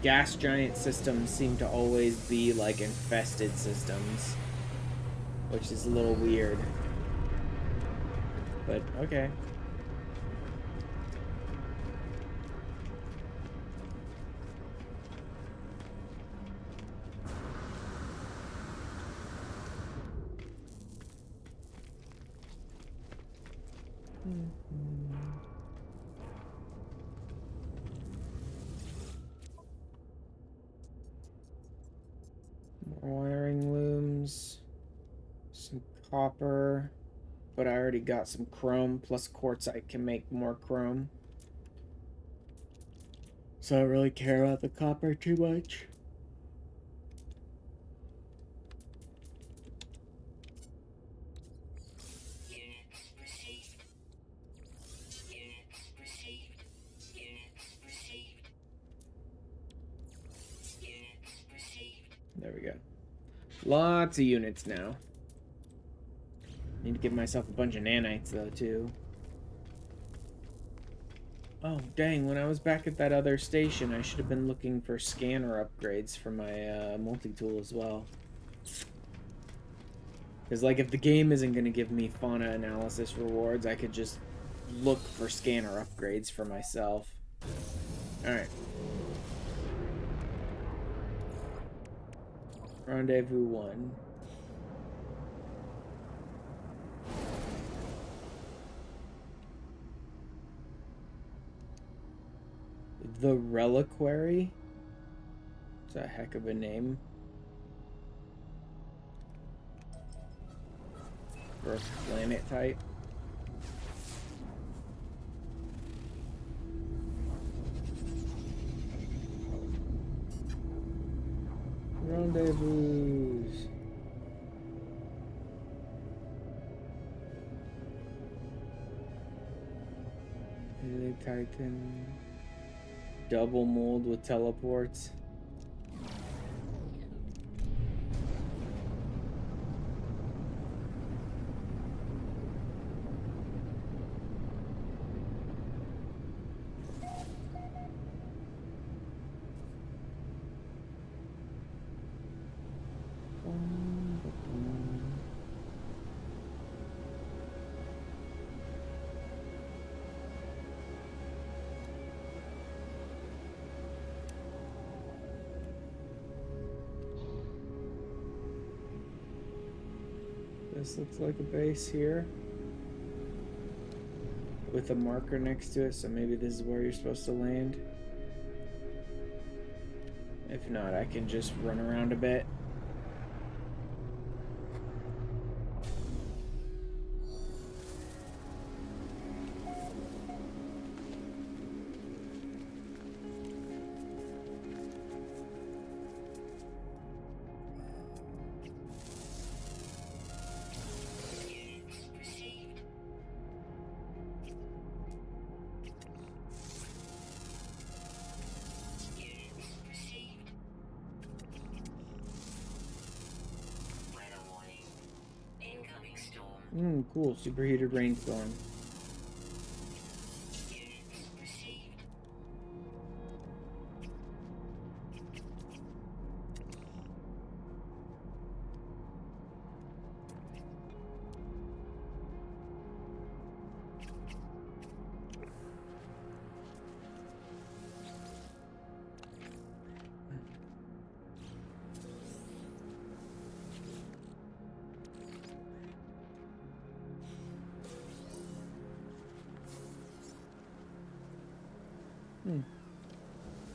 gas giant systems seem to always be like infested systems, which is a little weird. But okay. More wiring looms, some copper, but I already got some chrome, plus quartzite can make more chrome. So I don't really care about the copper too much. Units received. Units received. Units received. Units received. There we go. Lots of units now. Need to give myself a bunch of nanites though too. Oh dang, when I was back at that other station I should have been looking for scanner upgrades for my multi-tool as well. Because like if the game isn't going to give me fauna analysis rewards, I could just look for scanner upgrades for myself. Alright. Rendezvous 1. The Reliquary? It's a heck of a name. For a planet type. Rendezvous. Haley Titan. Double mold with teleports. This looks like a base here with a marker next to it, so maybe this is where you're supposed to land. If not, I can just run around a bit. Cool. Superheated rainstorm. Units received.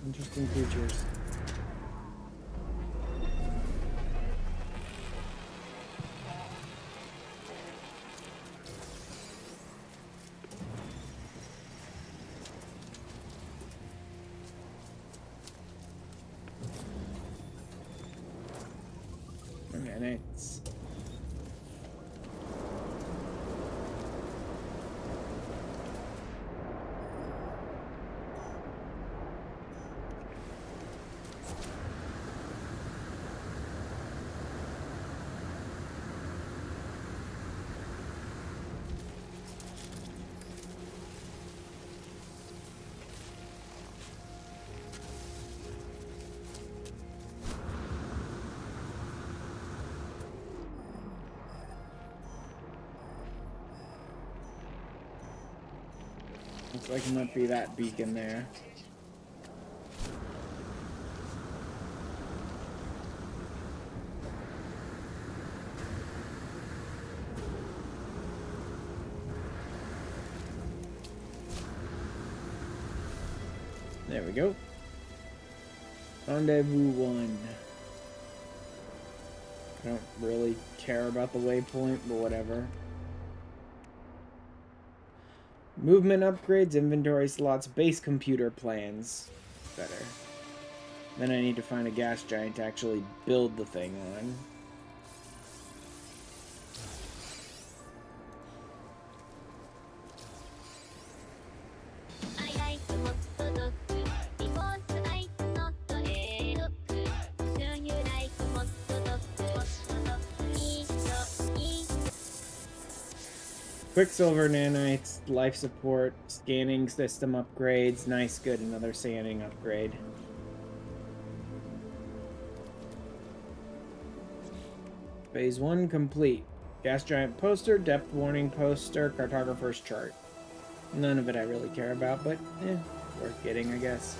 Interesting creatures. Okay, nice. Looks like it might be that beacon there. There we go. Rendezvous 1. I don't really care about the waypoint, but whatever. Movement upgrades, inventory slots, base computer plans. Better. Then I need to find a gas giant to actually build the thing on. Quicksilver nanites, life support, scanning system upgrades. Nice, good. Another scanning upgrade. Phase 1 complete. Gas giant poster, depth warning poster, cartographer's chart. None of it I really care about, but worth getting, I guess.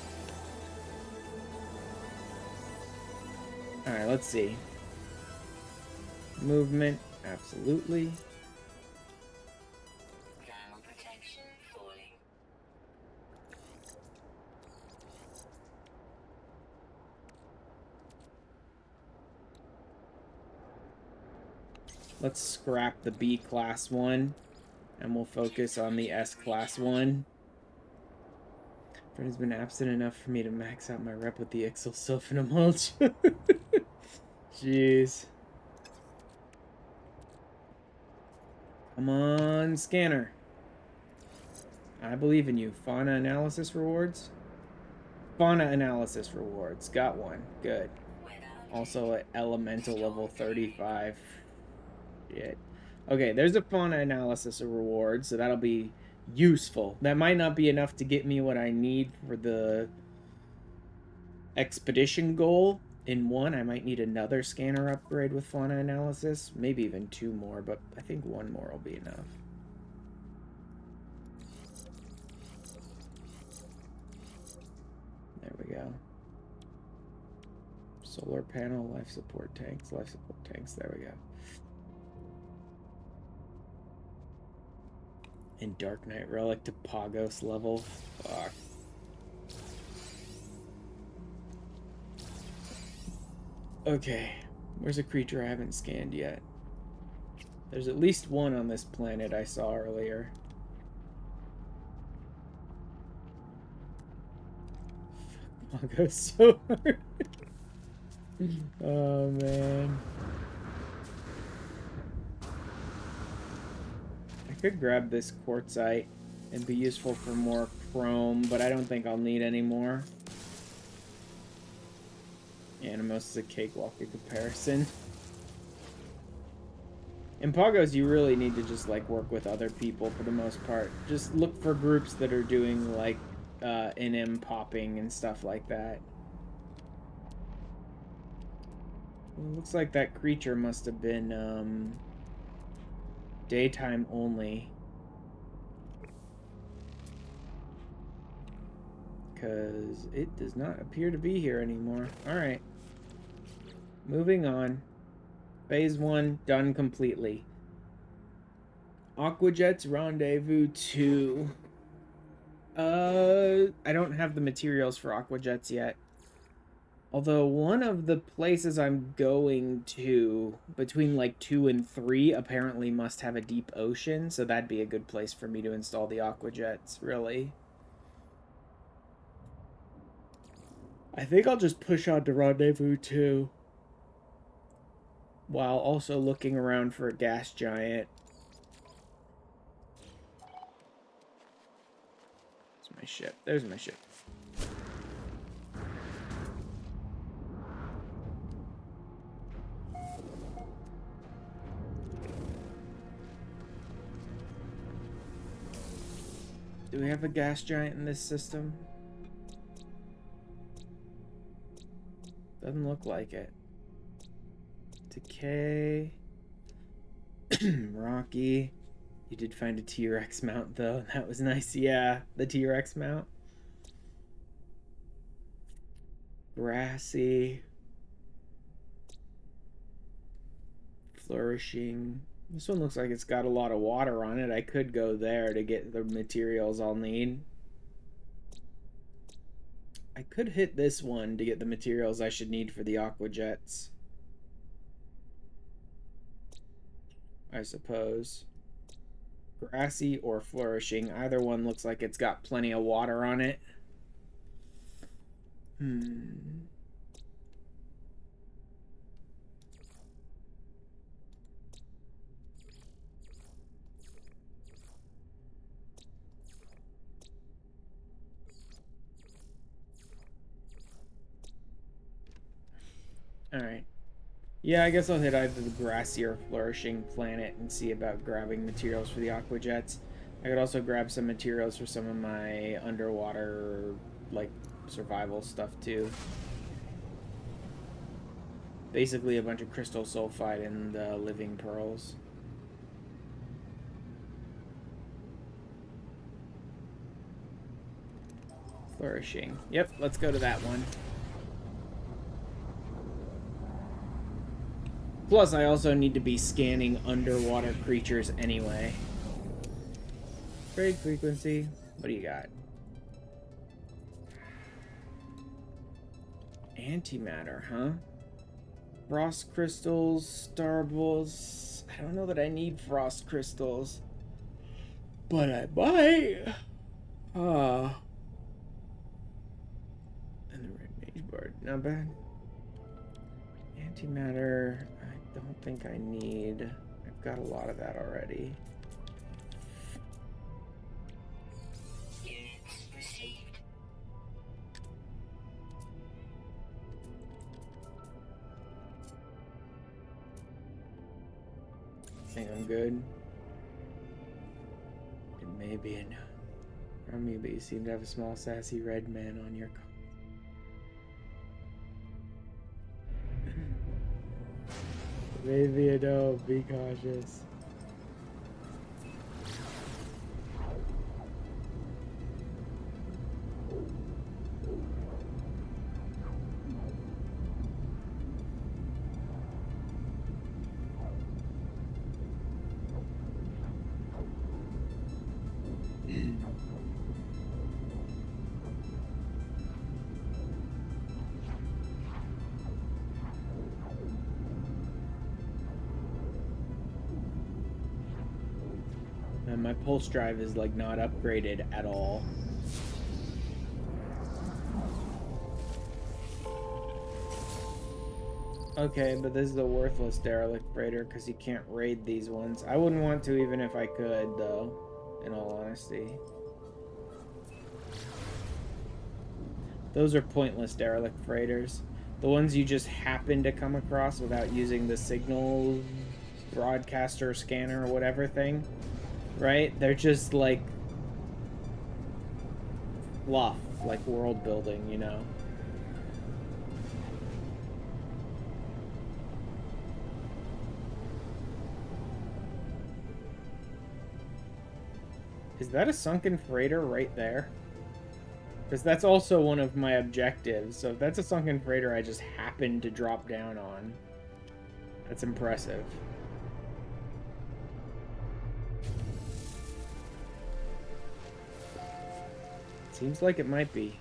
Alright, let's see. Movement, absolutely. Ground protection falling. Let's scrap the B class one, and we'll focus on the S class one. Fred has been absent enough for me to max out my rep with the exosulfina mulch. Jeez. Come on, scanner. I believe in you. Fauna analysis rewards? Fauna analysis rewards. Got one. Good. Also at elemental level 35. Shit. Okay, there's a fauna analysis reward, so that'll be useful. That might not be enough to get me what I need for the expedition goal. In one, I might need another scanner upgrade with fauna analysis. Maybe even 2 more, but I think 1 more will be enough. There we go. Solar panel, life support tanks, there we go. And Dark Knight Relic to Pagos level. Fuck. Okay, where's a creature I haven't scanned yet? There's at least one on this planet I saw earlier. Pagos so hard. Oh, man. I could grab this quartzite and be useful for more chrome, but I don't think I'll need any more. Animos is a cakewalk in comparison. In Pagos, you really need to just like work with other people for the most part. Just look for groups that are doing like NM popping and stuff like that. Well, looks like that creature must have been daytime only. Because it does not appear to be here anymore. Alright. Moving on. Phase 1 done completely. Aquajet's Rendezvous 2. I don't have the materials for Aquajets yet. Although one of the places I'm going to, between like 2 and 3, apparently must have a deep ocean, so that'd be a good place for me to install the Aquajets, really. I think I'll just push on to Rendezvous 2. While also looking around for a gas giant. There's my ship. There's my ship. Do we have a gas giant in this system? Doesn't look like it. Decay. Rocky. You did find a T-Rex mount, though. That was nice. Yeah, the T-Rex mount. Grassy. Flourishing. This one looks like it's got a lot of water on it. I could go there to get the materials I'll need. I could hit this one to get the materials I should need for the Aquajets. I suppose. Grassy or flourishing. Either one looks like it's got plenty of water on it. Alright. Yeah, I guess I'll hit either the grassy or flourishing planet and see about grabbing materials for the Aquajets. I could also grab some materials for some of my underwater, like, survival stuff, too. Basically a bunch of crystal sulfide and living pearls. Flourishing. Yep, let's go to that one. Plus, I also need to be scanning underwater creatures anyway. Trade frequency. What do you got? Antimatter, huh? Frost crystals, starbles. I don't know that I need frost crystals. But I might. And the red mage board. Not bad. Antimatter. I don't think I need. I've got a lot of that already. Units received. I think I'm good. It may be a no. Or maybe you seem to have a small sassy red man on your car. Maybe a no. Be cautious. And my pulse drive is like not upgraded at all. Okay, but this is a worthless derelict freighter because you can't raid these ones. I wouldn't want to even if I could, though, in all honesty. Those are pointless derelict freighters. The ones you just happen to come across without using the signal broadcaster scanner or whatever thing, right? They're just like fluff, like world building, you know? Is that a sunken freighter right there? Because that's also one of my objectives. So if that's a sunken freighter I just happened to drop down on, that's impressive. Seems like it might be.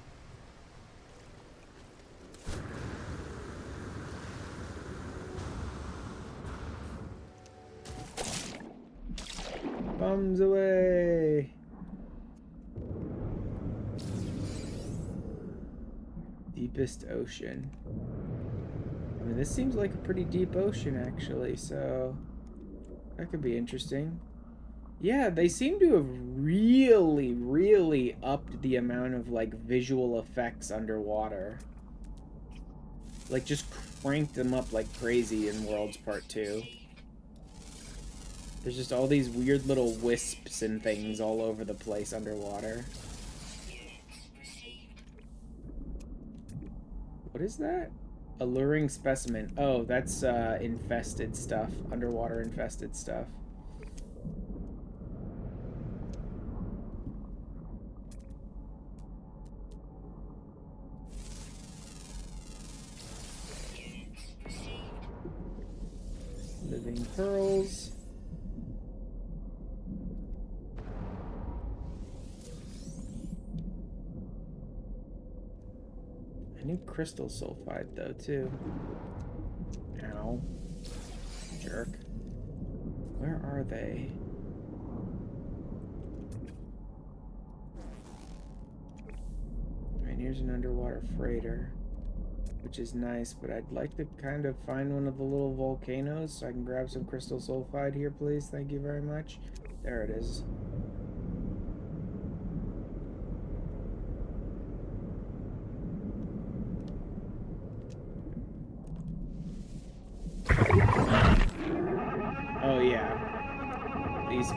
Bums away. Deepest ocean. I mean, this seems like a pretty deep ocean, actually, so that could be interesting. Yeah, they seem to have really, really upped the amount of, like, visual effects underwater. Like, just cranked them up like crazy in Worlds Part 2. There's just all these weird little wisps and things all over the place underwater. What is that? Alluring specimen. Oh, that's infested stuff. Underwater infested stuff. Living pearls. I need crystal sulfide though too. Ow. Jerk. Where are they? Alright, here's an underwater freighter, which is nice, but I'd like to kind of find one of the little volcanoes so I can grab some crystal sulfide here, please. Thank you very much. There it is. Oh yeah. These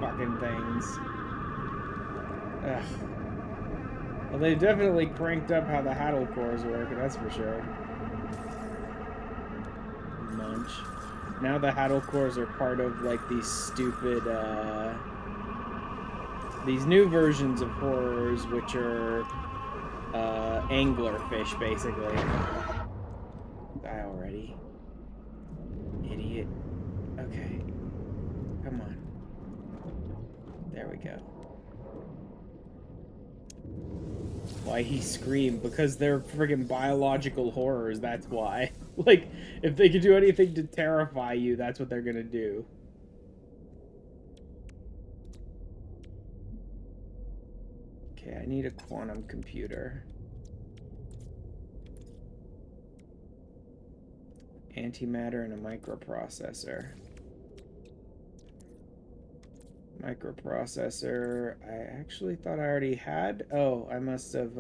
fucking things. Ugh. Well, they've definitely cranked up how the Haddle cores work, that's for sure. Munch. Now the Haddle cores are part of, like, these stupid, these new versions of horrors, which are, anglerfish, basically. Die already. Idiot. Okay. Come on. There we go. Why he screamed? Because they're friggin' biological horrors, that's why. Like, if they could do anything to terrify you, that's what they're gonna do. Okay, I need a quantum computer. Antimatter and a microprocessor. Microprocessor, I actually thought I already had. Oh, I must have,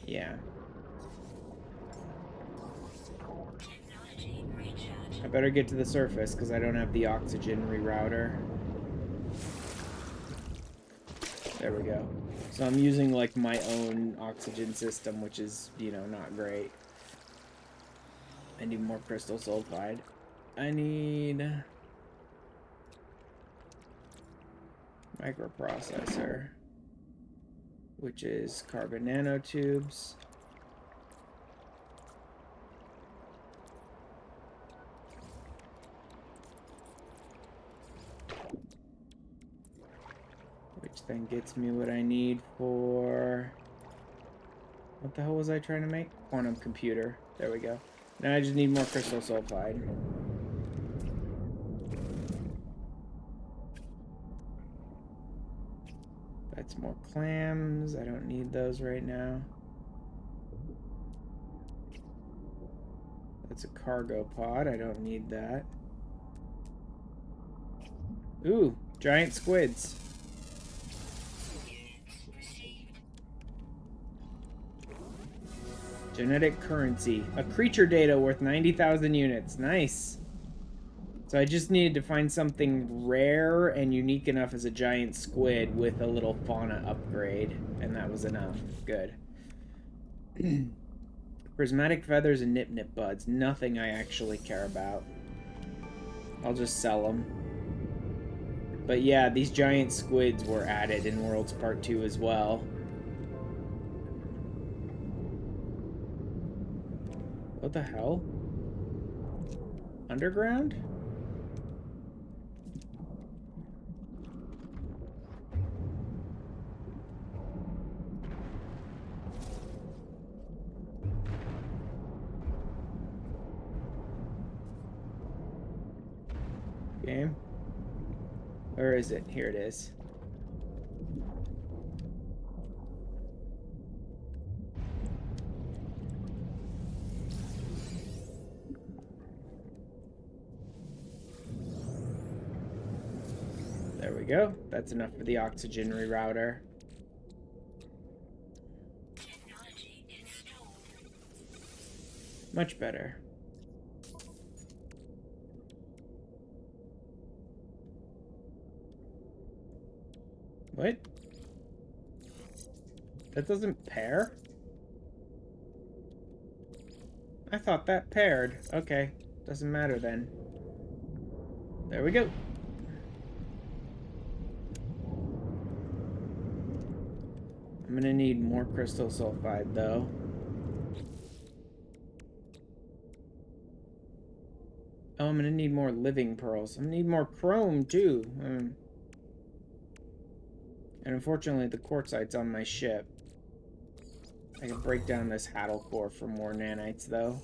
yeah. I better get to the surface because I don't have the oxygen rerouter. There we go. So I'm using, like, my own oxygen system, which is, you know, not great. I need more crystal sulfide. I need microprocessor, which is carbon nanotubes. Which then gets me what I need for... What the hell was I trying to make? Quantum computer. There we go. Now I just need more crystal sulfide. That's more clams. I don't need those right now. That's a cargo pod. I don't need that. Ooh, giant squids. Genetic currency. A creature data worth 90,000 units. Nice. So I just needed to find something rare and unique enough as a giant squid with a little fauna upgrade, and that was enough. Good. Prismatic feathers and nip-nip buds. Nothing I actually care about. I'll just sell them. But yeah, these giant squids were added in Worlds Part 2 as well. What the hell? Underground? Game? Where is it? Here it is. There we go. That's enough for the oxygen rerouter. Technology installed. Much better. What? That doesn't pair? I thought that paired. Okay. Doesn't matter then. There we go. I'm gonna need more crystal sulfide though. Oh, I'm gonna need more living pearls. I'm gonna need more chrome too. And unfortunately, the quartzite's on my ship. I can break down this Haddle core for more nanites, though.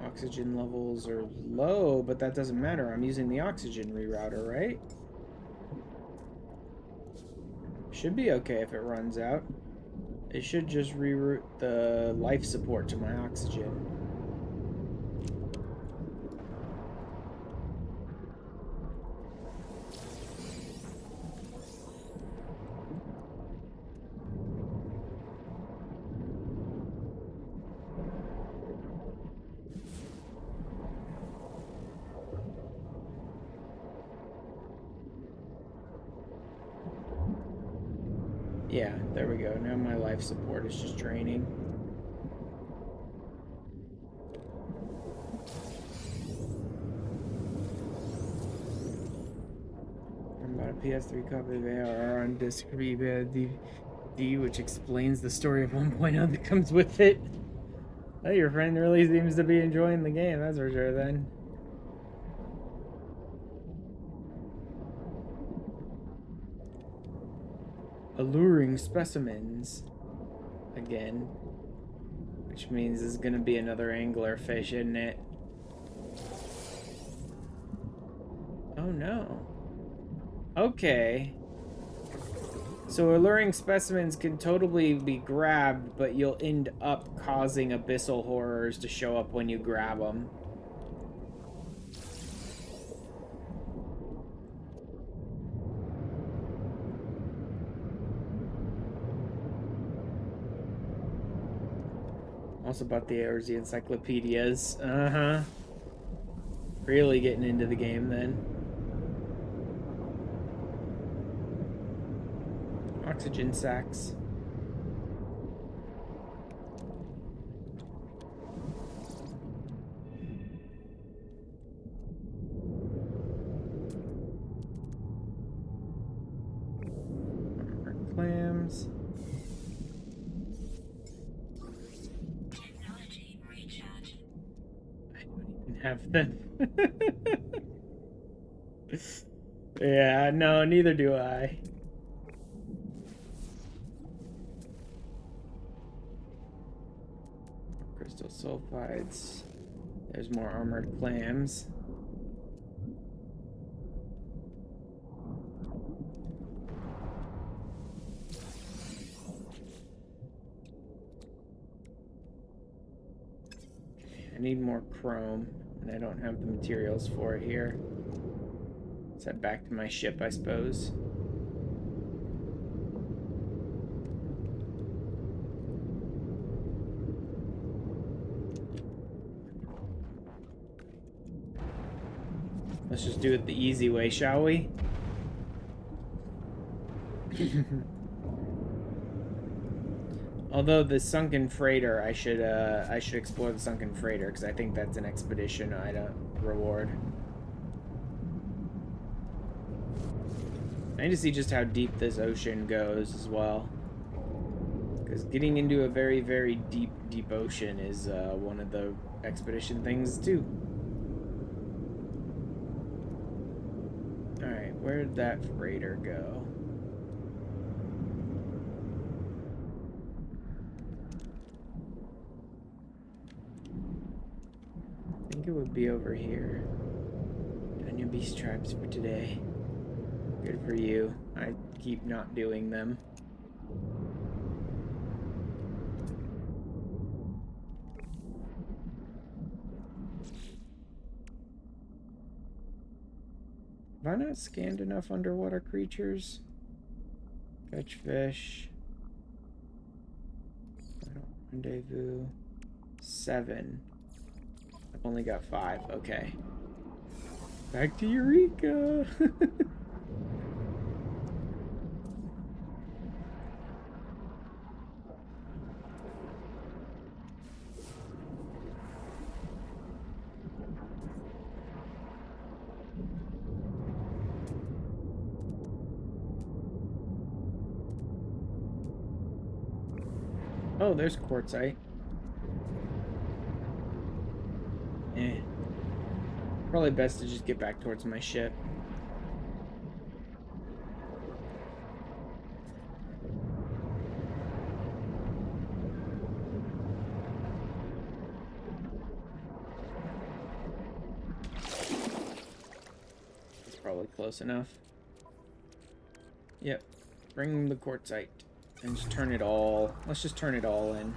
Oxygen levels are low, but that doesn't matter. I'm using the oxygen rerouter, right? Should be okay if it runs out. It should just reroute the life support to my oxygen. Yeah, there we go. Now my life support is just draining. I'm about a PS3 copy of ARR on disc for DVD, which explains the story of 1.0 that comes with it. Oh, your friend really seems to be enjoying the game, that's for sure then. Alluring specimens. Again. Which means there's gonna be another anglerfish, isn't it? Oh no. Okay. So alluring specimens can totally be grabbed, but you'll end up causing abyssal horrors to show up when you grab them. Also bought the ARZ encyclopedias. Uh-huh. Really getting into the game then. Oxygen sacks. Clams. Technology recharge. I don't even have them. Yeah, no, neither do I. Crystal sulfides. There's more armored clams. I need more chrome, and I don't have the materials for it here. Let's head back to my ship, I suppose. Let's just do it the easy way, shall we? Although the sunken freighter, I should explore the sunken freighter because I think that's an expedition item reward. I need to see just how deep this ocean goes as well, because getting into a very, very deep, deep ocean is one of the expedition things too. All right, where'd that freighter go? I think it would be over here. Done your beast traps for today. Good for you. I keep not doing them. Have I not scanned enough underwater creatures? Catch fish. Rendezvous. 7. I've only got 5. Okay. Back to Eureka! Oh, there's quartzite. Eh. Probably best to just get back towards my ship. It's probably close enough. Yep. Bring the quartzite. And just turn it all... Let's just turn it all in.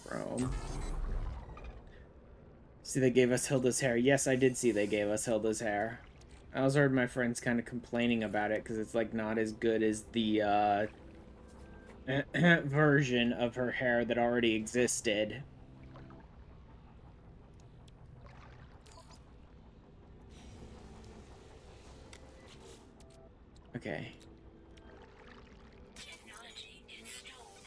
Chrome. See, they gave us Hilda's hair. Yes, I did see they gave us Hilda's hair. I also heard my friends kind of complaining about it because it's, like, not as good as the, version of her hair that already existed. Okay. Technology installed.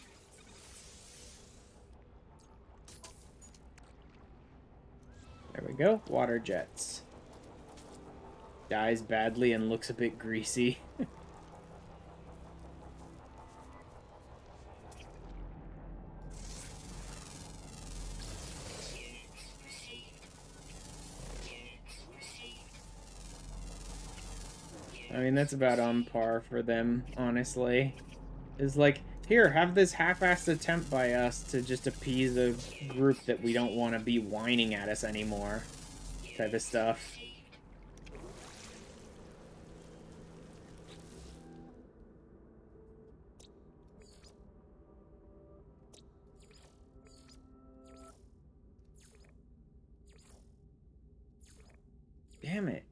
There we go. Water jets. Dies badly and looks a bit greasy. I mean, that's about on par for them, honestly. It's like, here, have this half-assed attempt by us to just appease a group that we don't want to be whining at us anymore. Type of stuff. Damn it.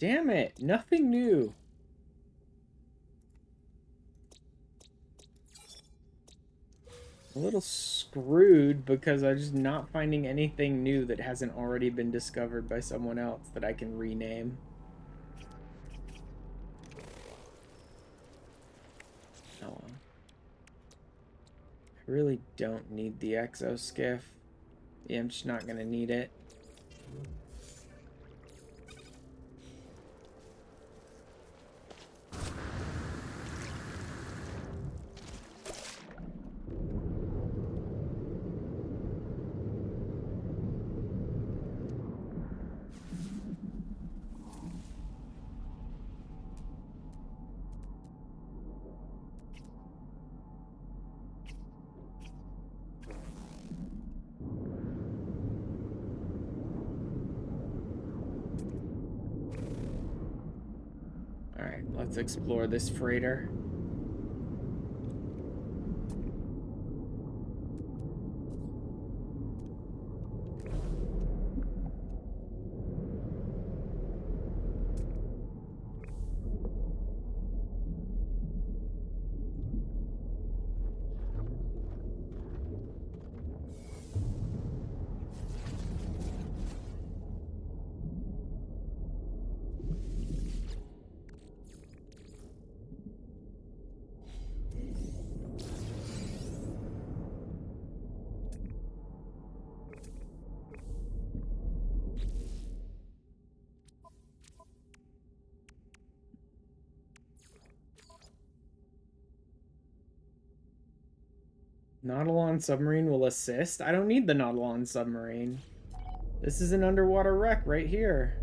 Damn it! Nothing new! A little screwed because I'm just not finding anything new that hasn't already been discovered by someone else that I can rename. Oh well. I really don't need the exoskiff. Yeah, I'm just not gonna need it. Alright, let's explore this freighter. Nautilon submarine will assist? I don't need the Nautilon submarine. This is an underwater wreck right here.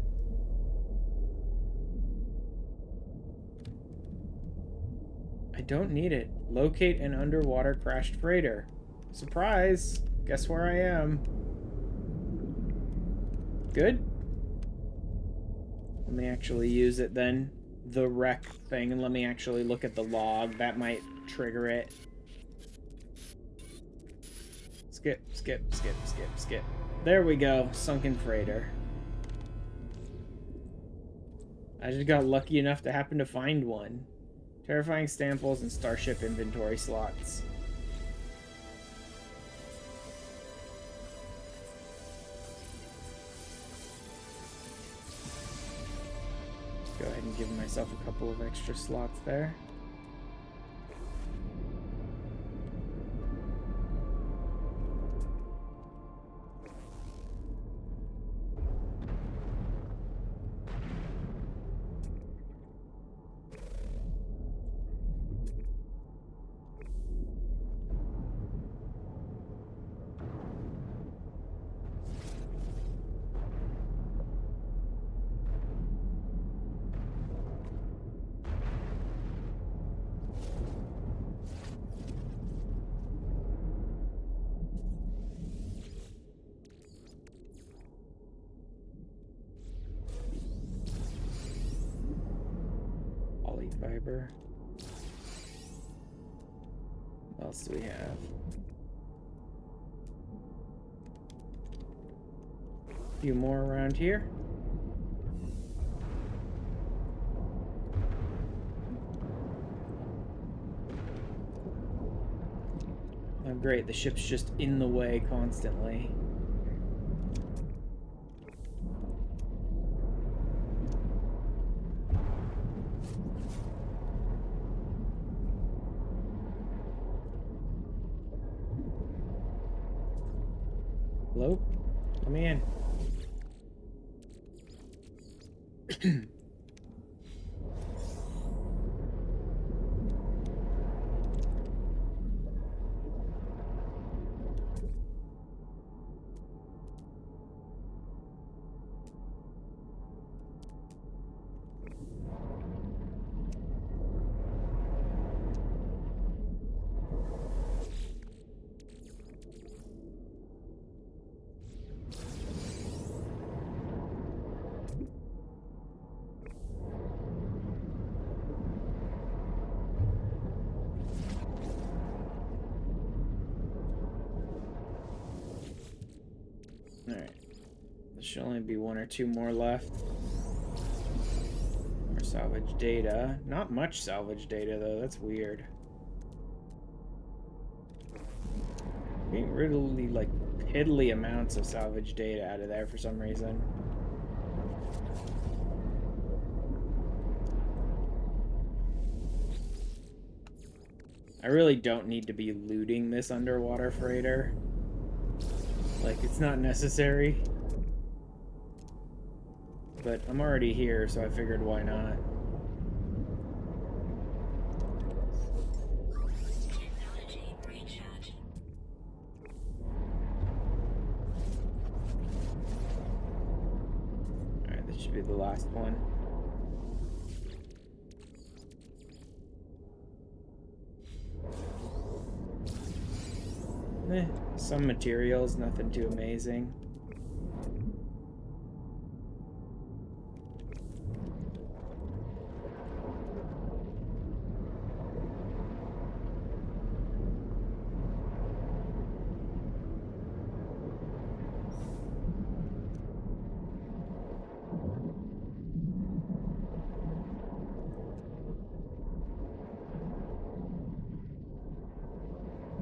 I don't need it. Locate an underwater crashed freighter. Surprise! Guess where I am. Good? Let me actually use it then. The wreck thing, and let me actually look at the log. That might trigger it. Skip, skip, skip, skip, skip. There we go. Sunken freighter. I just got lucky enough to happen to find one. Terrifying samples and starship inventory slots. Go ahead and give myself a couple of extra slots there. Polyfiber. What else do we have? A few more around here. Oh great, the ship's just in the way constantly. Hello? Let me in. Alright. There should only be one or two more left. More salvage data. Not much salvage data, though. That's weird. Getting really, like, piddly amounts of salvage data out of there for some reason. I really don't need to be looting this underwater freighter. Like, it's not necessary. But I'm already here, so I figured why not. Technology recharge. Alright, this should be the last one. Some materials, nothing too amazing.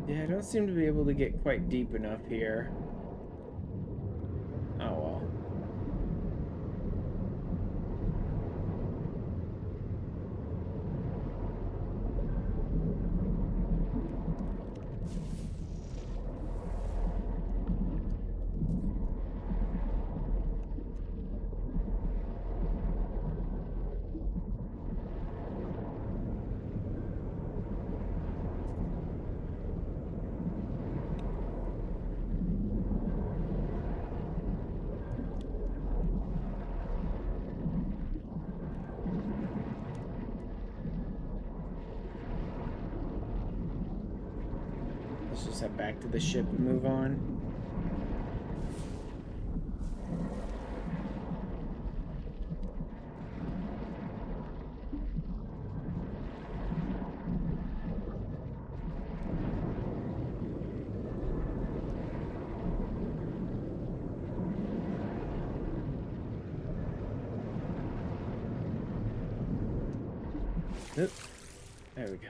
Yeah, I don't seem to be able to get quite deep enough here. Oh well. Let's just head back to the ship and move on. Oop. There we go.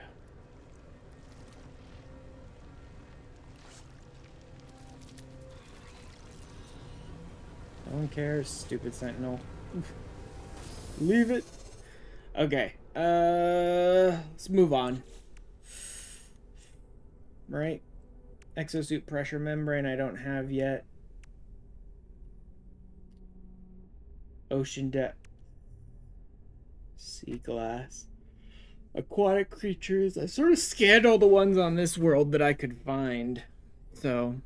No one cares, stupid sentinel. Leave it. Okay. Let's move on. Right? Exosuit pressure membrane I don't have yet. Ocean depth. Sea glass. Aquatic creatures. I sort of scanned all the ones on this world that I could find. So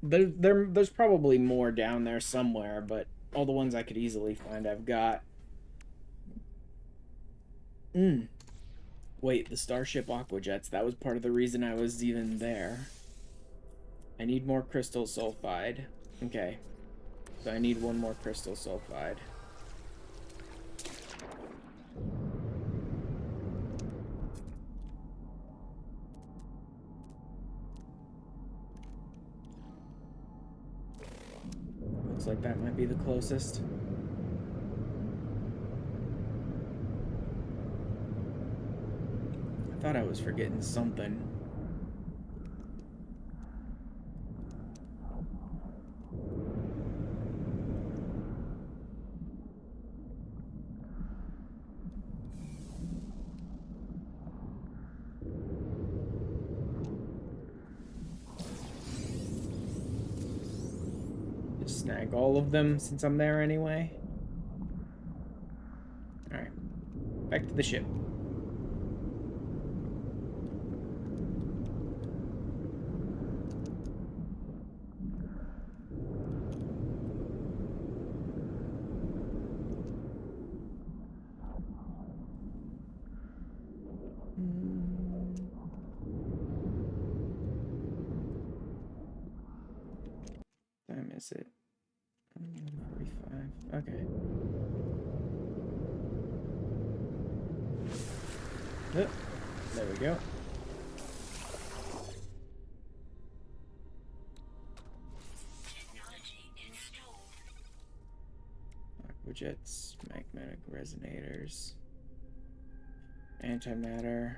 there's probably more down there somewhere, but all the ones I could easily find I've got. Wait, the Starship Aquajets, that was part of the reason I was even there. I need more crystal sulfide. Okay. So I need one more crystal sulfide. Looks like that might be the closest. I thought I was forgetting something. Just snag all of them since I'm there anyway. Alright. Back to the ship. Time is it? 45. Okay. Oh, there we go. Technology installed. Aquajets, magnetic resonators, antimatter,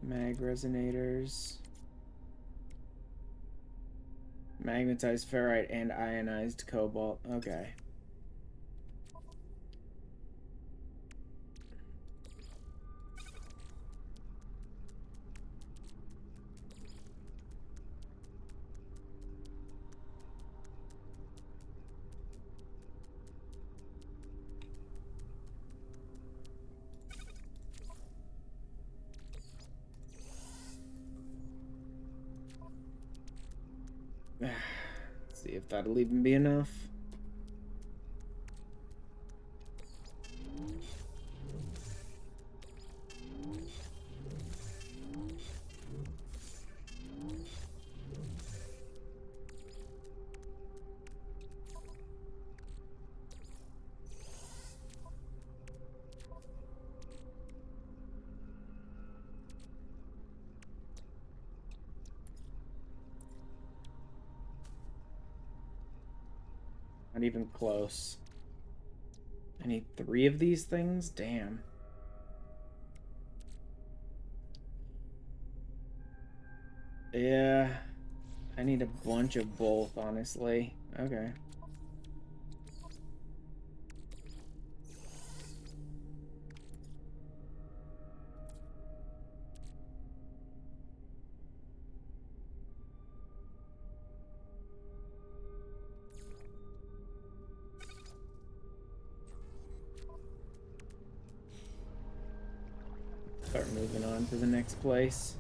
mag resonators, magnetized ferrite, and ionized cobalt. Okay. See if that'll even be enough. Not even close. I need 3 of these things? Damn. Yeah. I need a bunch of both, honestly. Okay. Start moving on to the next place.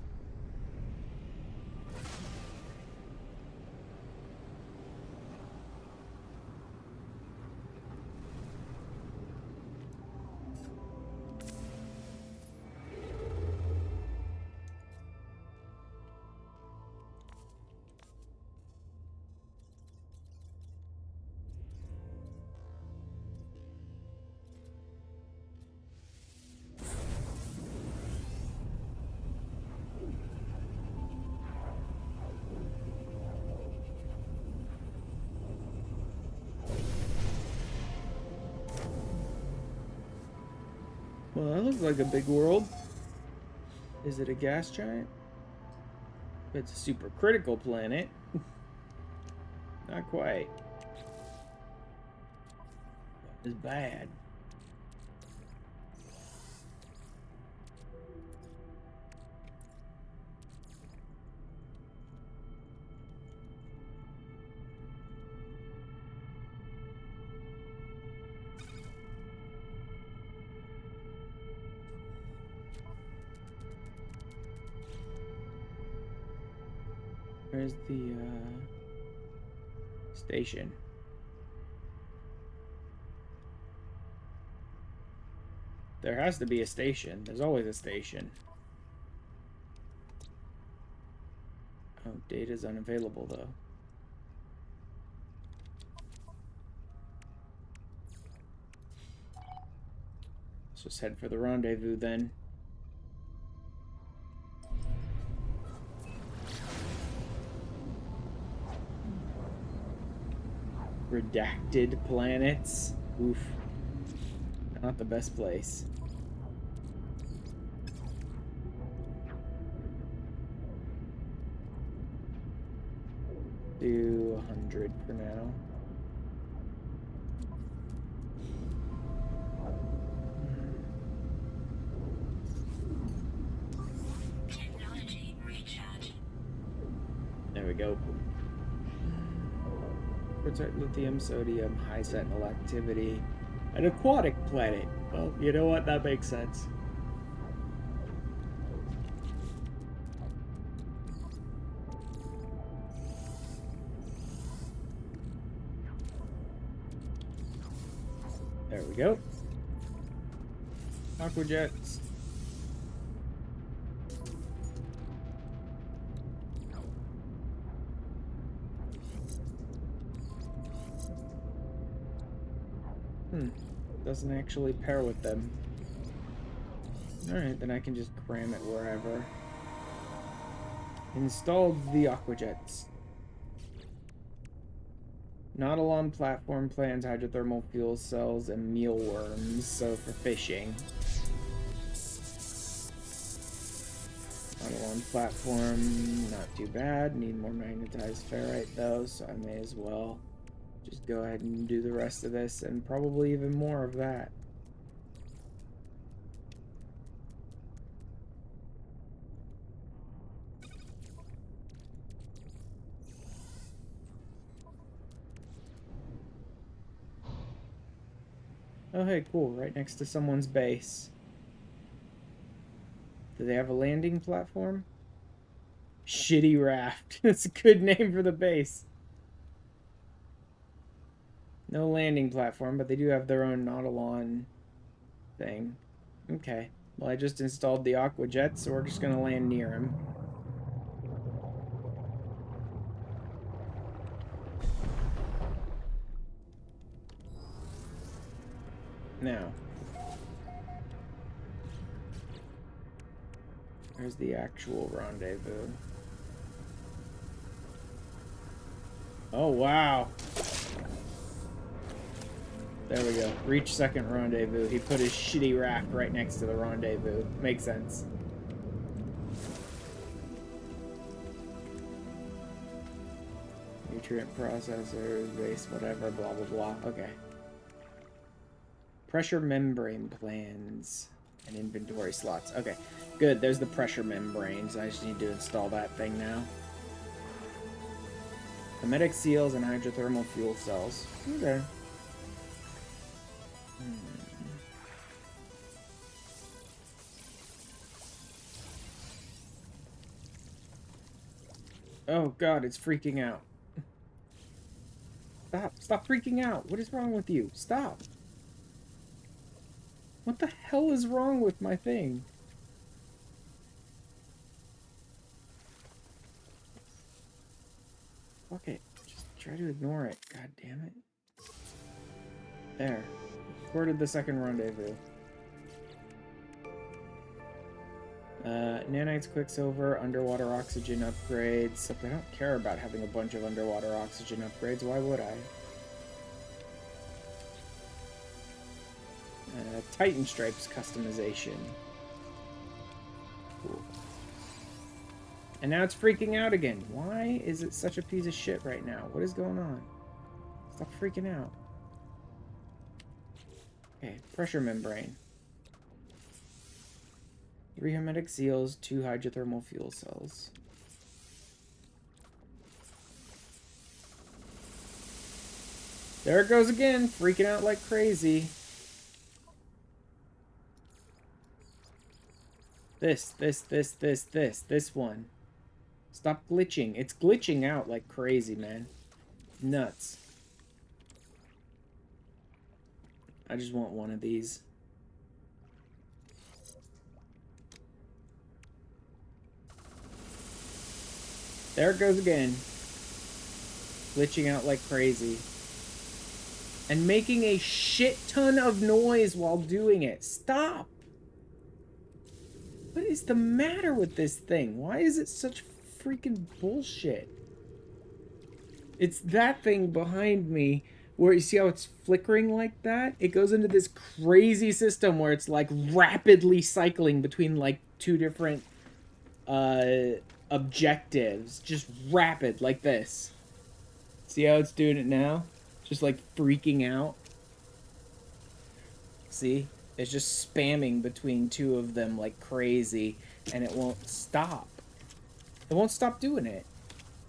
Oh, that looks like a big world. Is it a gas giant? It's a supercritical planet. Not quite. It's bad. Where's the station? There has to be a station. There's always a station. Oh, data's unavailable though. Let's just head for the rendezvous then. Redacted planets. Oof. Not the best place. Do 100 for now. Technology recharge. There we go. Protect lithium, sodium, high sentinel activity. An aquatic planet. Well, you know what? That makes sense. There we go. Aquajets. Doesn't actually pair with them. Alright, then I can just cram it wherever. Installed the aquajets. Nautilon platform plans hydrothermal fuel cells and mealworms, so for fishing. Nautilon platform, not too bad. Need more magnetized ferrite though, so I may as well just go ahead and do the rest of this, and probably even more of that. Oh, hey, cool. Right next to someone's base. Do they have a landing platform? Shitty Raft. That's a good name for the base. No landing platform, but they do have their own Nautilon thing. Okay. Well, I just installed the aquajet, so we're just going to land near him. Now. Where's the actual rendezvous? Oh, wow. There we go. Reach second rendezvous. He put his shitty raft right next to the rendezvous. Makes sense. Nutrient processors, base, whatever, blah, blah, blah. Okay. Pressure membrane plans and inventory slots. Okay, good. There's the pressure membranes. I just need to install that thing now. Hermetic seals and hydrothermal fuel cells. Okay. Oh god, it's freaking out. Stop freaking out. What is wrong with you? Stop. What the hell is wrong with my thing? Fuck it. Just try to ignore it. God damn it. There. Recorded the second rendezvous. Nanites, Quicksilver, underwater oxygen upgrades. Except I don't care about having a bunch of underwater oxygen upgrades. Why would I? Titan Stripes customization. Cool. And now it's freaking out again. Why is it such a piece of shit right now? What is going on? Stop freaking out. Okay, pressure membrane. 3 hermetic seals, 2 hydrothermal fuel cells. There it goes again, freaking out like crazy. This one. Stop glitching. It's glitching out like crazy, man. Nuts. I just want one of these. There it goes again. Glitching out like crazy. And making a shit ton of noise while doing it. Stop! What is the matter with this thing? Why is it such freaking bullshit? It's that thing behind me where you see how it's flickering like that? It goes into this crazy system where it's like rapidly cycling between like 2 different objectives. Just rapid like this. See how it's doing it now? Just like freaking out. See? It's just spamming between 2 of them like crazy, and it won't stop. It won't stop doing it.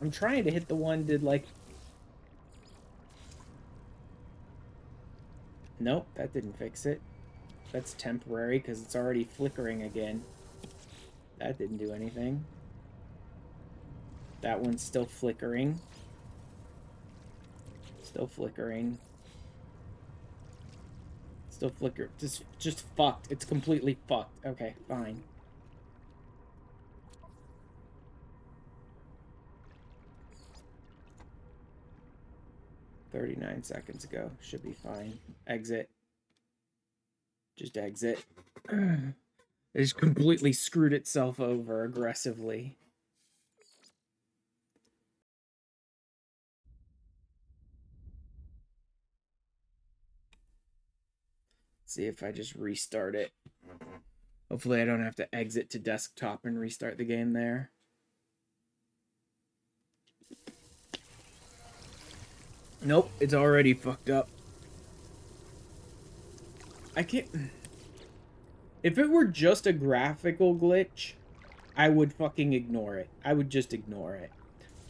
I'm trying to hit the one did like... Nope, that didn't fix it. That's temporary because it's already flickering again. That didn't do anything. That one's still flickering. Still flickering. Still flicker. Just fucked. It's completely fucked. Okay, fine. $39 seconds ago. Should be fine. Exit. Just exit. It just completely screwed itself over aggressively. See if I just restart it. Hopefully I don't have to exit to desktop and restart the game there. Nope, it's already fucked up. I can't... If it were just a graphical glitch, I would fucking ignore it. I would just ignore it.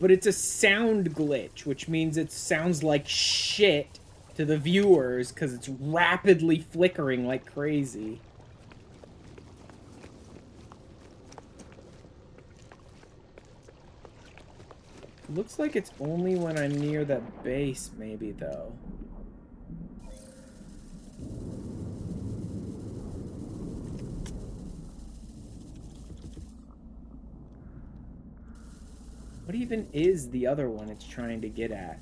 But it's a sound glitch, which means it sounds like shit to the viewers because it's rapidly flickering like crazy. Looks like it's only when I'm near that base, maybe, though. What even is the other one it's trying to get at?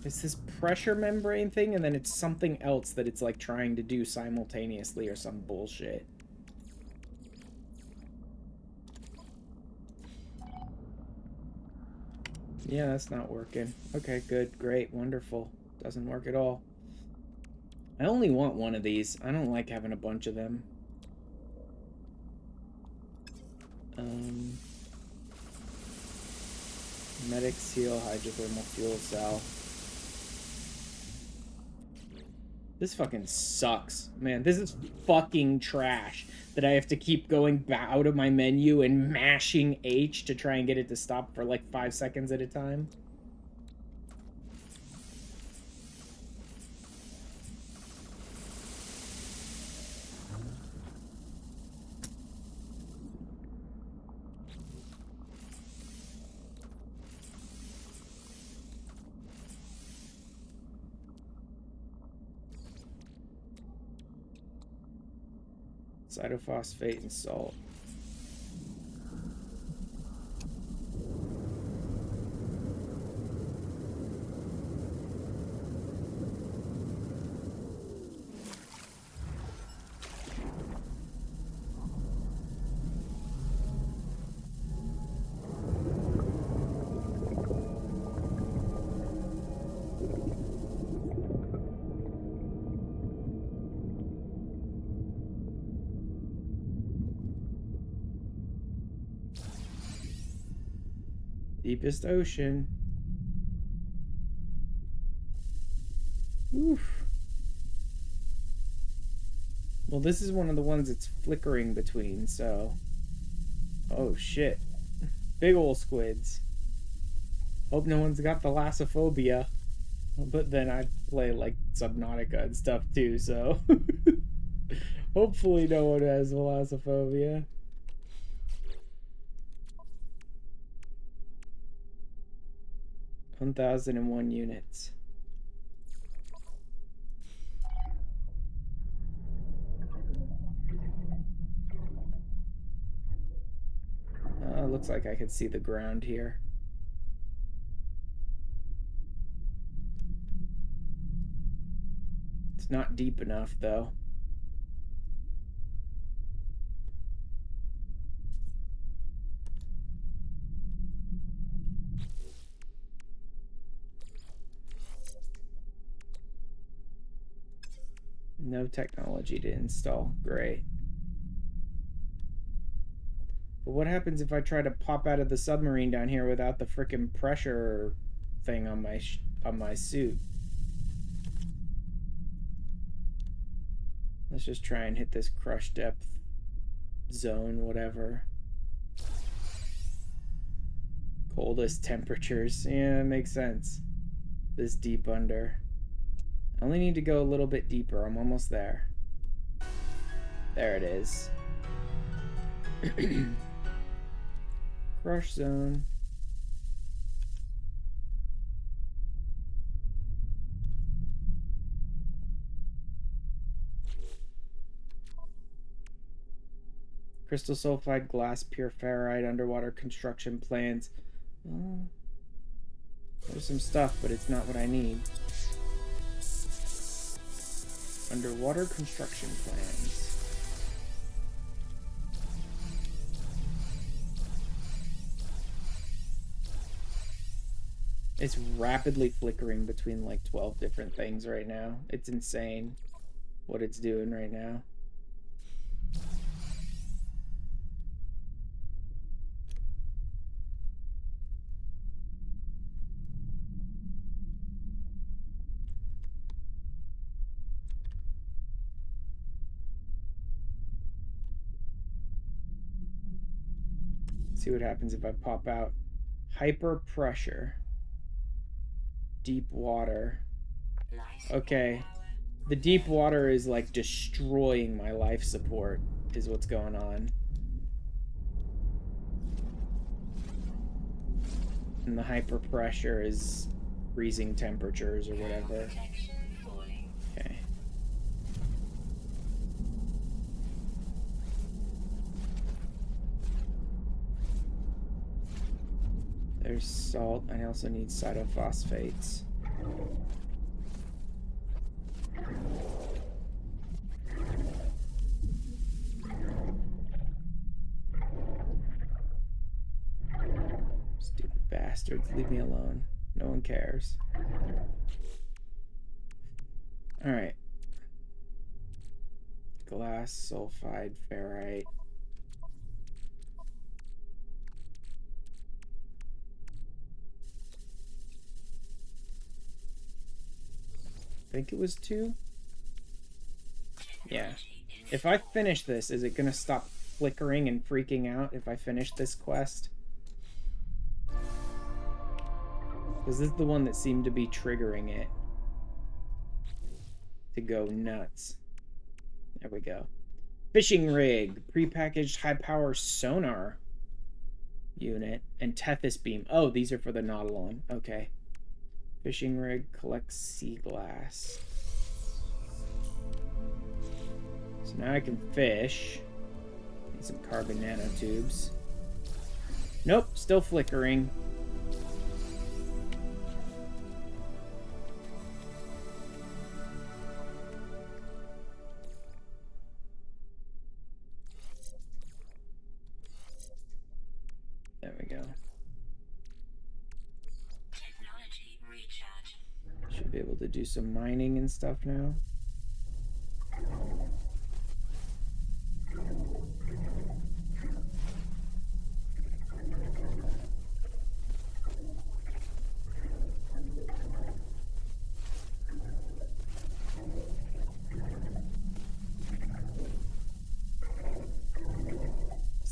It's this pressure membrane thing, and then it's something else that it's like trying to do simultaneously or some bullshit. Yeah, that's not working. Okay, good, great, wonderful. Doesn't work at all. I only want one of these. I don't like having a bunch of them. Medic seal, hydrothermal fuel cell. This fucking sucks. Man, this is fucking trash that I have to keep going out of my menu and mashing H to try and get it to stop for like 5 seconds at a time. Cytophosphate and salt. Deepest ocean. Oof. Well, this is one of the ones it's flickering between, so... Oh, shit. Big ol' squids. Hope no one's got thalassophobia. But then I play, like, Subnautica and stuff, too, so... Hopefully no one has thalassophobia. $1,001 units. Looks like I can see the ground here. It's not deep enough, though. No technology to install. Great. But what happens if I try to pop out of the submarine down here without the frickin' pressure thing on my suit? Let's just try and hit this crush depth zone, whatever. Coldest temperatures. Yeah, it makes sense. This deep under. I only need to go a little bit deeper. I'm almost there. There it is. Crush zone. Crystal sulfide, glass, pure ferrite, underwater construction plans. Well, there's some stuff, but it's not what I need. Underwater construction plans. It's rapidly flickering between like 12 different things right now. It's insane what it's doing right now. See what happens if I pop out. Hyper pressure. Deep water. Okay. The deep water is like destroying my life support, is what's going on. And the hyper pressure is freezing temperatures or whatever. Okay. There's salt. I also need cytophosphates. Stupid bastards. Leave me alone. No one cares. Alright. Glass, sulfide, ferrite. I think it was 2. Yeah. If I finish this, is it gonna stop flickering and freaking out if I finish this quest? Because this is the one that seemed to be triggering it to go nuts. There we go. Fishing rig, prepackaged high power sonar unit, and Tethys beam. Oh, these are for the Nautilon. Okay. Fishing rig collects sea glass. So now I can fish. Need some carbon nanotubes. Nope, still flickering. There we go. Should be able to do some mining and stuff now.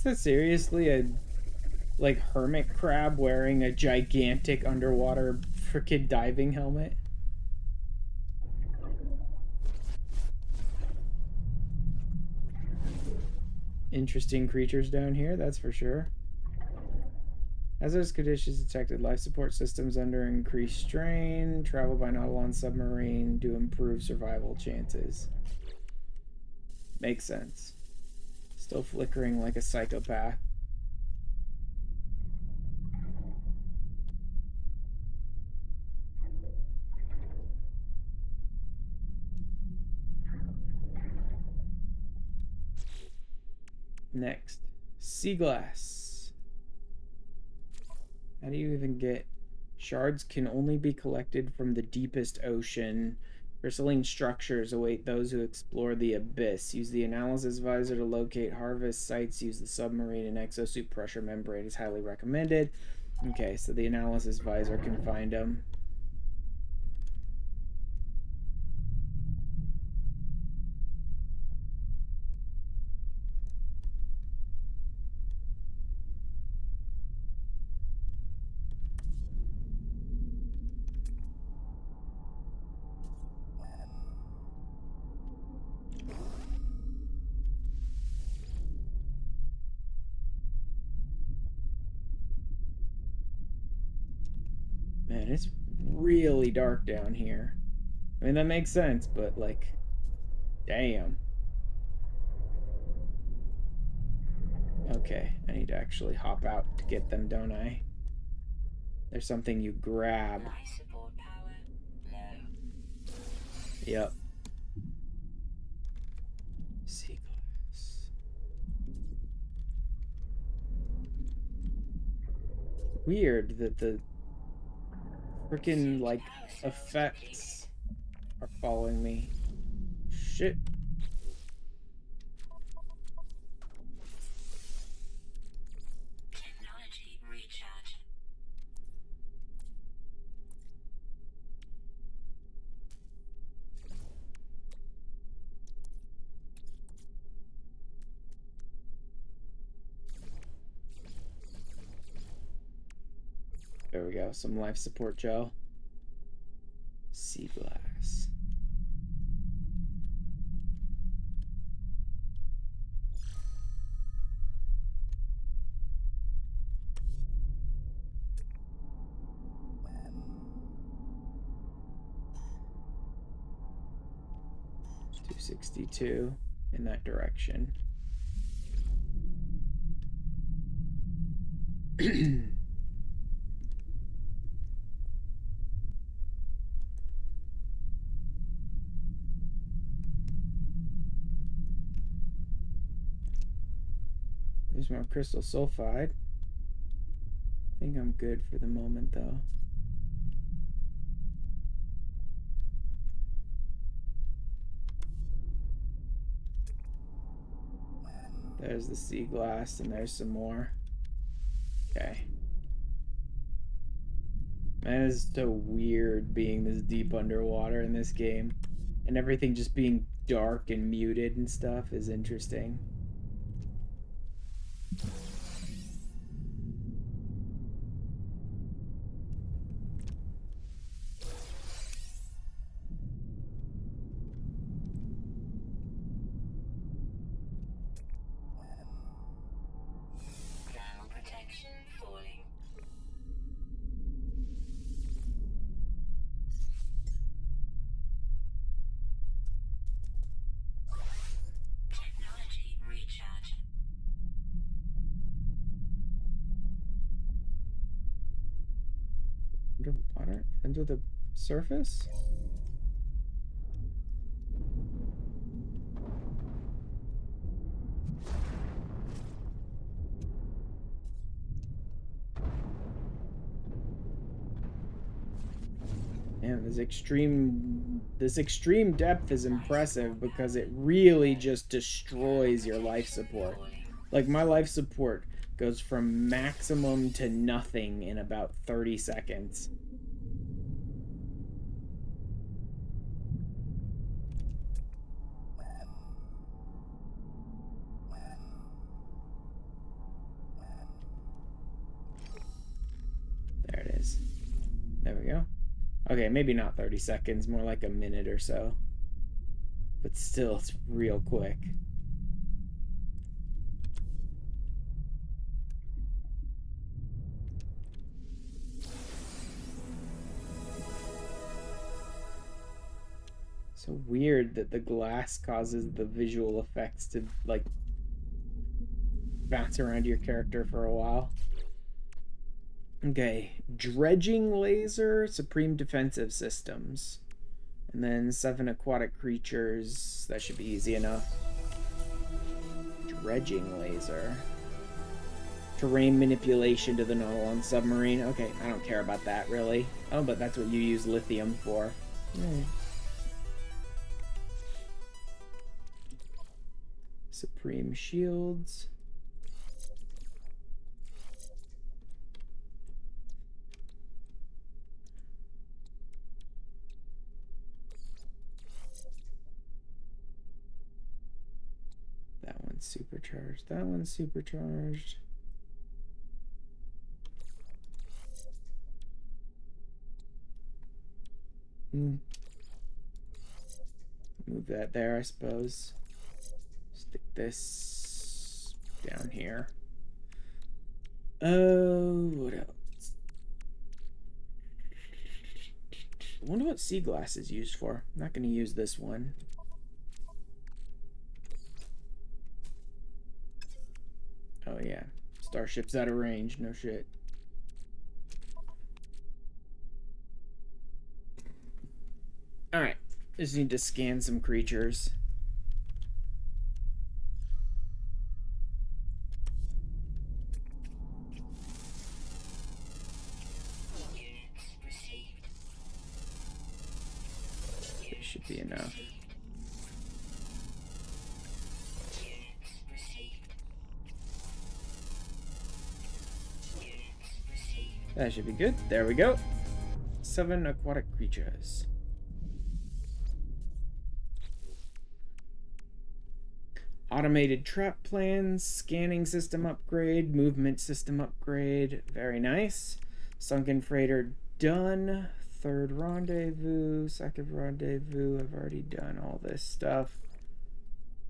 that seriously a like hermit crab wearing a gigantic underwater frickin' diving helmet? Interesting creatures down here, that's for sure. Hazardous conditions detected. Life support systems under increased strain. Travel by Nautilon submarine to improve survival chances. Makes sense. Still flickering like a psychopath. Next, sea glass. How do you even get... Shards can only be collected from the deepest ocean. Crystalline structures await those who explore the abyss. Use the analysis visor to locate harvest sites. Use the submarine and exosuit pressure membrane is highly recommended. Okay, so the analysis visor can find them. Man, it's really dark down here. I mean, that makes sense, but like, damn. Okay, I need to actually hop out to get them, don't I? There's something you grab. Life support power low. Yep. Sea glass. Weird that the freaking like effects are following me. Shit. Technology recharge. There we go. Some life support gel. Sea glass. $262 in that direction. There's more crystal sulfide. I think I'm good for the moment, though. There's the sea glass, and there's some more. Okay. Man, it's so weird being this deep underwater in this game. And everything just being dark and muted and stuff is interesting. Thermal protection falling. Technology recharge. Underwater? Under the surface? Man, this extreme depth is impressive because it really just destroys your life support. Like my life support goes from maximum to nothing in about 30 seconds. Okay, maybe not 30 seconds, more like a minute or so. But still, it's real quick. So weird that the glass causes the visual effects to, like, bounce around your character for a while. Okay, dredging laser, supreme defensive systems. And then 7 aquatic creatures. That should be easy enough. Dredging laser. Terrain manipulation to the Nautilon submarine. Okay, I don't care about that, really. Oh, but that's what you use lithium for. Supreme shields. That one's supercharged. That one's supercharged. Move that there, I suppose. Stick this down here. Oh, what else? I wonder what sea glass is used for. I'm not going to use this one. Oh, yeah. Starship's out of range. No shit. Alright. Just need to scan some creatures. This should be enough. That should be good. There we go. 7 aquatic creatures. Automated trap plans, scanning system upgrade, movement system upgrade. Very nice. Sunken freighter done. 3rd rendezvous, 2nd rendezvous. I've already done all this stuff.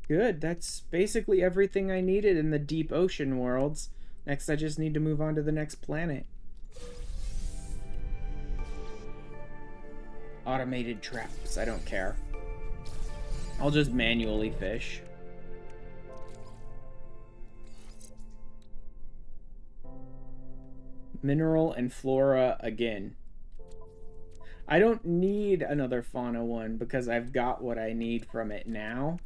Good. That's basically everything I needed in the deep ocean worlds. Next, I just need to move on to the next planet. Automated traps. I don't care. I'll just manually fish. Mineral and flora again. I don't need another fauna one because I've got what I need from it now.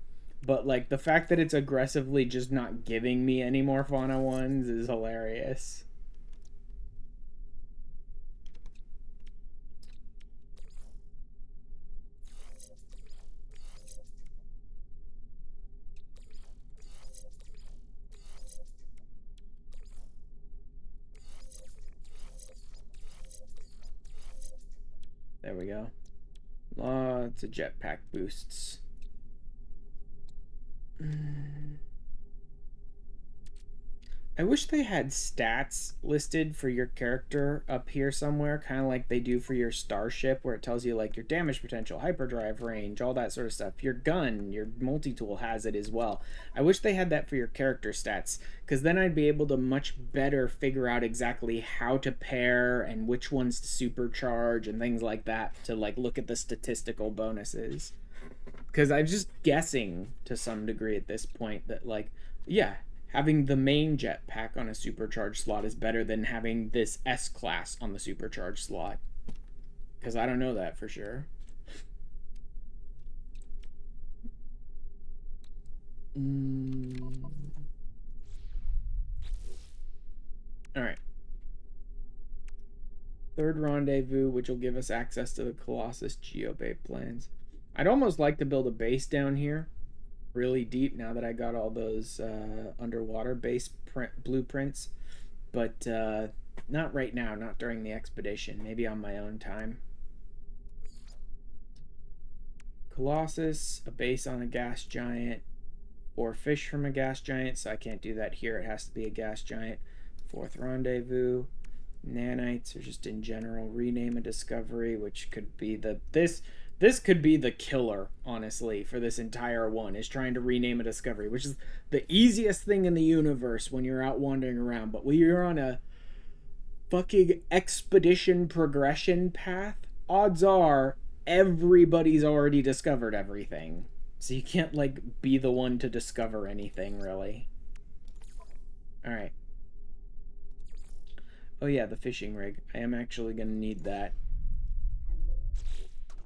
But, like, the fact that it's aggressively just not giving me any more fauna ones is hilarious. There we go. Lots of jetpack boosts. I wish they had stats listed for your character up here somewhere, kind of like they do for your starship, where it tells you like your damage potential, hyperdrive range, all that sort of stuff. Your gun, your multi-tool has it as well. I wish they had that for your character stats, because then I'd be able to much better figure out exactly how to pair and which ones to supercharge and things like that to like look at the statistical bonuses. Because I'm just guessing to some degree at this point that like, yeah, having the main jetpack on a supercharged slot is better than having this S-class on the supercharged slot. Because I don't know that for sure. Alright. 3rd rendezvous, which will give us access to the Colossus Geobay plans. I'd almost like to build a base down here. Really deep now that I got all those underwater base blueprints, but not right now, not during the expedition, maybe on my own time. Colossus, a base on a gas giant, or fish from a gas giant, so I can't do that here, it has to be a gas giant. 4th rendezvous, Nanites, or just in general, rename a discovery, which could be this could be the killer, honestly, for this entire one, is trying to rename a discovery, which is the easiest thing in the universe when you're out wandering around. But when you're on a fucking expedition progression path, odds are everybody's already discovered everything. So you can't, like, be the one to discover anything, really. Alright. Oh yeah, the fishing rig. I am actually going to need that.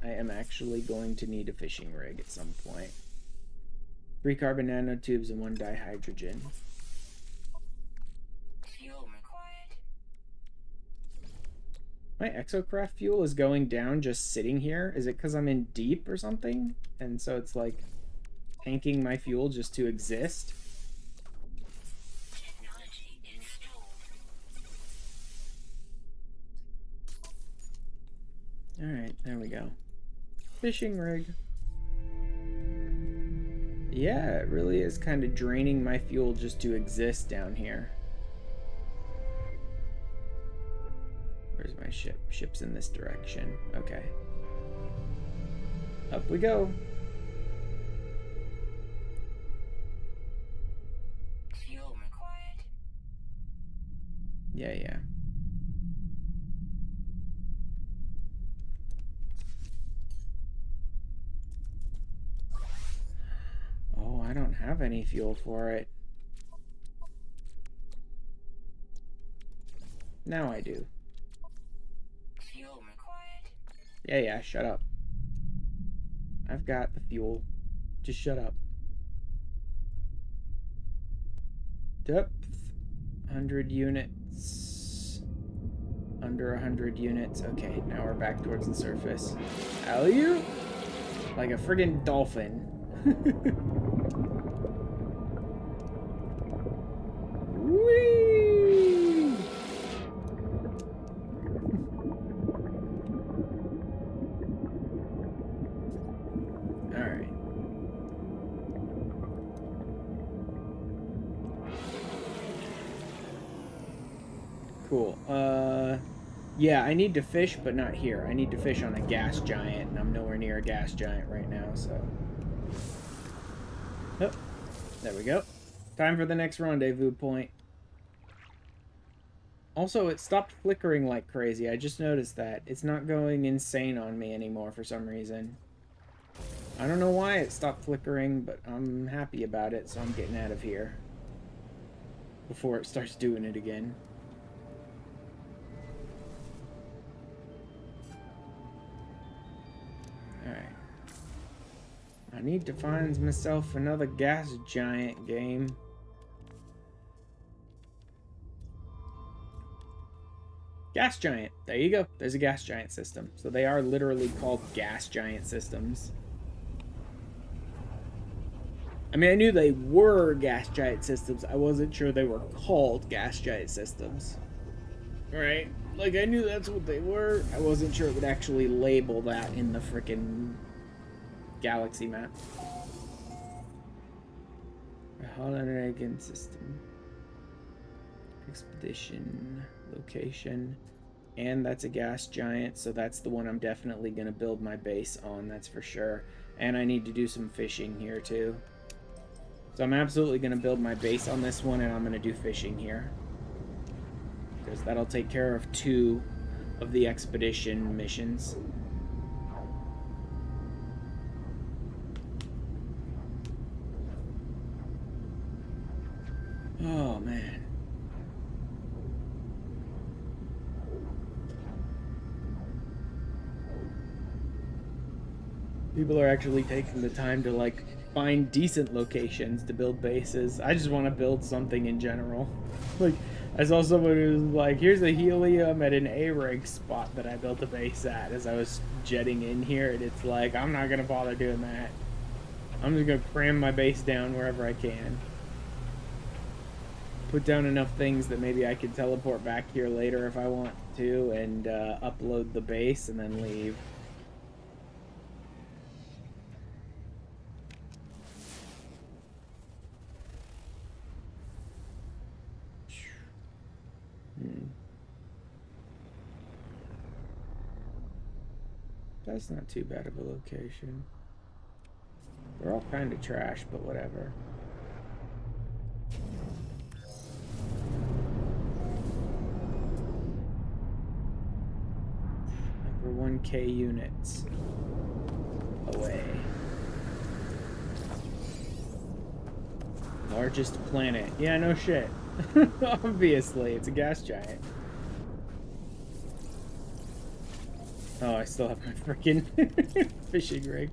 I am actually going to need a fishing rig at some point. 3 carbon nanotubes and 1 dihydrogen. Fuel required. My exocraft fuel is going down just sitting here. Is it because I'm in deep or something? And so it's like tanking my fuel just to exist? Technology installed. Alright, there we go. Fishing rig. Yeah, it really is kind of draining my fuel just to exist down here. Where's my ship? Ship's in this direction. Okay. Up we go. Fuel required. Yeah. Oh, I don't have any fuel for it. Now I do. Fuel required. Yeah, shut up. I've got the fuel. Just shut up. Depth, 100 units. Under 100 units. Okay, now we're back towards the surface. Alley-oop! Like a friggin' dolphin. Whee! Alright. Cool. Yeah, I need to fish, but not here. I need to fish on a gas giant, and I'm nowhere near a gas giant right now, so... Oh, there we go. Time for the next rendezvous point. Also, it stopped flickering like crazy. I just noticed that. It's not going insane on me anymore for some reason. I don't know why it stopped flickering, but I'm happy about it, so I'm getting out of here before it starts doing it again. Alright. I need to find myself another gas giant game. Gas giant. There you go. There's a gas giant system. So they are literally called gas giant systems. I mean, I knew they were gas giant systems. I wasn't sure they were called gas giant systems. Right? Like, I knew that's what they were. I wasn't sure it would actually label that in the frickin' galaxy map. Holland system. Expedition. Location. And that's a gas giant, so that's the one I'm definitely going to build my base on, that's for sure. And I need to do some fishing here, too. So I'm absolutely going to build my base on this one, and I'm going to do fishing here. Because that'll take care of 2 of the expedition missions. Oh, man. People are actually taking the time to, like, find decent locations to build bases. I just want to build something in general. Like, I saw someone who was like, here's a helium at an A-rig spot that I built a base at as I was jetting in here, and it's like, I'm not going to bother doing that. I'm just going to cram my base down wherever I can. Put down enough things that maybe I can teleport back here later if I want to, and upload the base and then leave. That's not too bad of a location. They're all kind of trash, but whatever. Over 1K units away. Largest planet. Yeah, no shit. Obviously, it's a gas giant. Oh, I still have my freaking fishing rig.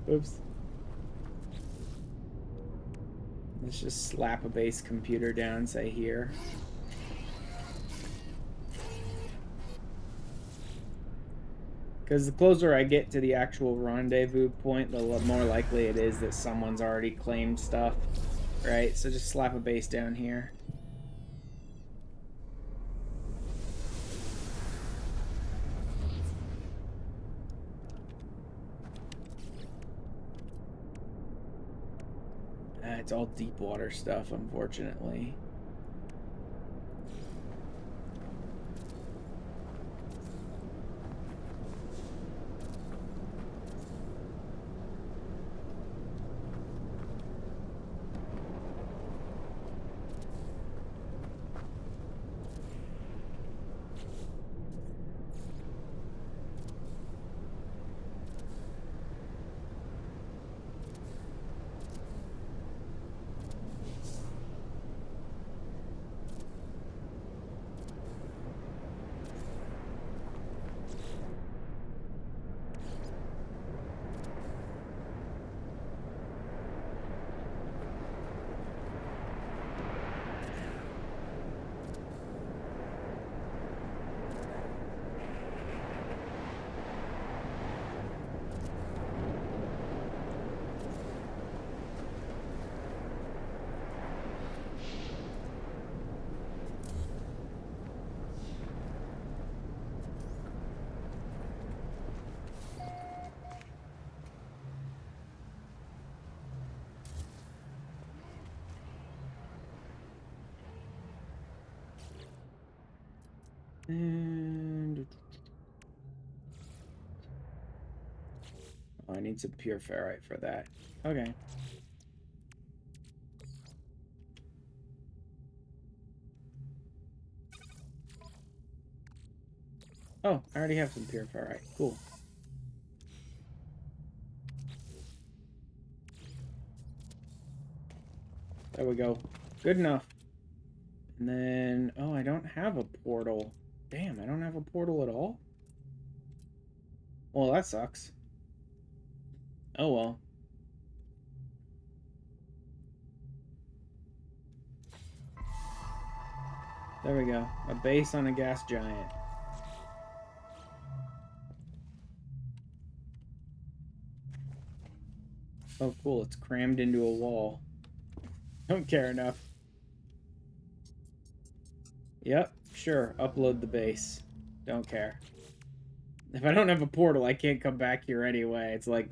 Oops. Let's just slap a base computer down, say here. Because the closer I get to the actual rendezvous point, the more likely it is that someone's already claimed stuff. Right? So just slap a base down here. It's all deep water stuff, unfortunately. And oh, I need some pure ferrite for that. Okay. Oh, I already have some pure ferrite. Cool. There we go. Good enough. And then, oh, I don't have a portal. Damn, I don't have a portal at all? Well, that sucks. Oh well. There we go. A base on a gas giant. Oh, cool. It's crammed into a wall. Don't care enough. Yep, sure. Upload the base. Don't care. If I don't have a portal, I can't come back here anyway. It's like,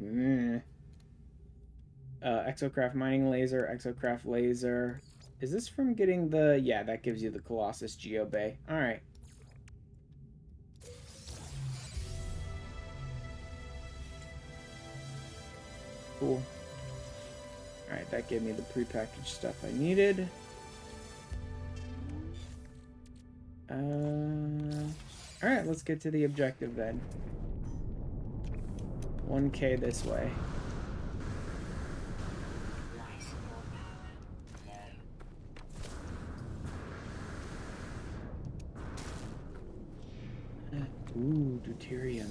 exocraft mining laser, exocraft laser. Is this from getting the... Yeah, that gives you the Colossus Geobay. Alright. Cool. Alright, that gave me the prepackaged stuff I needed. Alright, let's get to the objective then. 1K this way. Ooh, deuterium.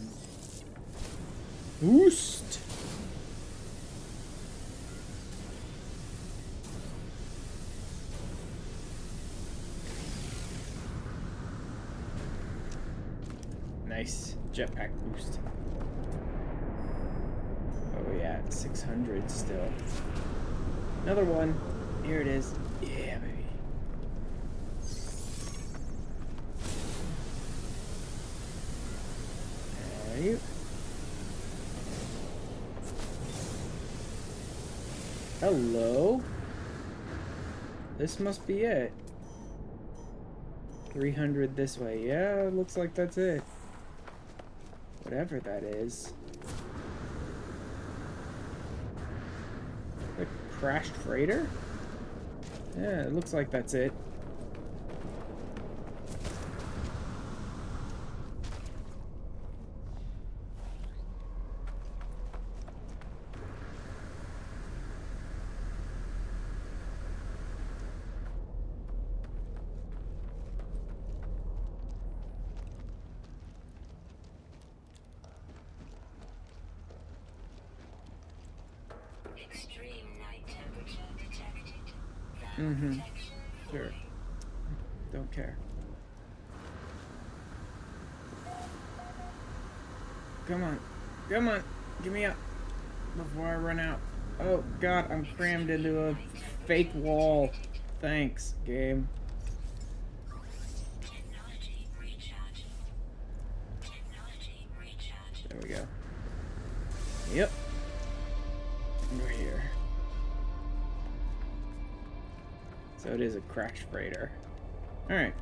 Boost! Nice. Jetpack boost. Oh yeah, 600 still. Another one. Here it is. Yeah, baby. There you. Hello. This must be it. 300 this way. Yeah, it looks like that's it. Whatever that is. The crashed freighter? Yeah, it looks like that's it. Extreme night temperature detected. Mm-hmm. Protection Sure. fully. Don't care. Come on. Come on. Give me up before I run out. Oh, God, I'm crammed into a fake wall. Thanks, game. Technology recharging. Technology recharging. There we go. Yep. We're here. So it is a crash freighter. Alright.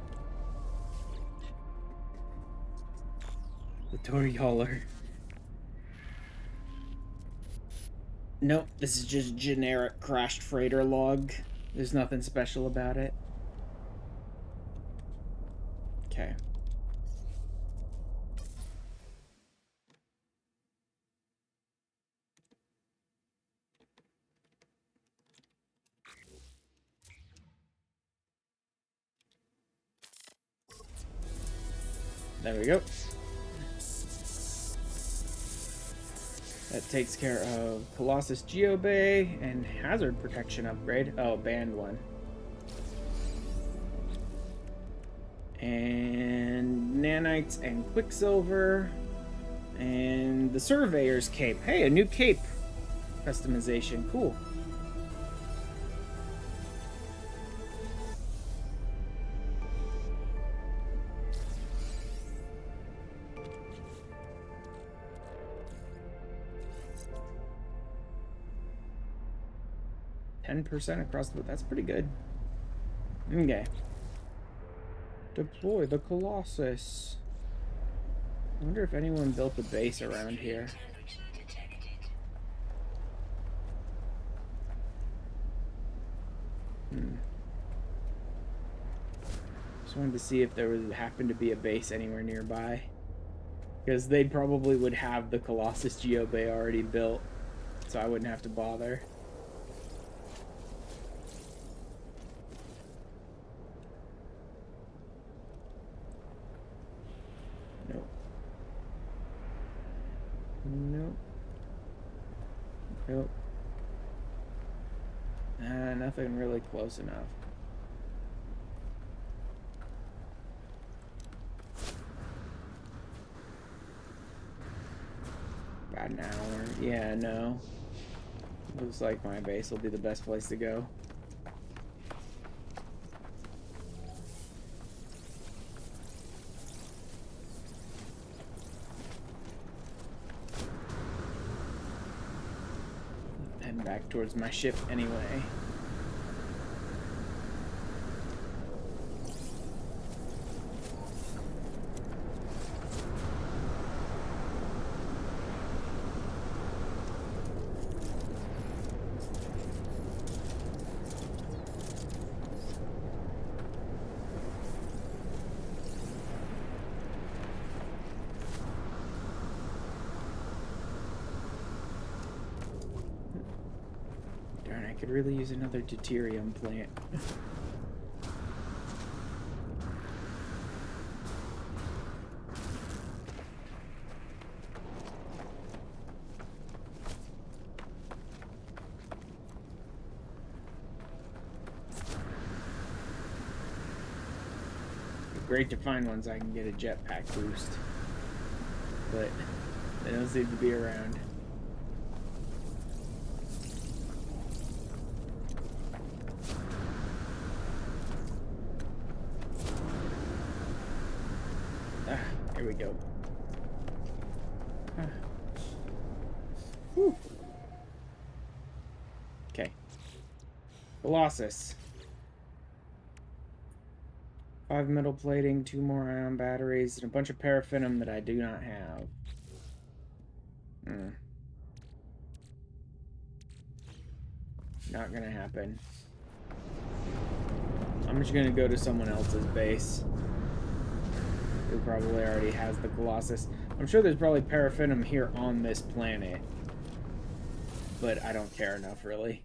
The Tory hauler. Nope, this is just generic crashed freighter log. There's nothing special about it. Okay. There we go. That takes care of Colossus Geobay and hazard protection upgrade. Oh, banned one. And nanites and quicksilver. And the surveyor's cape. Hey, a new cape customization. Cool. %, across the... That's pretty good. Okay. Deploy the Colossus. I wonder if anyone built a base around here. Temperature detected. Just wanted to see if there would happen to be a base anywhere nearby. Because they probably would have the Colossus Geobay already built. So I wouldn't have to bother. Nope. Nope. Nope. Nothing really close enough. About an hour. Yeah, no. Looks like my base will be the best place to go. Heading back towards my ship anyway. Darn, I could really use another deuterium plant. Great to find ones I can get a jetpack boost. But they don't seem to be around. Ah, here we go. Ah. Whew. Okay. Colossus. 5 metal plating, 2 more ion batteries, and a bunch of paraffinium that I do not have. Hmm. Not gonna happen. I'm just gonna go to someone else's base who probably already has the Colossus. I'm sure there's probably paraffinum here on this planet, but I don't care enough, really.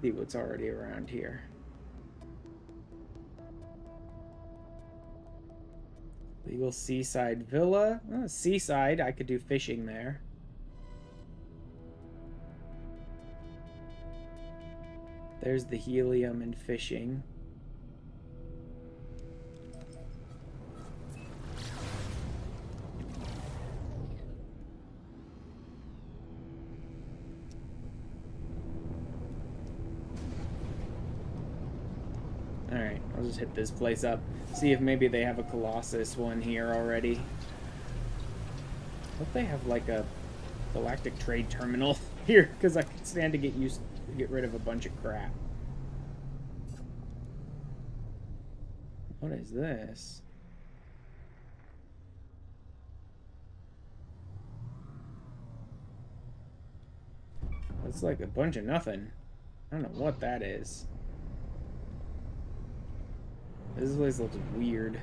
See what's already around here. Legal seaside villa. Oh, seaside, I could do fishing there. There's the helium and fishing. Alright, I'll just hit this place up. See if maybe they have a Colossus one here already. Hope they have like a galactic trade terminal here, because I can stand to get rid of a bunch of crap. What is this? That's like a bunch of nothing. I don't know what that is. This place looks weird.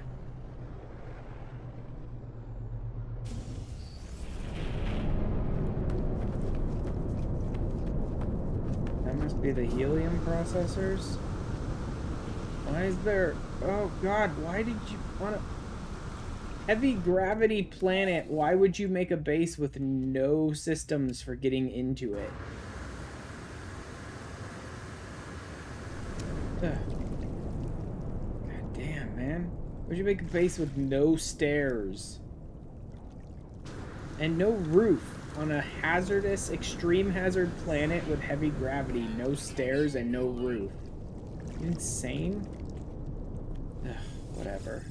That must be the helium processors. Why is there... Oh god, why did you want to... Heavy gravity planet, why would you make a base with no systems for getting into it? Ugh. God damn, man. Why'd you make a base with no stairs? And no roof on a hazardous, extreme hazard planet with heavy gravity. No stairs and no roof. You insane? Ugh, whatever.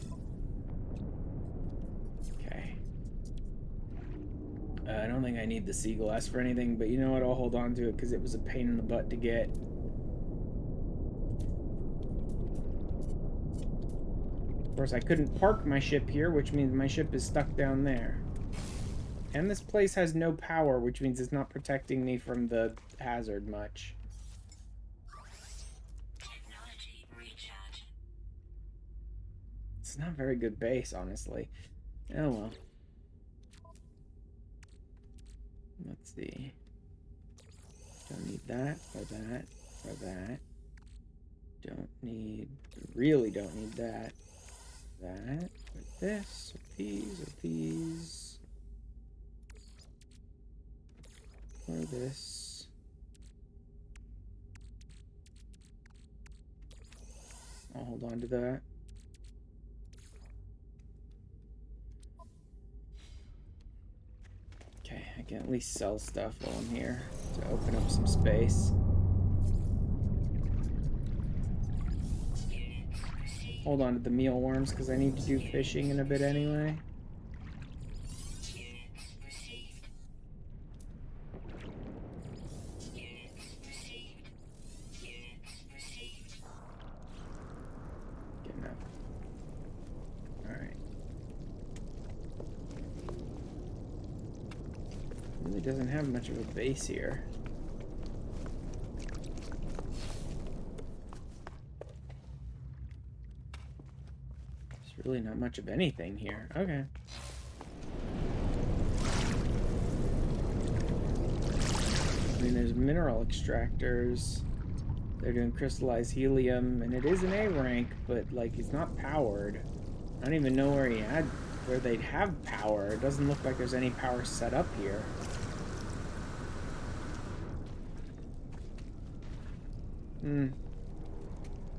Okay. I don't think I need the sea glass for anything, but you know what? I'll hold on to it because it was a pain in the butt to get. Of course, I couldn't park my ship here, which means my ship is stuck down there. And this place has no power, which means it's not protecting me from the hazard much. Technology recharge. It's not a very good base, honestly. Oh well. Let's see. Don't need that, or that, or that. Don't need... Really don't need that. That, or this, or these, or these. Or this. I'll hold on to that. Okay, I can at least sell stuff while I'm here to open up some space. Hold on to the mealworms because I need to do fishing in a bit anyway. Getting up. Alright. Really doesn't have much of a base here. There's really not much of anything here. Okay. I mean, there's mineral extractors. They're doing crystallized helium, and it is an A rank, but like it's not powered. I don't even know where they'd have power. It doesn't look like there's any power set up here.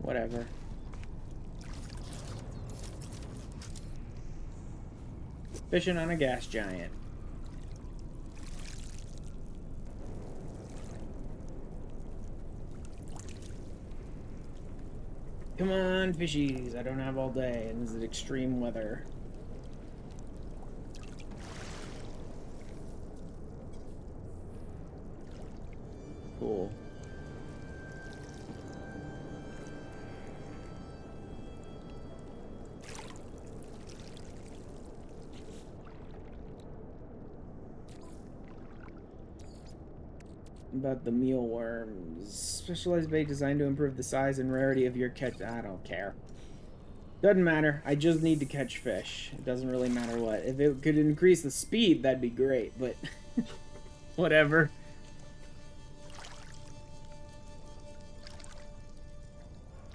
Whatever. Fishing on a gas giant. Come on, fishies. I don't have all day, and this is extreme weather. Cool. About the mealworms. Specialized bait designed to improve the size and rarity of your catch. I don't care. Doesn't matter. I just need to catch fish. It doesn't really matter what. If it could increase the speed, that'd be great, but whatever.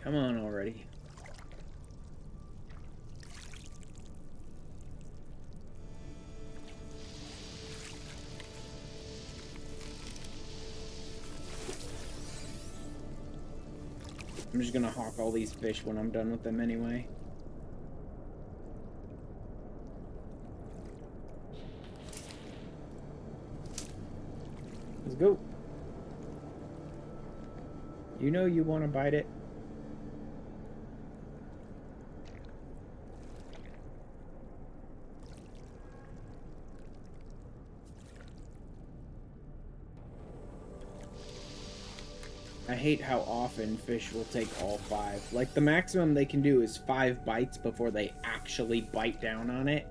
Come on already. I'm just gonna hawk all these fish when I'm done with them anyway. Let's go. You know you want to bite it. I hate how often fish will take all 5. Like, the maximum they can do is 5 bites before they actually bite down on it,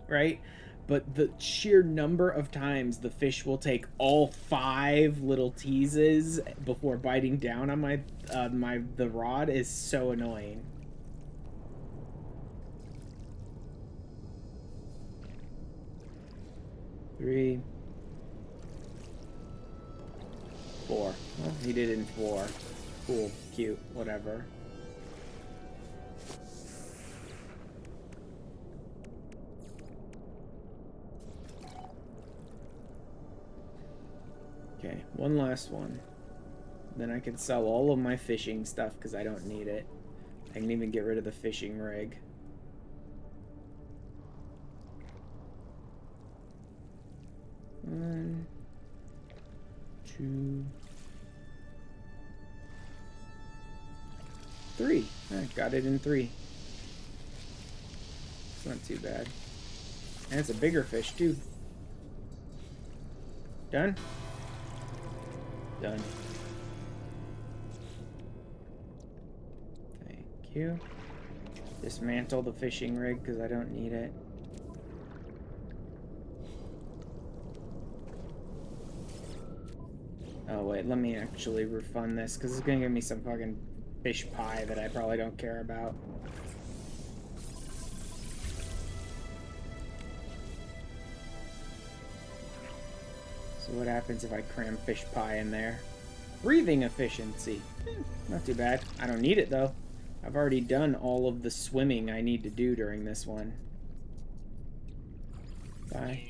right? But the sheer number of times the fish will take all 5 little teases before biting down on the rod is so annoying. Three. 4. Well, he did in 4. Cool, cute, whatever. Okay, one last one. Then I can sell all of my fishing stuff because I don't need it. I can even get rid of the fishing rig. One, 2, 3. I got it in 3. It's not too bad. And it's a bigger fish too. Done? Done. Thank you. Dismantle the fishing rig because I don't need it. Oh wait, let me actually refund this because it's gonna give me some fucking fish pie that I probably don't care about. So what happens if I cram fish pie in there? Breathing efficiency. Not too bad. I don't need it though. I've already done all of the swimming I need to do during this one. Bye.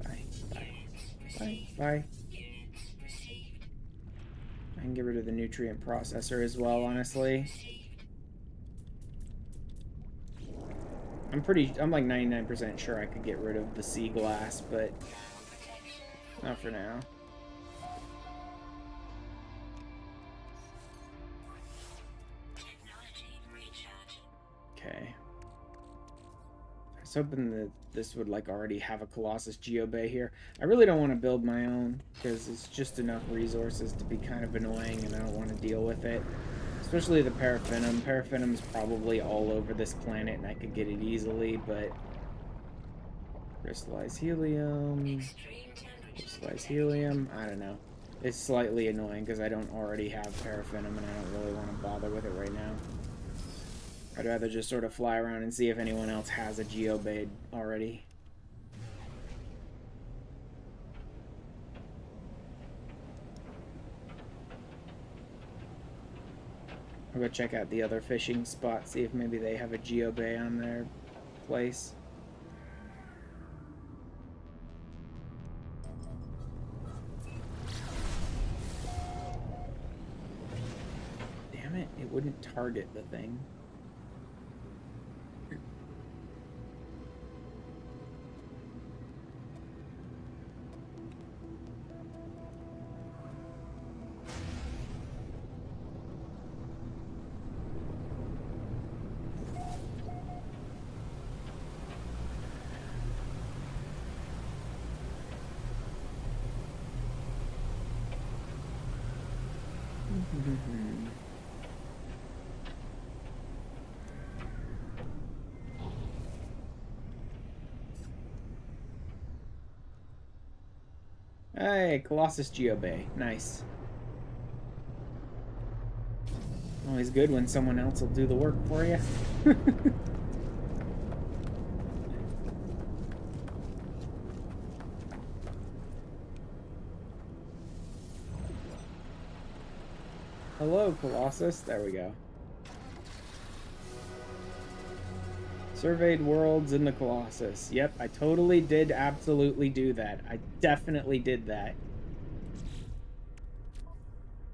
Bye. Bye. Bye. Bye. I can get rid of the nutrient processor as well, honestly. I'm like 99% sure I could get rid of the sea glass, but not for now. Okay. I was hoping that this would like already have a Colossus Geobay here. I really don't want to build my own because it's just enough resources to be kind of annoying and I don't want to deal with it. Especially the Paraphinum. Paraphinum's probably all over this planet and I could get it easily, but... Crystallized helium... Crystallized helium... I don't know. It's slightly annoying because I don't already have Paraphinum and I don't really want to bother with it right now. I'd rather just sort of fly around and see if anyone else has a Geobay already. I'll go check out the other fishing spot, see if maybe they have a Geobay on their place. Damn it, it wouldn't target the thing. Hey, Colossus Geobay. Nice. Always good when someone else will do the work for you. Hello, Colossus. There we go. Surveyed worlds in the Colossus. Yep, I totally did absolutely do that. I definitely did that.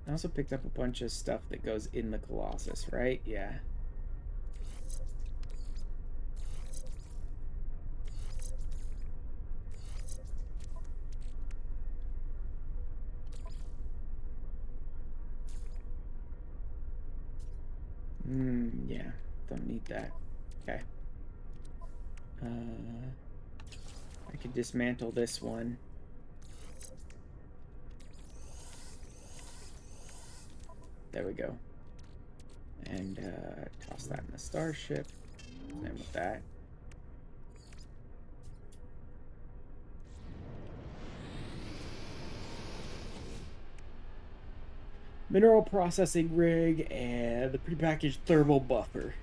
I also picked up a bunch of stuff that goes in the Colossus, right? Yeah. Yeah. Don't need that. Okay. I could dismantle this one. There we go. And toss that in the starship. Same with that. Mineral processing rig and the prepackaged thermal buffer.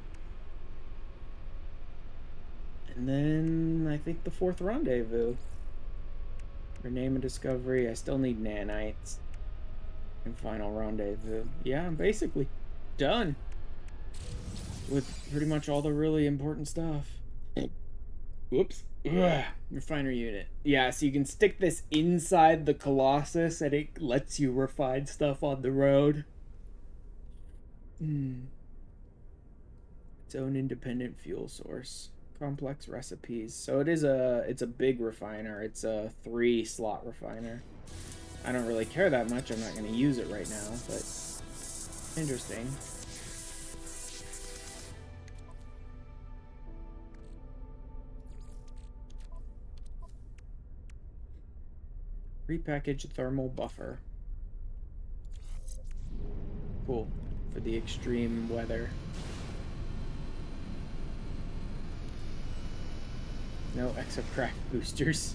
And then I think the 4th rendezvous. Rename a discovery. I still need nanites. And final rendezvous. Yeah, I'm basically done with pretty much all the really important stuff. Whoops. Ugh. Refiner unit. Yeah, so you can stick this inside the Colossus and it lets you refine stuff on the road. Its own independent fuel source. Complex recipes. So it's a big refiner. It's a 3-slot refiner. I don't really care that much. I'm not going to use it right now, but interesting. Repackaged thermal buffer. Cool. For the extreme weather. No exocraft boosters.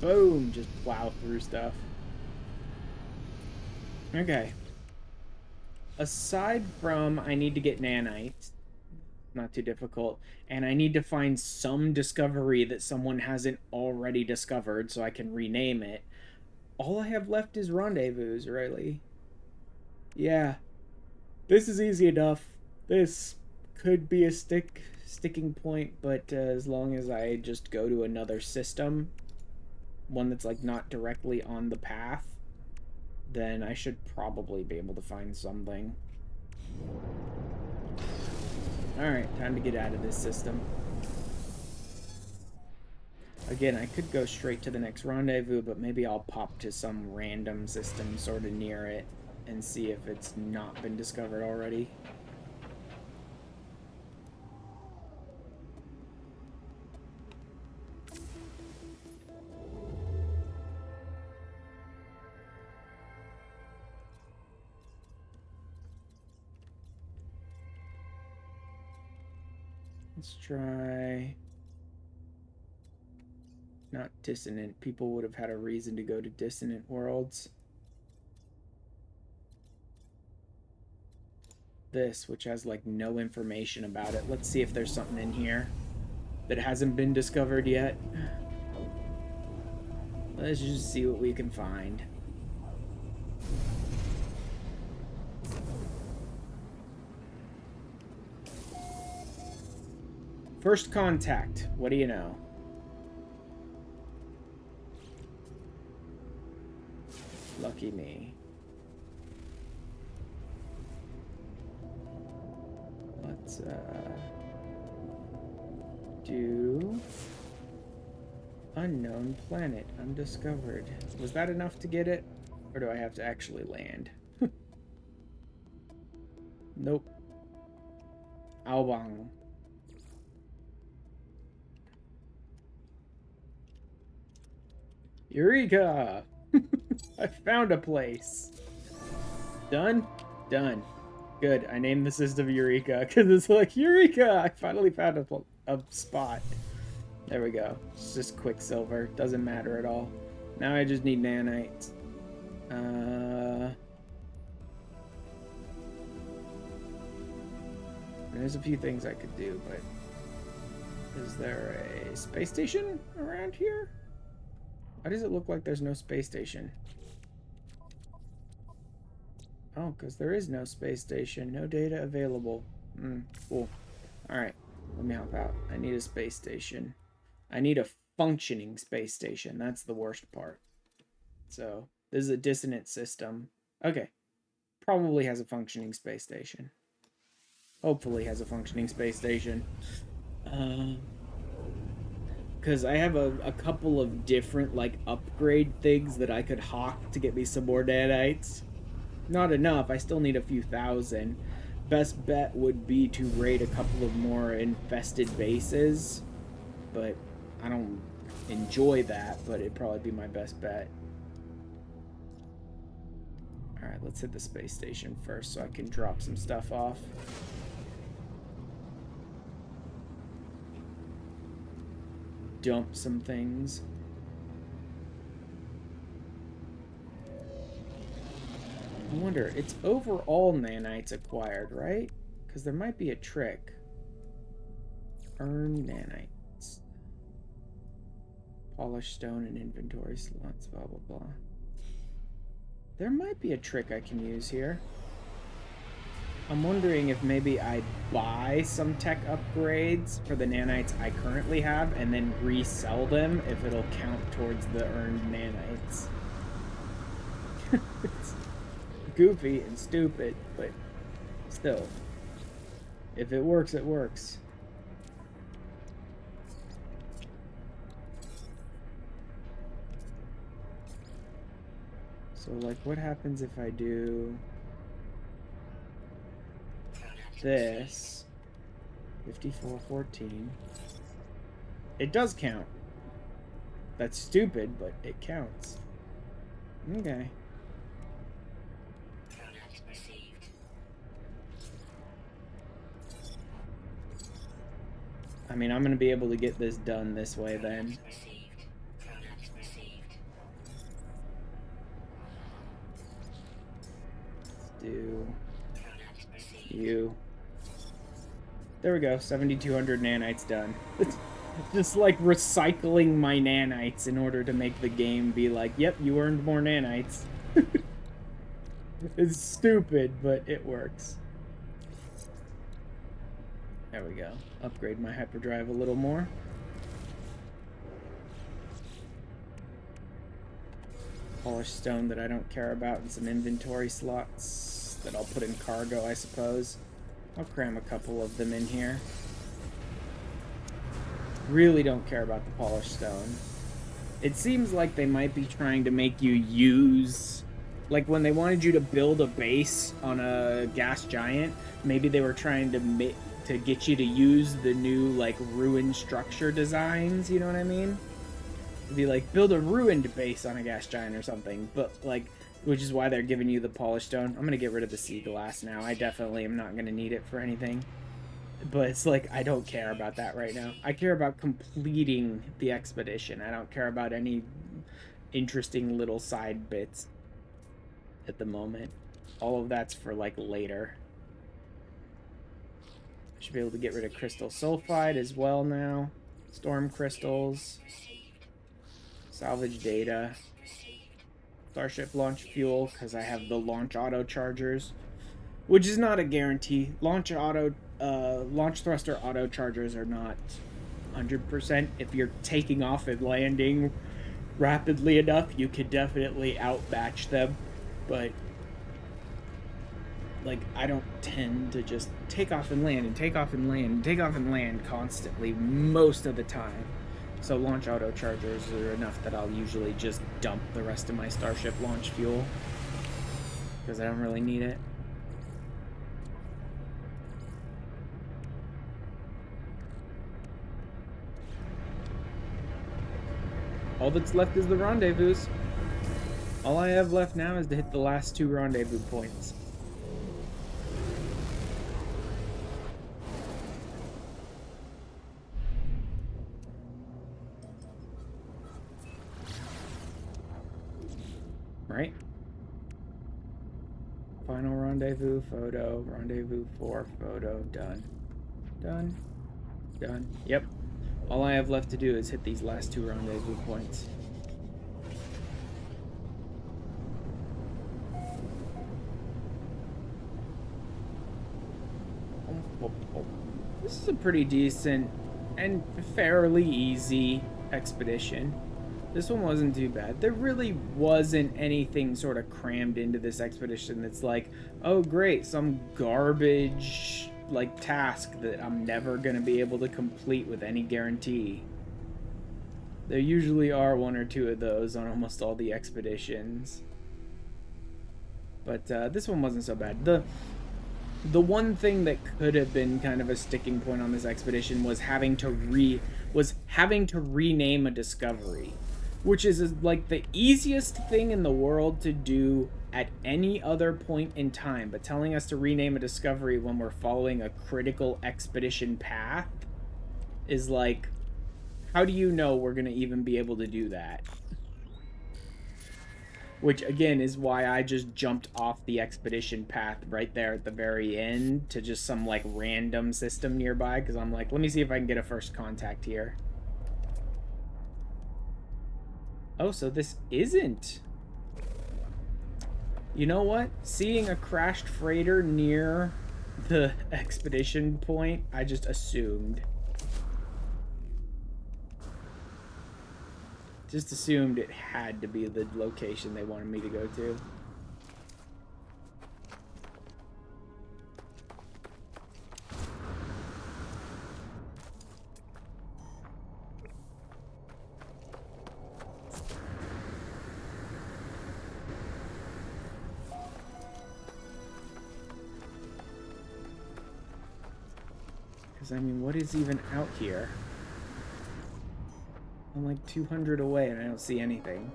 Boom! Just plow through stuff. Okay. Aside from I need to get nanites, not too difficult, and I need to find some discovery that someone hasn't already discovered so I can rename it, all I have left is rendezvous, really. Yeah. This is easy enough. This could be a sticking point, but as long as I just go to another system, one that's like not directly on the path, then I should probably be able to find something. Alright, time to get out of this system. Again, I could go straight to the next rendezvous, but maybe I'll pop to some random system sort of near it and see if it's not been discovered already. Let's try... Not dissonant. People would have had a reason to go to dissonant worlds. This, which has like no information about it. Let's see if there's something in here that hasn't been discovered yet. Let's just see what we can find. First contact. What do you know? Lucky me. Let's do unknown planet undiscovered. Was that enough to get it? Or do I have to actually land? Nope. Albang. Eureka! I found a place. Done? Done. Good. I named the system Eureka because it's like, Eureka! I finally found a spot. There we go. It's just Quicksilver. Doesn't matter at all. Now I just need nanites. There's a few things I could do, but... Is there a space station around here? Why does it look like there's no space station? Oh, because there is no space station. No data available. Cool. Alright, let me help out. I need a space station. I need a functioning space station. That's the worst part. So, this is a dissonant system. Okay. Probably has a functioning space station. Hopefully has a functioning space station. Because I have a couple of different, like, upgrade things that I could hawk to get me some more nanites. Not enough. I still need a few thousand. Best bet would be to raid a couple of more infested bases. But I don't enjoy that, but it'd probably be my best bet. Alright, let's hit the space station first so I can drop some stuff off. Dump some things. I wonder, it's overall nanites acquired, right? Because there might be a trick. Earn nanites. Polished stone and inventory slots, blah, blah, blah. There might be a trick I can use here. I'm wondering if maybe I buy some tech upgrades for the nanites I currently have and then resell them if it'll count towards the earned nanites. It's goofy and stupid, but still. If it works, it works. So, like, what happens if I do this? 5414. It does count. That's stupid, but it counts. Okay. I mean, I'm gonna be able to get this done this way then. Do you. There we go, 7,200 nanites done. Just like recycling my nanites in order to make the game be like, yep, you earned more nanites. It's stupid, but it works. There we go. Upgrade my hyperdrive a little more. Polished stone that I don't care about, and some inventory slots that I'll put in cargo, I suppose. I'll cram a couple of them in here. Really don't care about the polished stone. It seems like they might be trying to make you use... Like, when they wanted you to build a base on a gas giant, maybe they were trying to get you to use the new, like, ruined structure designs, you know what I mean? It'd be like, build a ruined base on a gas giant or something, but, like, which is why they're giving you the polished stone. I'm gonna get rid of the sea glass now. I definitely am not gonna need it for anything. But it's like, I don't care about that right now. I care about completing the expedition. I don't care about any interesting little side bits at the moment. All of that's for, like, later. Should be able to get rid of crystal sulfide as well now. Storm crystals. Salvage data. Starship launch fuel, because I have the launch auto chargers. Which is not a guarantee. Launch thruster auto chargers are not 100%. If you're taking off and landing rapidly enough, you could definitely outbatch them. But, like, I don't tend to just take off and land and take off and land and take off and land constantly most of the time. So launch auto chargers are enough that I'll usually just dump the rest of my Starship launch fuel, because I don't really need it. All that's left is the rendezvous. All I have left now is to hit the last 2 rendezvous points. right? Final rendezvous photo, rendezvous 4 photo, done. Done. Done. Yep. All I have left to do is hit these last 2 rendezvous points. This is a pretty decent and fairly easy expedition. This one wasn't too bad. There really wasn't anything sort of crammed into this expedition that's like, oh great, some garbage like task that I'm never going to be able to complete with any guarantee. There usually are 1 or 2 of those on almost all the expeditions. But this one wasn't so bad. The one thing that could have been kind of a sticking point on this expedition was having to rename a discovery, which is like the easiest thing in the world to do at any other point in time, but telling us to rename a discovery when we're following a critical expedition path is like, how do you know we're going to even be able to do that? Which, again, is why I just jumped off the expedition path right there at the very end to just some, like, random system nearby, because I'm like, let me see if I can get a first contact here. Oh, so this isn't... You know what? Seeing a crashed freighter near the expedition point, I just assumed. Just assumed it had to be the location they wanted me to go to. Because, I mean, what is even out here? I'm like 200 away and I don't see anything.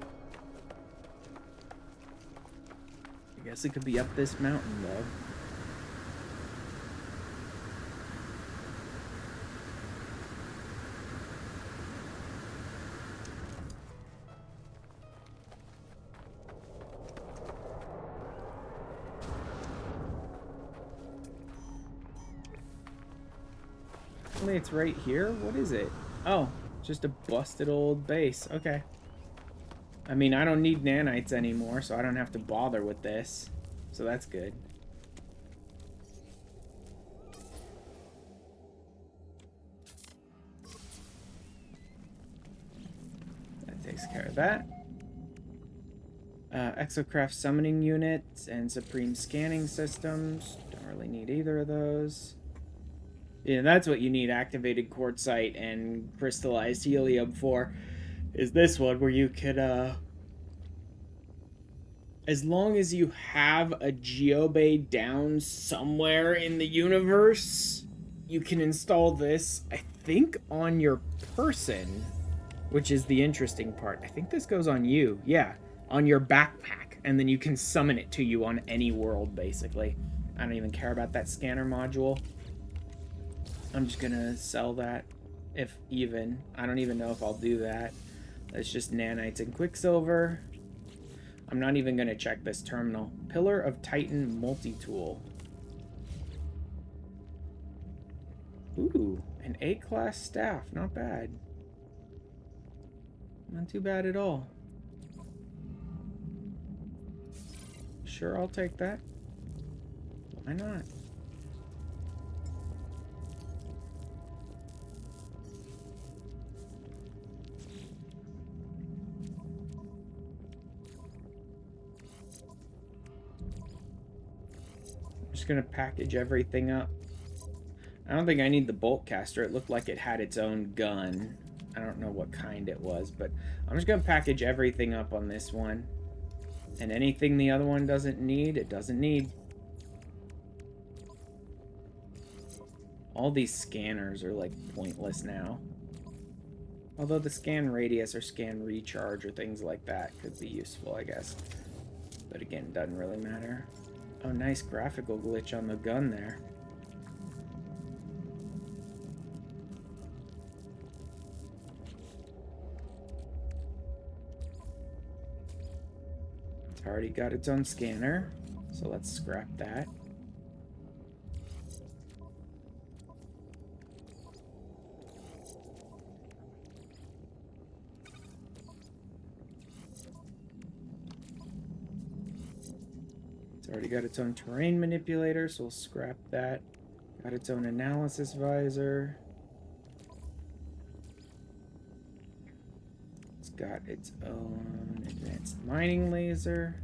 I guess it could be up this mountain, though. Only it's right here? What is it? Oh, just a busted old base. Okay. I mean, I don't need nanites anymore, so I don't have to bother with this. So that's good. That takes care of that. Exocraft summoning units and supreme scanning systems. Don't really need either of those. Yeah, that's what you need activated quartzite and crystallized helium for, is this one where you could, as long as you have a geobay down somewhere in the universe, you can install this, I think, on your person, which is the interesting part. I think this goes on you. Yeah, on your backpack, and then you can summon it to you on any world, basically. I don't even care about that scanner module. I'm just gonna sell that, if even. I don't even know if I'll do that. It's just nanites and quicksilver. I'm not even gonna check this terminal. Pillar of Titan multi-tool. Ooh, an A-class staff. Not bad. Not too bad at all. Sure, I'll take that. Why not? Just gonna package everything up. I don't think I need the bolt caster. It looked like it had its own gun. I don't know what kind it was, but I'm just gonna package everything up on this one. And anything the other one doesn't need, it doesn't need. All these scanners are like pointless now. Although the scan radius or scan recharge or things like that could be useful, I guess. But again, doesn't really matter. Oh, nice graphical glitch on the gun there. already got its own scanner, so let's scrap that. It's already got its own terrain manipulator, so we'll scrap that. Got its own analysis visor. It's got its own advanced mining laser.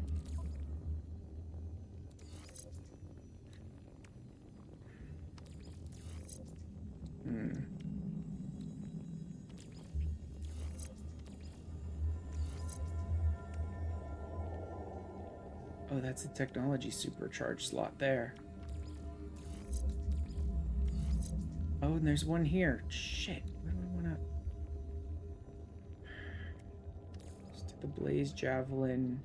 Oh, that's a technology supercharge slot there. Oh, and there's one here. Shit. Where do I want to... Stick the blaze javelin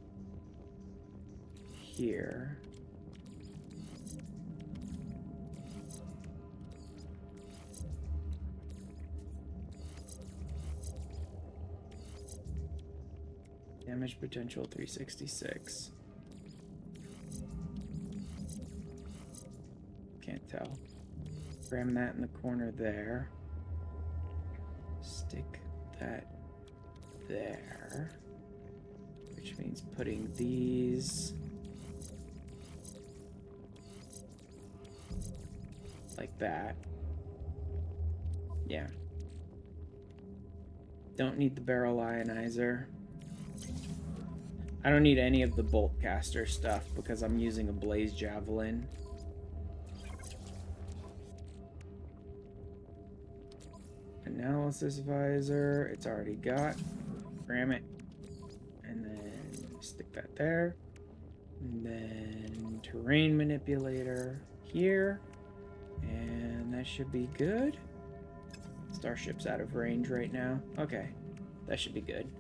here. Damage potential 366. Can't tell. Ram that in the corner there. Stick that there. Which means putting these like that. Yeah. Don't need the barrel ionizer. I don't need any of the bolt caster stuff because I'm using a blaze javelin. Analysis visor, it's already got. Ram it. And then stick that there. And then terrain manipulator here. And that should be good. Starship's out of range right now. Okay, that should be good.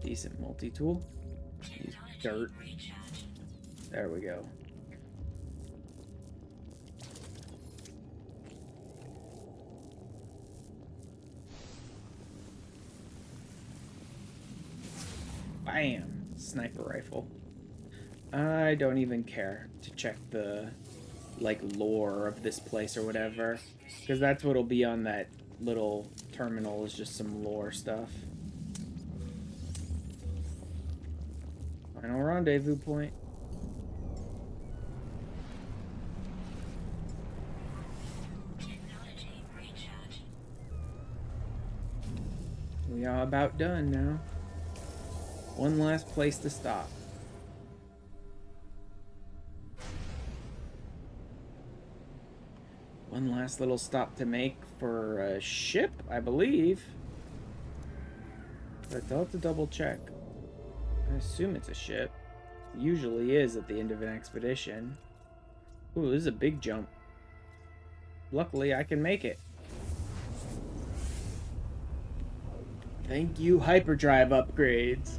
Decent multi-tool. Use dirt. There we go. Bam! Sniper rifle. I don't even care to check the, like, lore of this place or whatever. Because that's what'll be on that little terminal, is just some lore stuff. Final rendezvous point. We are about done now. One last place to stop. One last little stop to make for a ship, I believe. But I'll have to double check. I assume it's a ship. Usually is at the end of an expedition. Ooh, this is a big jump. Luckily, I can make it. Thank you, hyperdrive upgrades.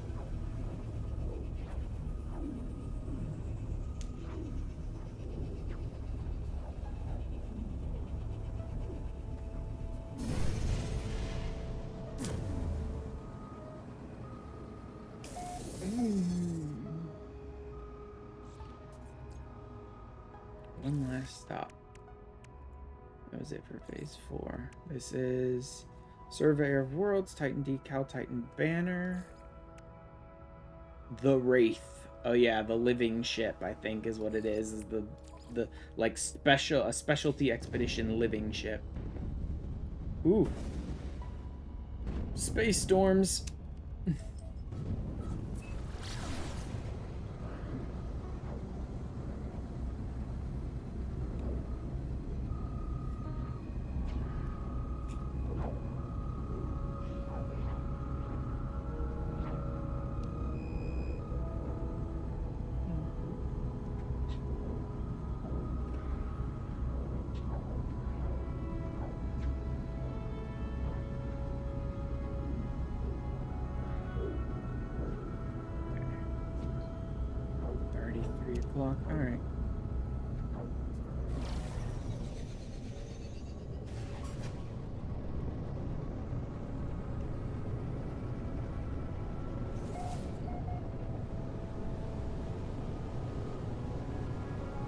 One last stop. That was it for phase 4. This is Surveyor of Worlds, Titan Decal, Titan Banner. The Wraith. Oh yeah, the living ship, I think is what it is the like a specialty expedition living ship. Ooh. Space storms. All right.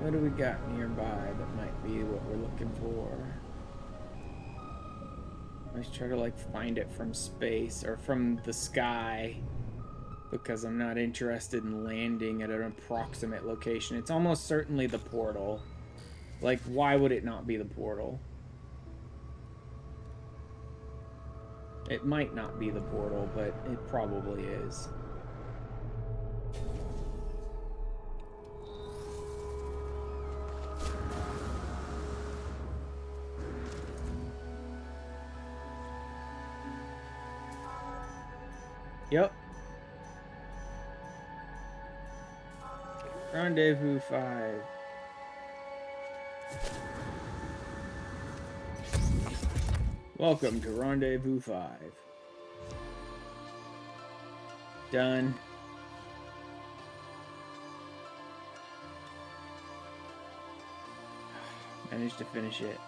What do we got nearby that might be what we're looking for? Let's try to like find it from space or from the sky, because I'm not interested in landing at an approximate location. It's almost certainly the portal. Like, why would it not be the portal? It might not be the portal, but it probably is. Yep. Rendezvous 5. Welcome to Rendezvous 5. Done. Managed to finish it.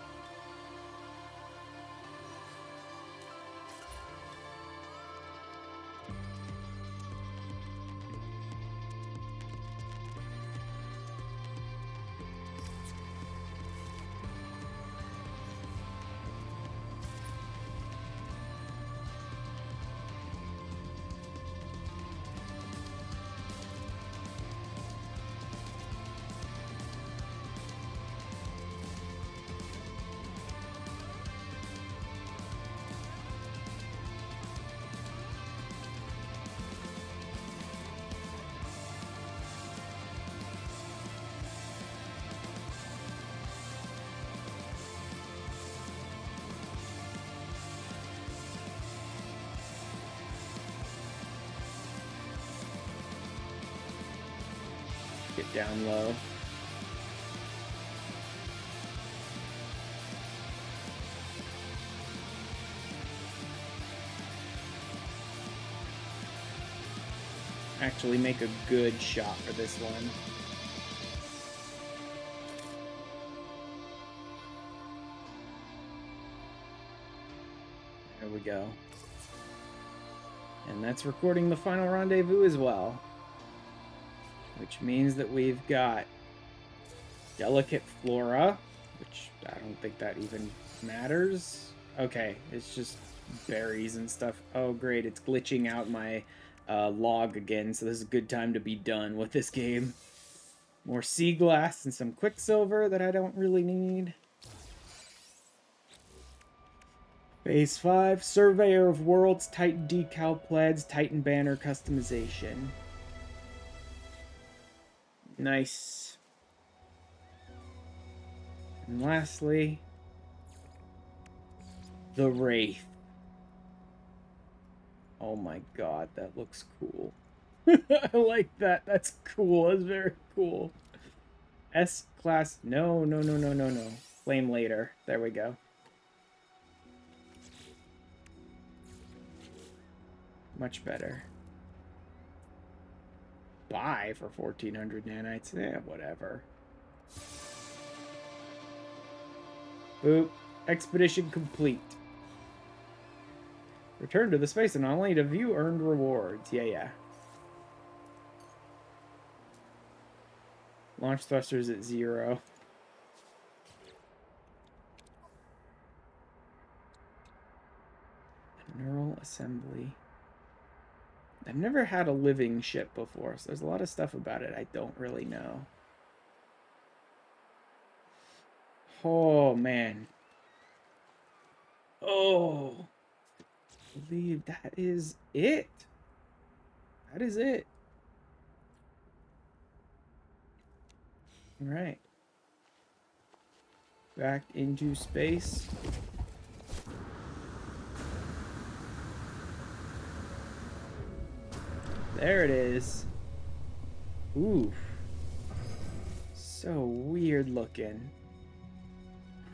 Get down low. Actually make a good shot for this one. There we go. And that's recording the final rendezvous as well. Which means that we've got delicate flora, which I don't think that even matters. Okay, it's just berries and stuff. Oh, great, it's glitching out my log again, so this is a good time to be done with this game. More sea glass and some quicksilver that I don't really need. Phase 5, Surveyor of Worlds, Titan Decal Pleds, Titan Banner Customization. Nice. And lastly, the Wraith. Oh my god, that looks cool. I like that. That's cool. That's very cool. S-Class. No. Flame later. There we go. Much better. Buy for 1,400 nanites. Eh, whatever. Boop. Expedition complete. Return to the space and only to view earned rewards. Yeah. Launch thrusters at 0. Neural assembly. I've never had a living ship before, so there's a lot of stuff about it I don't really know. Oh, man. Oh. I believe that is it. That is it. All right. Back into space. There it is. Ooh. So weird looking.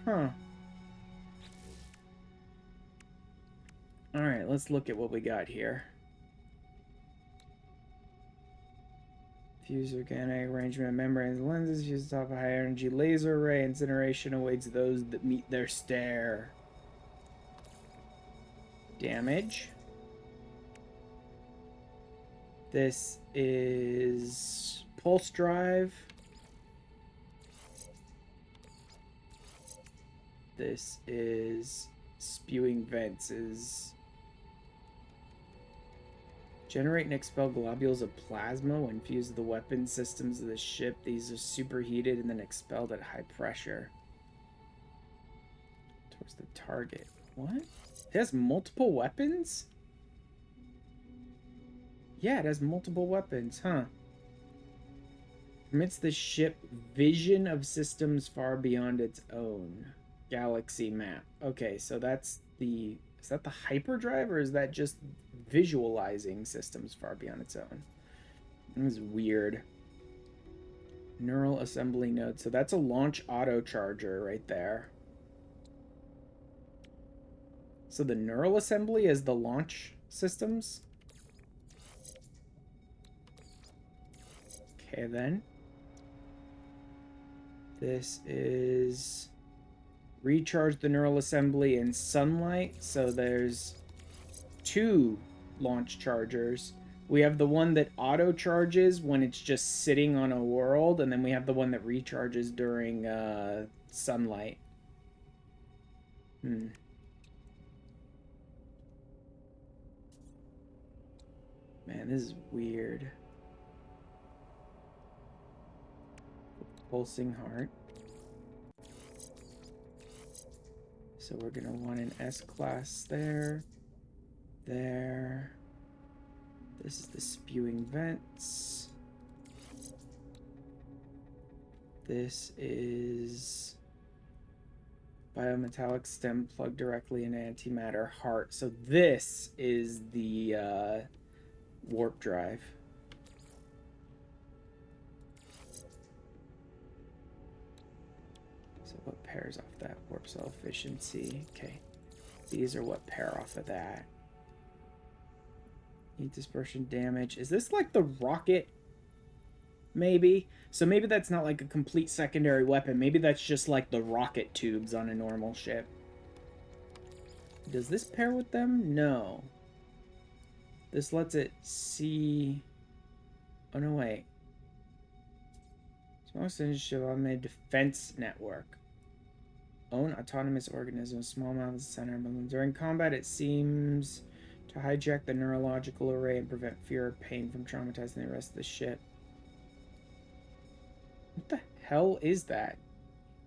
Huh. Alright, let's look at what we got here. Fuse organic arrangement of membranes and lenses. Fuse top of high energy laser array. Incineration awaits those that meet their stare. Damage. This is pulse drive. This is spewing vents. Is generate and expel globules of plasma when fused to the weapon systems of the ship. These are superheated and then expelled at high pressure towards the target. What? It has multiple weapons? Yeah, it has multiple weapons, huh? Permits the ship vision of systems far beyond its own. Galaxy map. Okay, so that's the... Is that the hyperdrive, or is that just visualizing systems far beyond its own? This is weird. Neural assembly node. So that's a launch auto charger right there. So the neural assembly is the launch systems? Okay, then. This is recharge the neural assembly in sunlight. So there's 2 launch chargers. We have the one that auto charges when it's just sitting on a world, and then we have the one that recharges during sunlight. Man, this is weird. Pulsing heart. So we're gonna want an S-class there. There. This is the spewing vents. This is biometallic stem plugged directly in antimatter heart. So this is the warp drive. So what pairs off that? Warp cell efficiency. Okay. These are what pair off of that. Heat dispersion damage. Is this like the rocket? Maybe. So maybe that's not like a complete secondary weapon. Maybe that's just like the rocket tubes on a normal ship. Does this pair with them? No. This lets it see... Oh, no, wait. Small ship automated defense network. Own autonomous organism, small amount of the center. During combat, it seems to hijack the neurological array and prevent fear or pain from traumatizing the rest of the ship. What the hell is that?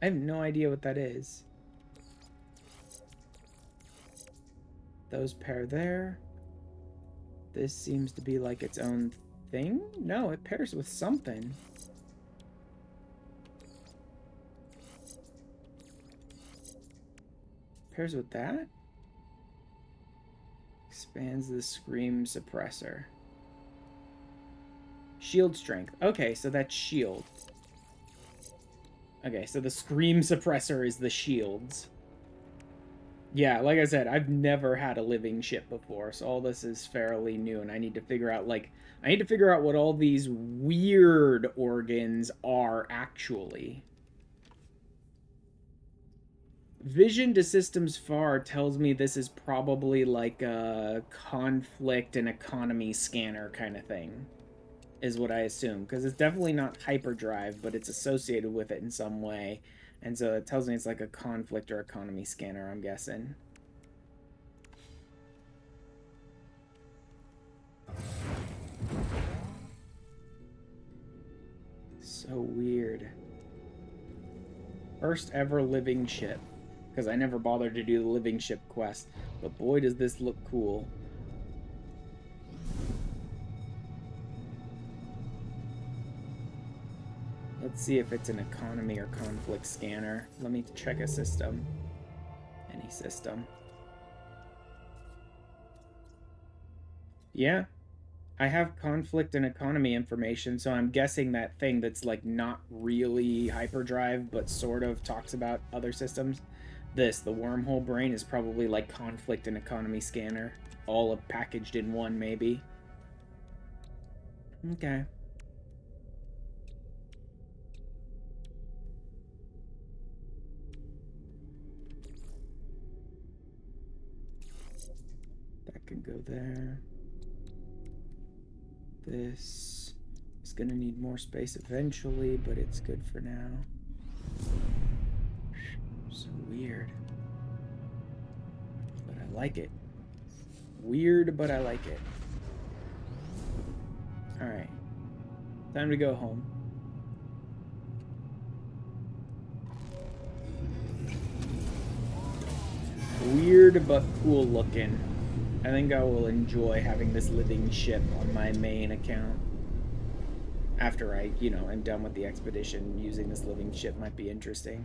I have no idea what that is. Those pair there. This seems to be like its own thing? No, it pairs with something. Pairs with that? Expands the scream suppressor. Shield strength. Okay, so that's shield. Okay, so the scream suppressor is the shields. Yeah, like I said, I've never had a living ship before, so all this is fairly new, and I need to figure out, what all these weird organs are actually. Vision to systems far tells me this is probably like a conflict and economy scanner kind of thing, is what I assume, because it's definitely not hyperdrive, but it's associated with it in some way. And so it tells me it's like a conflict or economy scanner, I'm guessing. So weird. First ever living ship. Because I never bothered to do the living ship quest. But boy, does this look cool. Let's see if it's an economy or conflict scanner. Let me check a system. Any system. Yeah. I have conflict and economy information, so I'm guessing that thing that's like not really hyperdrive, but sort of talks about other systems. The wormhole brain is probably like conflict and economy scanner. All packaged in one, maybe. Okay. That can go there. This is going to need more space eventually, but it's good for now. So weird. But I like it. Weird, but I like it. Alright. Time to go home. Weird, but cool looking. I think I will enjoy having this living ship on my main account. After I, am done with the expedition, using this living ship might be interesting.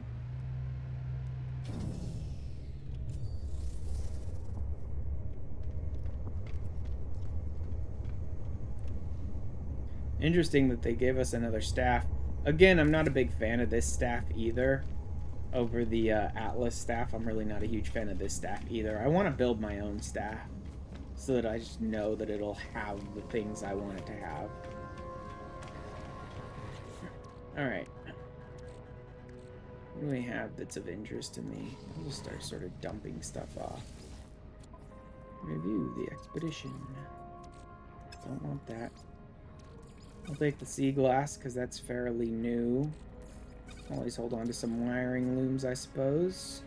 Interesting that they gave us another staff. Again, I'm not a big fan of this staff either. Over the Atlas staff, I'm really not a huge fan of this staff either. I want to build my own staff so that I just know that it'll have the things I want it to have. Alright. What do we have that's of interest to me? I'll just start sort of dumping stuff off. Review the expedition. Don't want that. I'll take the sea glass because that's fairly new. Always hold on to some wiring looms, I suppose.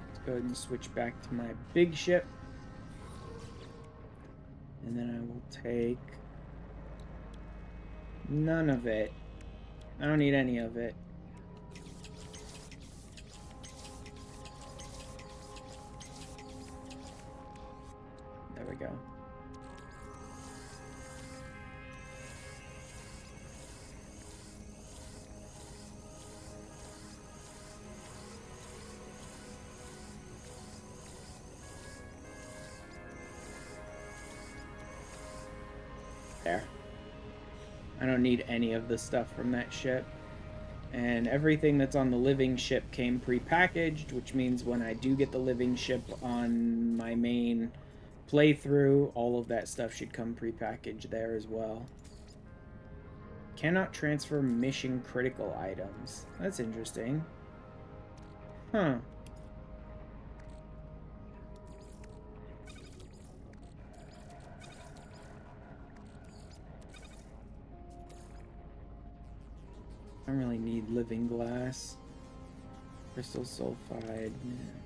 Let's go ahead and switch back to my big ship. And then I will take none of it. I don't need any of it. There we go. There. I don't need any of the stuff from that ship. And everything that's on the living ship came pre-packaged, which means when I do get the living ship on my main playthrough, all of that stuff should come pre-packaged there as well. Cannot transfer mission critical items. That's interesting. Huh. I don't really need living glass. Crystal sulfide,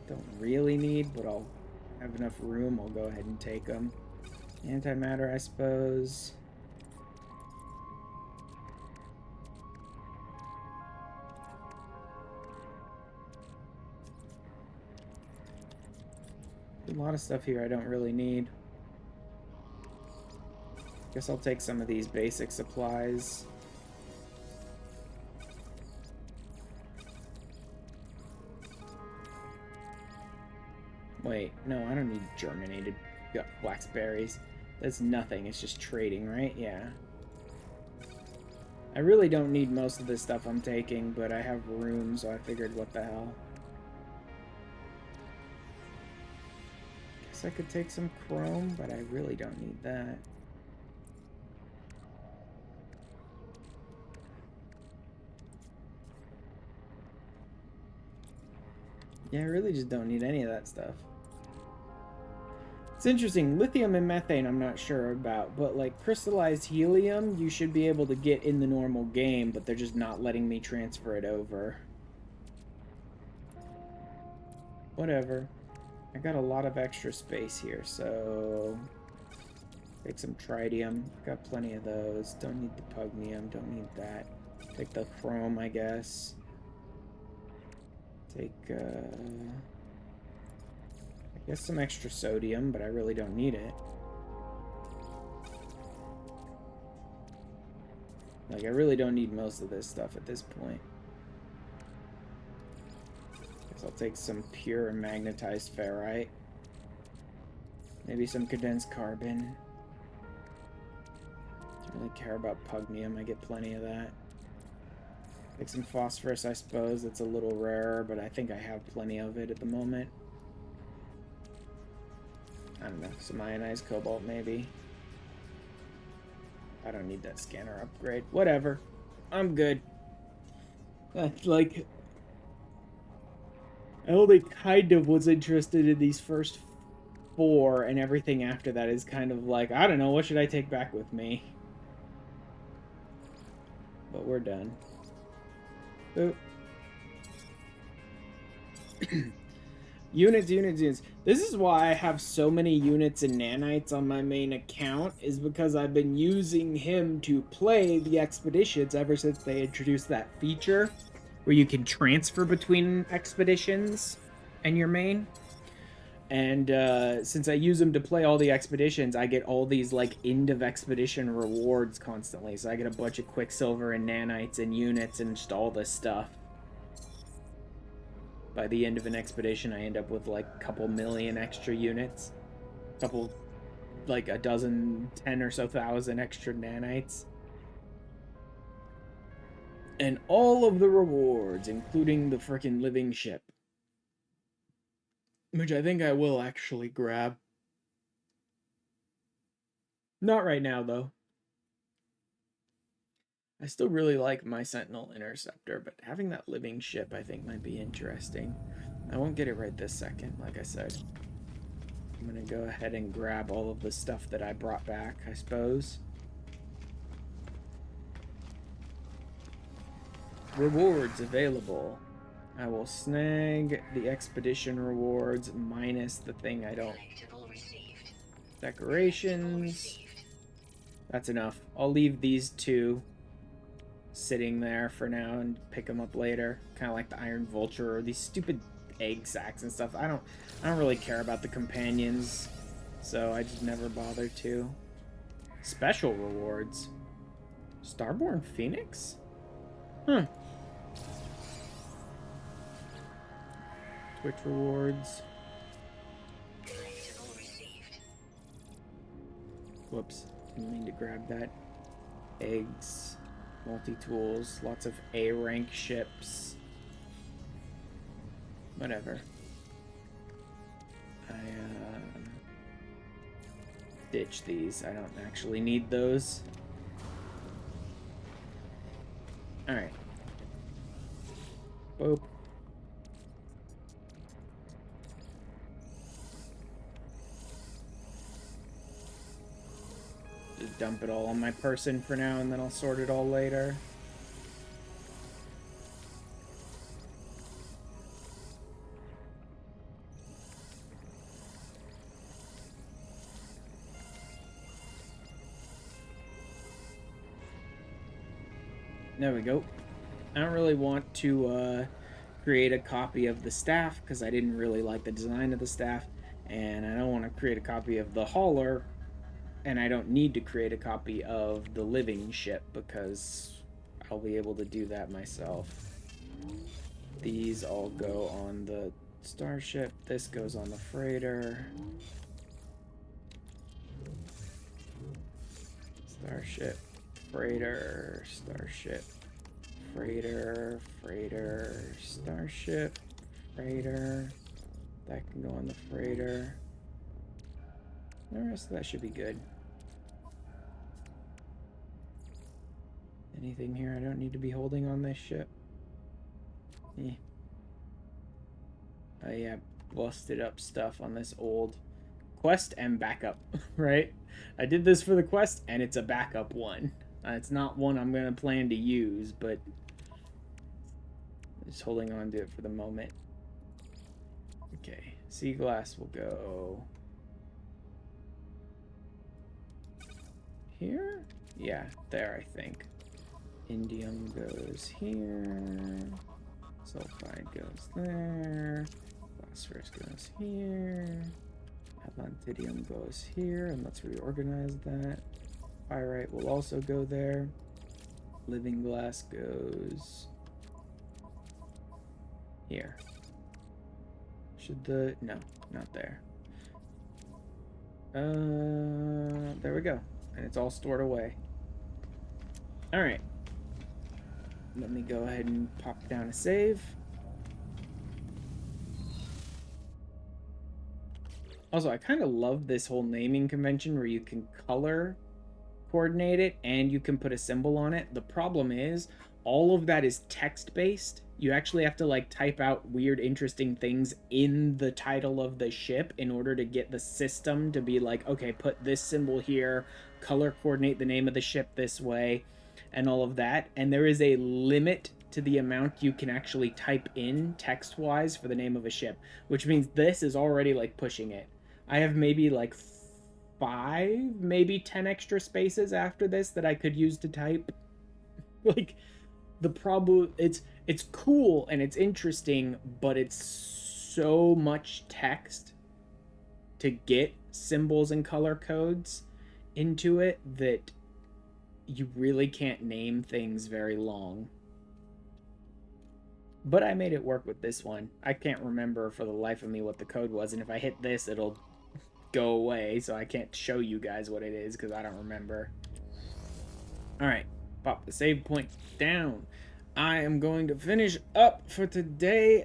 don't really need, but I'll have enough room. I'll go ahead and take them. Antimatter, I suppose. A lot of stuff here I don't really need. Guess I'll take some of these basic supplies. Wait, no, I don't need germinated blackberries. That's nothing, it's just trading, right? Yeah. I really don't need most of this stuff I'm taking, but I have room, so I figured, what the hell. Guess I could take some chrome, but I really don't need that. Yeah, I really just don't need any of that stuff. It's interesting, lithium and methane I'm not sure about, but like crystallized helium you should be able to get in the normal game, but they're just not letting me transfer it over. Whatever. I got a lot of extra space here, so take some tritium. Got plenty of those. Don't need the pugnium, don't need that. Take the chrome, I guess. Take, I guess some extra sodium, but I really don't need it. Like, I really don't need most of this stuff at this point. Guess I'll take some pure magnetized ferrite. Maybe some condensed carbon. Don't really care about pugnium, I get plenty of that. Take some phosphorus, I suppose. It's a little rarer, but I think I have plenty of it at the moment. I don't know, some ionized cobalt, maybe. I don't need that scanner upgrade. Whatever. I'm good. I I only kind of was interested in these first 4, and everything after that is kind of like, I don't know, what should I take back with me? But we're done. Boop. Units. This is why I have so many units and nanites on my main account, is because I've been using him to play the expeditions ever since they introduced that feature where you can transfer between expeditions and your main. And since I use him to play all the expeditions, I get all these like end of expedition rewards constantly. So I get a bunch of Quicksilver and nanites and units and just all this stuff. By the end of an expedition, I end up with like a couple million extra units. Couple, like a dozen, 10 or so thousand extra nanites. And all of the rewards, including the frickin' living ship. Which I think I will actually grab. Not right now, though. I still really like my Sentinel Interceptor, but having that living ship I think might be interesting. I won't get it right this second, like I said. I'm gonna go ahead and grab all of the stuff that I brought back, I suppose. Rewards available. I will snag the expedition rewards minus the thing I don't. Decorations. That's enough. I'll leave these 2 sitting there for now and pick them up later. Kind of like the Iron Vulture or these stupid egg sacs and stuff. I don't really care about the companions, so I just never bother to. Special rewards. Starborn Phoenix? Huh. Twitch rewards. Whoops. Didn't mean to grab that. Eggs. Multi-tools. Lots of A-rank ships. Whatever. I, ditch these. I don't actually need those. Alright. Boop. Just dump it all on my person for now, and then I'll sort it all later. There we go. I don't really want to create a copy of the staff because I didn't really like the design of the staff, and I don't want to create a copy of the hauler, and I don't need to create a copy of the living ship because I'll be able to do that myself. These all go on the starship. This goes on the freighter. Starship. Freighter, starship, freighter, starship, freighter. That can go on the freighter. The rest of that should be good. Anything here I don't need to be holding on this ship? Eh. Oh yeah, busted up stuff on this old quest and backup, right? I did this for the quest and it's a backup one. It's not one I'm going to plan to use, but just holding on to it for the moment. Okay, sea glass will go here? Yeah, there I think. Indium goes here. Sulfide goes there. Phosphorus goes here. Atlantidium goes here, and let's reorganize that. Pyrite will also go there. Living glass goes here. Should the... no, not there. There we go. And it's all stored away. Alright. Let me go ahead and pop down a save. Also, I kind of love this whole naming convention where you can color coordinate it and you can put a symbol on it. The problem is all of that is text-based. You actually have to like type out weird, interesting things in the title of the ship in order to get the system to be like, okay, put this symbol here, color coordinate the name of the ship this way, and all of that. And there is a limit to the amount you can actually type in text-wise for the name of a ship, which means this is already like pushing it. I have maybe like 5, maybe 10 extra spaces after this that I could use to type. Like, the problem, it's cool and it's interesting, but it's so much text to get symbols and color codes into it that you really can't name things very long. But I made it work with this one. I can't remember for the life of me what the code was, and if I hit this, it'll go away, so I can't show you guys what it is because I don't remember. Alright, pop the save point down. I am going to finish up for today.